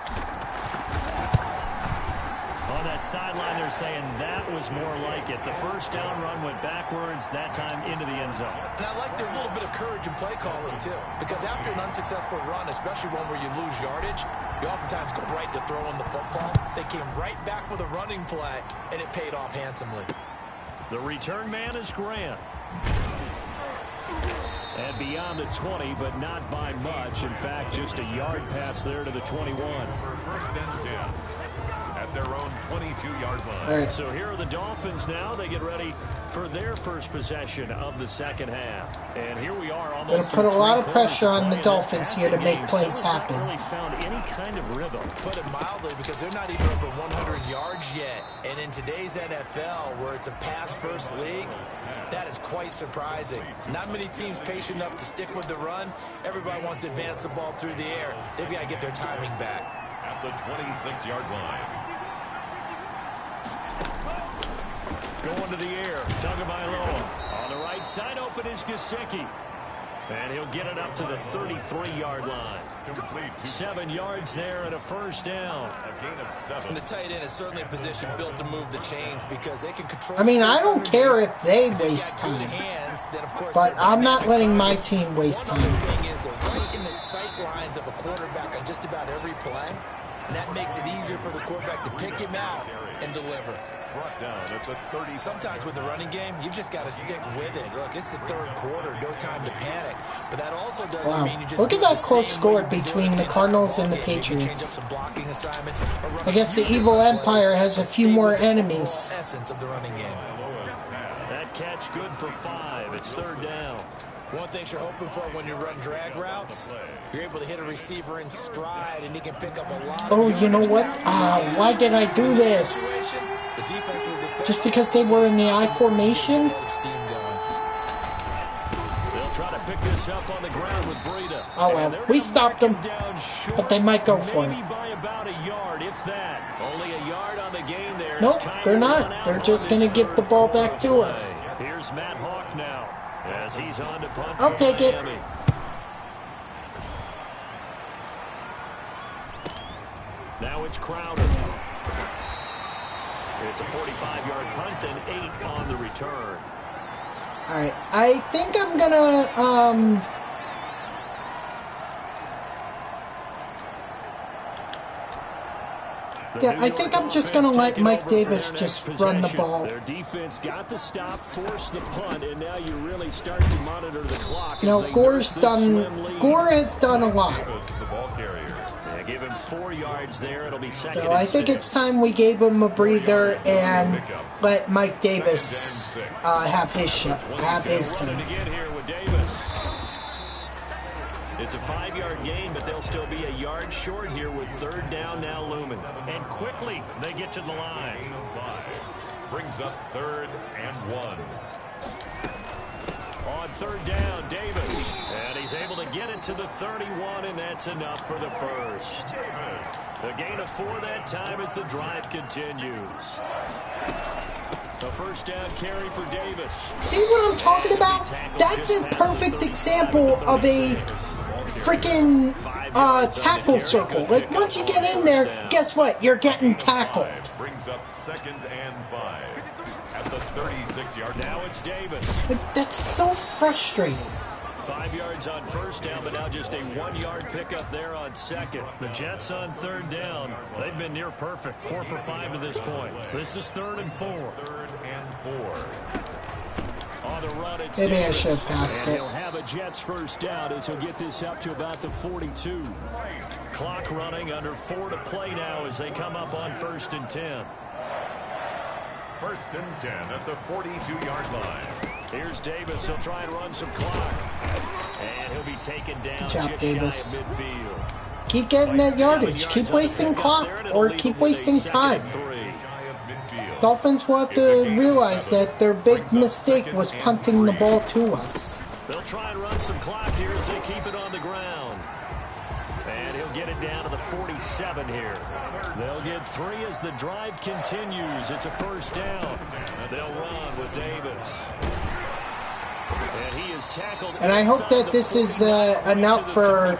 On that sideline, they're saying that was more like it. The first down run went backwards, that time into the end zone. And I like their little bit of courage in play calling, too. Because after an unsuccessful run, especially one where you lose yardage, you oftentimes go right to throwing the football. They came right back with a running play, and it paid off handsomely. The return man is Grant. And beyond the 20, but not by much. In fact, just a yard pass there to the 21. 1st and 10 at their own 22-yard line. Right. So here are the Dolphins now. They get ready for their first possession of the second half. And here we are almost Gonna put a lot of three-quarters pressure on the play in this Dolphins here to passing make game. plays Someone's happen. not really found any kind of rhythm. Put it mildly, because they're not even over 100 yards yet. And in today's NFL, where it's a pass-first league, that is quite surprising. Not many teams patient enough to stick with the run. Everybody wants to advance the ball through the air. They've got to get their timing back. At the 26-yard line. Going to the air, Tagovailoa. On the right side, open is Gesicki. And he'll get it up to the 33-yard line. Complete. 7 yards there and a first down. A gain of 7. And the tight end is certainly a position built to move the chains because they can control. I mean, I space don't underneath. care if they If they've waste got good time. hands, then of course But they're I'm not dynamic letting my targets. team waste One other time. thing is they're right in the sight lines of a quarterback on just about every play. And that makes it easier for the quarterback to pick him out and deliver. brought down at the 30. Sometimes with the running game, you've just got to stick with it. Look, it's the third quarter, no time to panic. But that also doesn't mean you just look at that close score between the Cardinals and the Patriots. I guess the evil empire has a few more enemies. Essence of the running game. That catch good for 5. It's third down. One thing you're hoping for when you run drag routes, you're able to hit a receiver in stride, and he can pick up a lot of you know what? Why did I do this? The defense was just because they were in the I formation? They'll try to pick this up on the ground with Breida. Oh well, we stopped them, but they might go for it. Maybe by about a yard, if that. Only a yard on the game there. Nope, they're not. They're just going to give the ball back to us. Here's Matt Hawk now, as he's on to punt. I'll take it. Now it's Crowder. It's a 45-yard punt and 8 on the return. Alright, I think I'm gonna, yeah, I think I'm just going to let Mike Davis just run the ball. Their defense got the stop, forced the punt, and now you really start to monitor the clock. You know, Gore has done a lot. Yeah, give him 4 yards there. It'll be second. So I think it's time we gave him a breather and let Mike Davis have his shot, have his turn. It's a 5-yard gain, but they'll still be a yard short here with third down now looming. And quickly, they get to the line. Brings up 3rd and 1. On third down, Davis. And he's able to get it to the 31, and that's enough for the first. The gain of 4 that time as the drive continues. The first down carry for Davis. See what I'm talking about? That's a perfect example of a freaking tackle circle. Like, once you get in there, guess what? You're getting tackled. Brings up 2nd and 5 at the 36-yard. Now it's Davis. That's so frustrating. 5 yards on first down, but now just a 1-yard pickup there on second. The Jets on third down. They've been near perfect. 4 for 5 to this point. This is 3rd and 4. 3rd and 4. On the run, it's Maybe Davis. I should have passed And it. he'll have a Jets first down as he'll get this up to about the 42. Clock running, under 4 to play now as they come up on 1st and 10. 1st and 10 at the 42-yard line. Here's Davis. He'll try and run some clock. And he'll be taken down Good job, just Davis. shy of midfield. Keep getting that yardage. Keep wasting clock or keep wasting time. Dolphins will have to realize that their big mistake was punting the ball to us. They'll try and run some clock here as they keep it on the ground. And he'll get it down to the 47 here. They'll get 3 as the drive continues. It's a first down. They'll run with Davis. And he is tackled. And I hope that this is enough for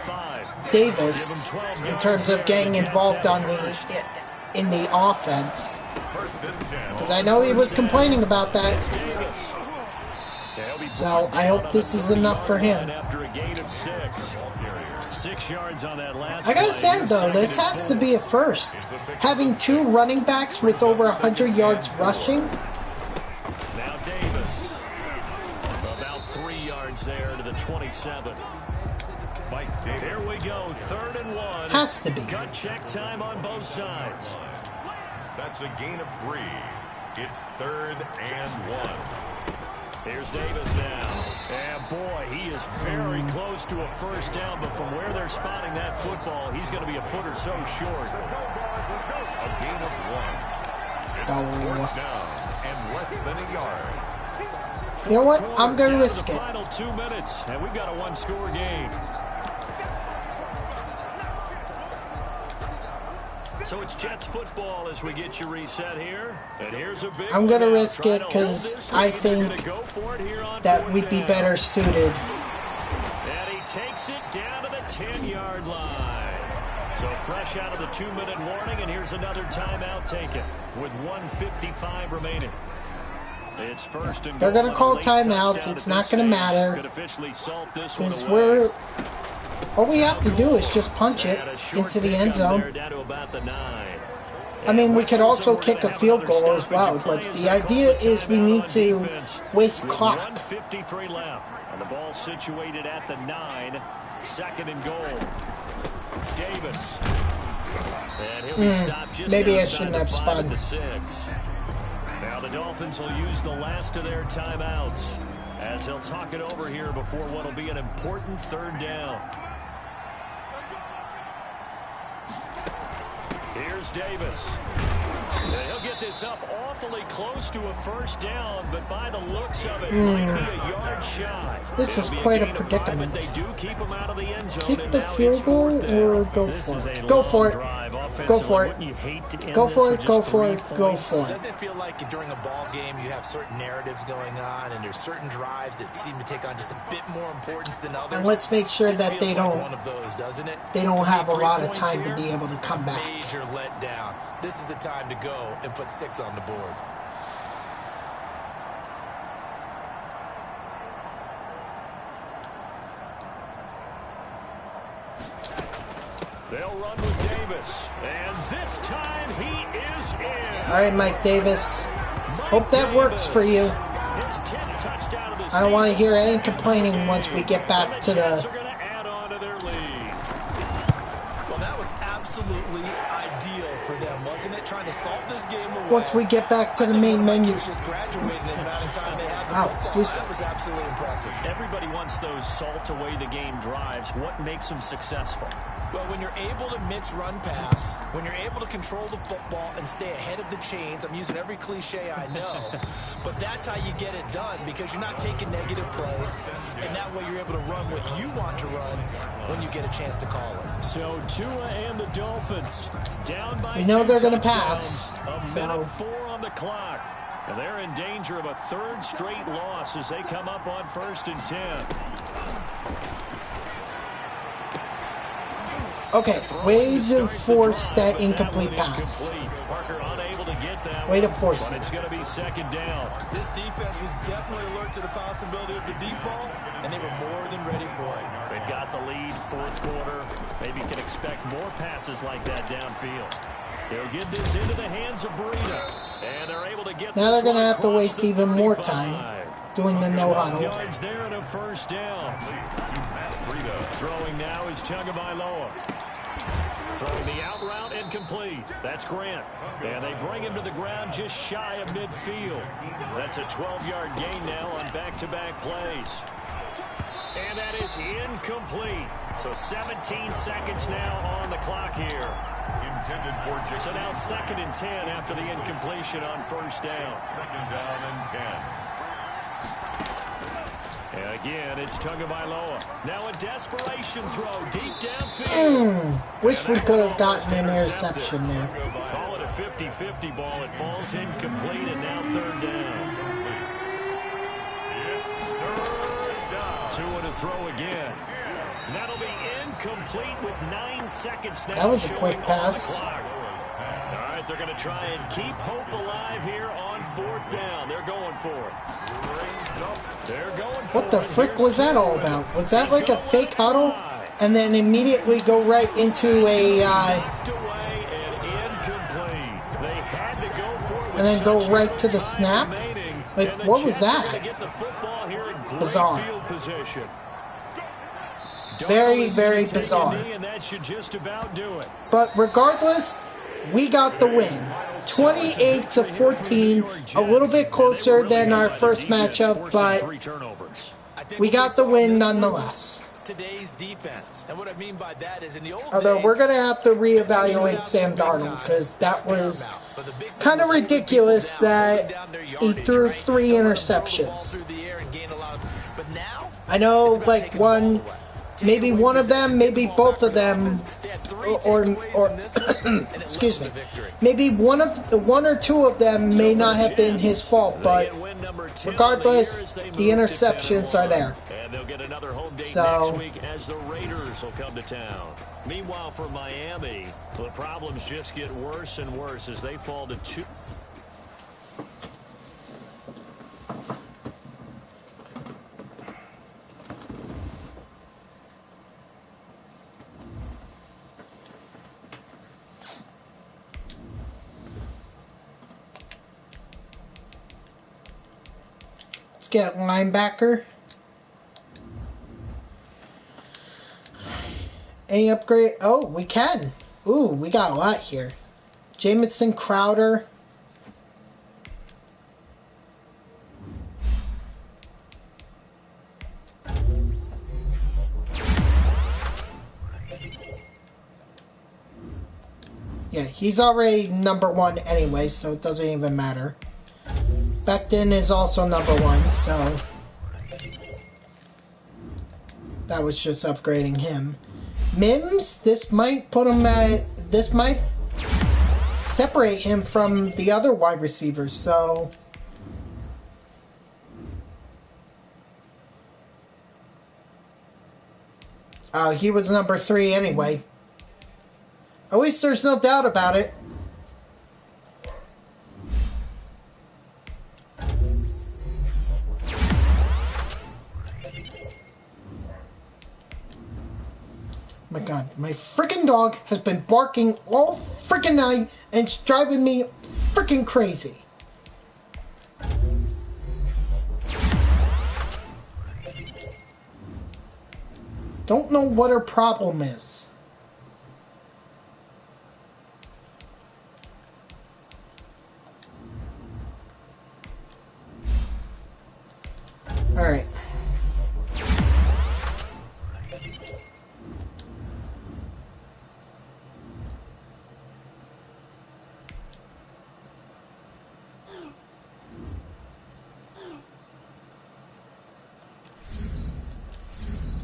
Davis in terms of getting involved in the offense. Because I know he was complaining about that. So I hope this is enough for him. After a gain of 6. 6 yards on that last I gotta play. say though, this has to be a first. Having 2 running backs with over 100 yards rushing. Now Davis. About 3 yards there to the 27. Here we go, 3rd and 1. Has to be. Gut check time on both sides. That's a gain of 3. It's 3rd and 1. Here's Davis now. And boy, he is very close to a first down, but from where they're spotting that football, he's going to be a foot or so short. A gain of 1. It's 4th down and less than a yard. You know what? I'm going to Down risk the it. final 2 minutes, and we've got a 1-score game. So it's Jets football as we get you reset here. And here's a big I'm going to one now. risk Try it to hold because this I lead. They're think gonna go for it here on that 4th we'd be down. better suited. And he takes it down to the 10-yard line. So fresh out of the 2-minute warning, and here's another timeout taken with 1:55 remaining. It's first and They're goal going to call on a late timeouts. touchdown It's at not this going to stage. matter. Could officially salt this one Because away. all we have to do is just punch it And a short into the end pickup zone. there down to about the 9. I mean, we could also kick a field goal as well, but the idea is we need to waste clock. 1:53 left, and the ball situated at the 9, 2nd and goal. Davis. And he'll be stopped just maybe I outside shouldn't the have 5 spun. at the 6. Now the Dolphins will use the last of their timeouts as they'll talk it over here before what will be an important 3rd down. Here's Davis. And he'll get this up awfully close to a 1st down, but by the looks of it, might be a yard shy. This is quite a predicament. They do keep him out of the end zone. Keep the field goal or go for it? Go for it. Go for it. Go for it. Go for it. Go for it. Doesn't it feel like during a ball game you have certain narratives going on and there's certain drives that seem to take on just a bit more importance than others? And let's make sure that they don't one of those, doesn't it? they don't have a lot of time to be able to come back. Major letdown. This is the time to go and put 6 on the board. They'll run with Davis, and this time he is in. All right, Mike Davis. Hope that works for you. His 10th touchdown of the I don't want to season. hear any complaining once we get back to Jets the... are going to add on to their lead. Well, that was absolutely ideal for them, wasn't it? Trying to solve this game away. Once we get back to the main menu. Just graduated in the amount of time they have. Wow, excuse me. That was absolutely impressive. Everybody wants those salt away the game drives. What makes them successful? Well, when you're able to mix run pass, when you're able to control the football and stay ahead of the chains, I'm using every cliche I know, but that's how you get it done because you're not taking negative plays, and that way you're able to run what you want to run when you get a chance to call it. So Tua and the Dolphins down by We know 2 they're gonna touchdowns. pass, A minute so- 4 on the clock. And they're in danger of a 3rd straight loss as they come up on 1st and 10. Okay, way to force that incomplete pass. Parker unable to get that Way to one, force but it. it's going to be 2nd down. This defense was definitely alert to the possibility of the deep ball, and they were more than ready for it. They've got the lead, 4th quarter. Maybe can expect more passes like that downfield. They'll get this into the hands of Breida, and they're able to get Now this they're going to one have to across waste the even more 35. time doing the no 12 huddle. yards there and a 1st down. Throwing now is Tagovailoa. Throwing the out route incomplete. That's Grant. And they bring him to the ground just shy of midfield. That's a 12-yard gain now on back-to-back plays. And that is incomplete. So 17 seconds now on the clock here. Intended for Jason. So now 2nd and 10 after the incompletion on 1st down. 2nd down and 10. And again, it's Tagovailoa. Now a desperation throw deep downfield. Wish we could have gotten an interception there. Call it a 50-50 ball. It falls incomplete, and now 3rd down. Tua to throw again. That'll be incomplete with 9 seconds now. That was a quick showing on the pass. clock. All right, they're going to try and keep hope alive here on 4th down. They're going for it. They're going for What the it. frick Here's was that Tua. all about? Was that like a He's fake going huddle? left side. And then immediately go right into a... Knocked away and incomplete. They had to go for it with And then go such right to the little snap? time remaining, Like, and the what was Jets are that? gonna get the football here in great Bizarre. field position. Very, Darnold is very gonna take a bizarre. knee, and that should just about do it. But regardless, we got the win. 28 to 14, a little bit closer than our first matchup, but we got the win nonetheless. Today's defense. And what I mean by that is in the old Although days, we're going to have to reevaluate Sam Darnold because that was kind of ridiculous that he threw 3 interceptions. I know, like, maybe one of them, maybe both of them, or excuse me, maybe one or two of them may not have been his fault, but regardless, the interceptions are there. And they'll get another home game So- next week as the Raiders will come to town. Meanwhile, for Miami, the problems just get worse and worse as they fall to 2. get linebacker. Any upgrade? Oh, we can. Ooh, we got a lot here. Jamison Crowder. Yeah, he's already number 1 anyway, so it doesn't even matter. Becton is also number 1, so that was just upgrading him. Mims, this might put him at, this might separate him from the other wide receivers, so he was number 3 anyway. At least there's no doubt about it. Oh my god, my freaking dog has been barking all freaking night and it's driving me freaking crazy. Don't know what her problem is. Alright.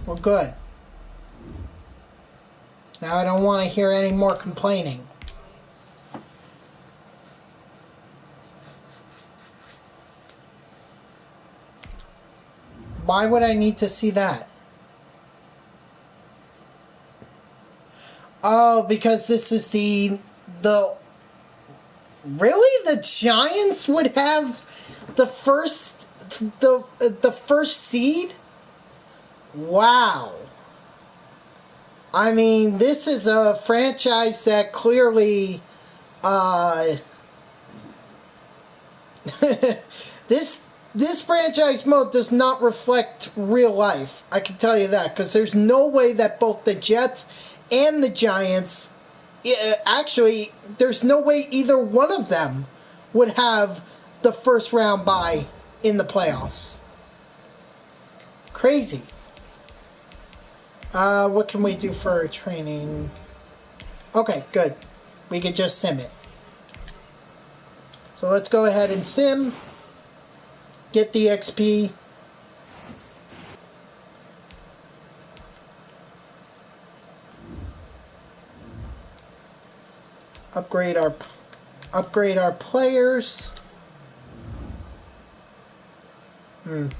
Well, good. Now I don't want to hear any more complaining. Why would I need to see that? Oh, because this is the really the Giants would have the first seed? Wow. I mean, this is a franchise that clearly This franchise mode does not reflect real life. I can tell you that, because there's no way that both the Jets and the Giants, actually, there's no way either one of them would have the first round bye in the playoffs. Crazy. What can we do for training? Okay, good. We could just sim it. So let's go ahead and sim. Get the XP. Upgrade our players. And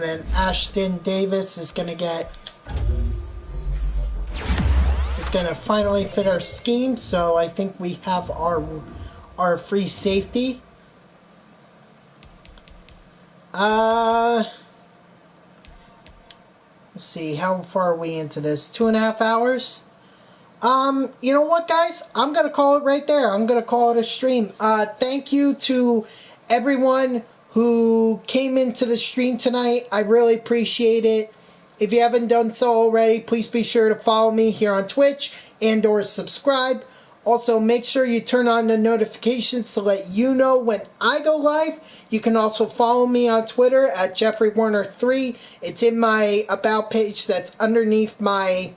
then Ashton Davis is going to get... It's going to finally fit our scheme, so I think we have our free safety. Let's see, how far are we into this? 2.5 hours? You know what, guys? I'm going to call it right there. I'm going to call it a stream. Thank you to everyone who came into the stream tonight. I really appreciate it. If you haven't done so already, please be sure to follow me here on Twitch and or subscribe. Also, make sure you turn on the notifications to let you know when I go live. You can also follow me on Twitter at JeffreyWarner3. It's in my About page that's underneath the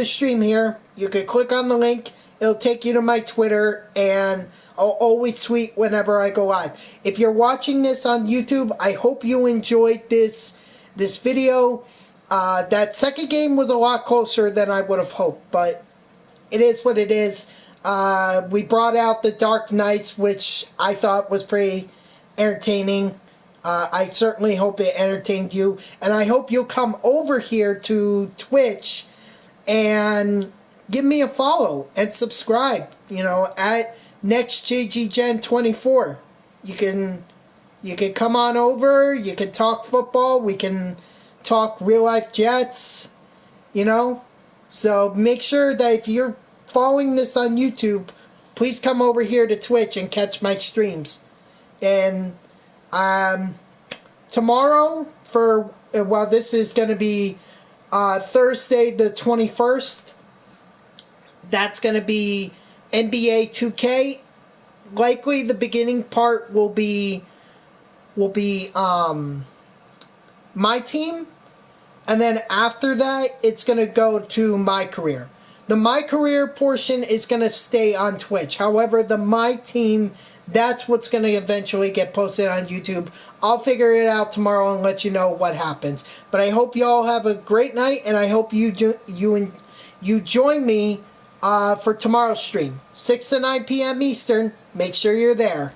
stream here. You can click on the link. It'll take you to my Twitter, and I'll always tweet whenever I go live. If you're watching this on YouTube, I hope you enjoyed this video. That second game was a lot closer than I would have hoped, but it is what it is. We brought out the Dark Knights, which I thought was pretty entertaining. I certainly hope it entertained you, and I hope you'll come over here to Twitch and give me a follow and subscribe, at NextJGGen24. You can come on over, you can talk football, we can talk real life Jets, you know? So make sure that if you're following this on YouTube, please come over here to Twitch and catch my streams. And tomorrow, this is going to be Thursday the 21st, that's going to be NBA 2K. Likely the beginning part will be my team, and then after that it's going to go to my career. The my career portion is going to stay on Twitch. However, the my team, that's what's going to eventually get posted on YouTube. I'll figure it out tomorrow and let you know what happens. But I hope you all have a great night, and I hope you join me for tomorrow's stream, 6 to 9 p.m. Eastern. Make sure you're there.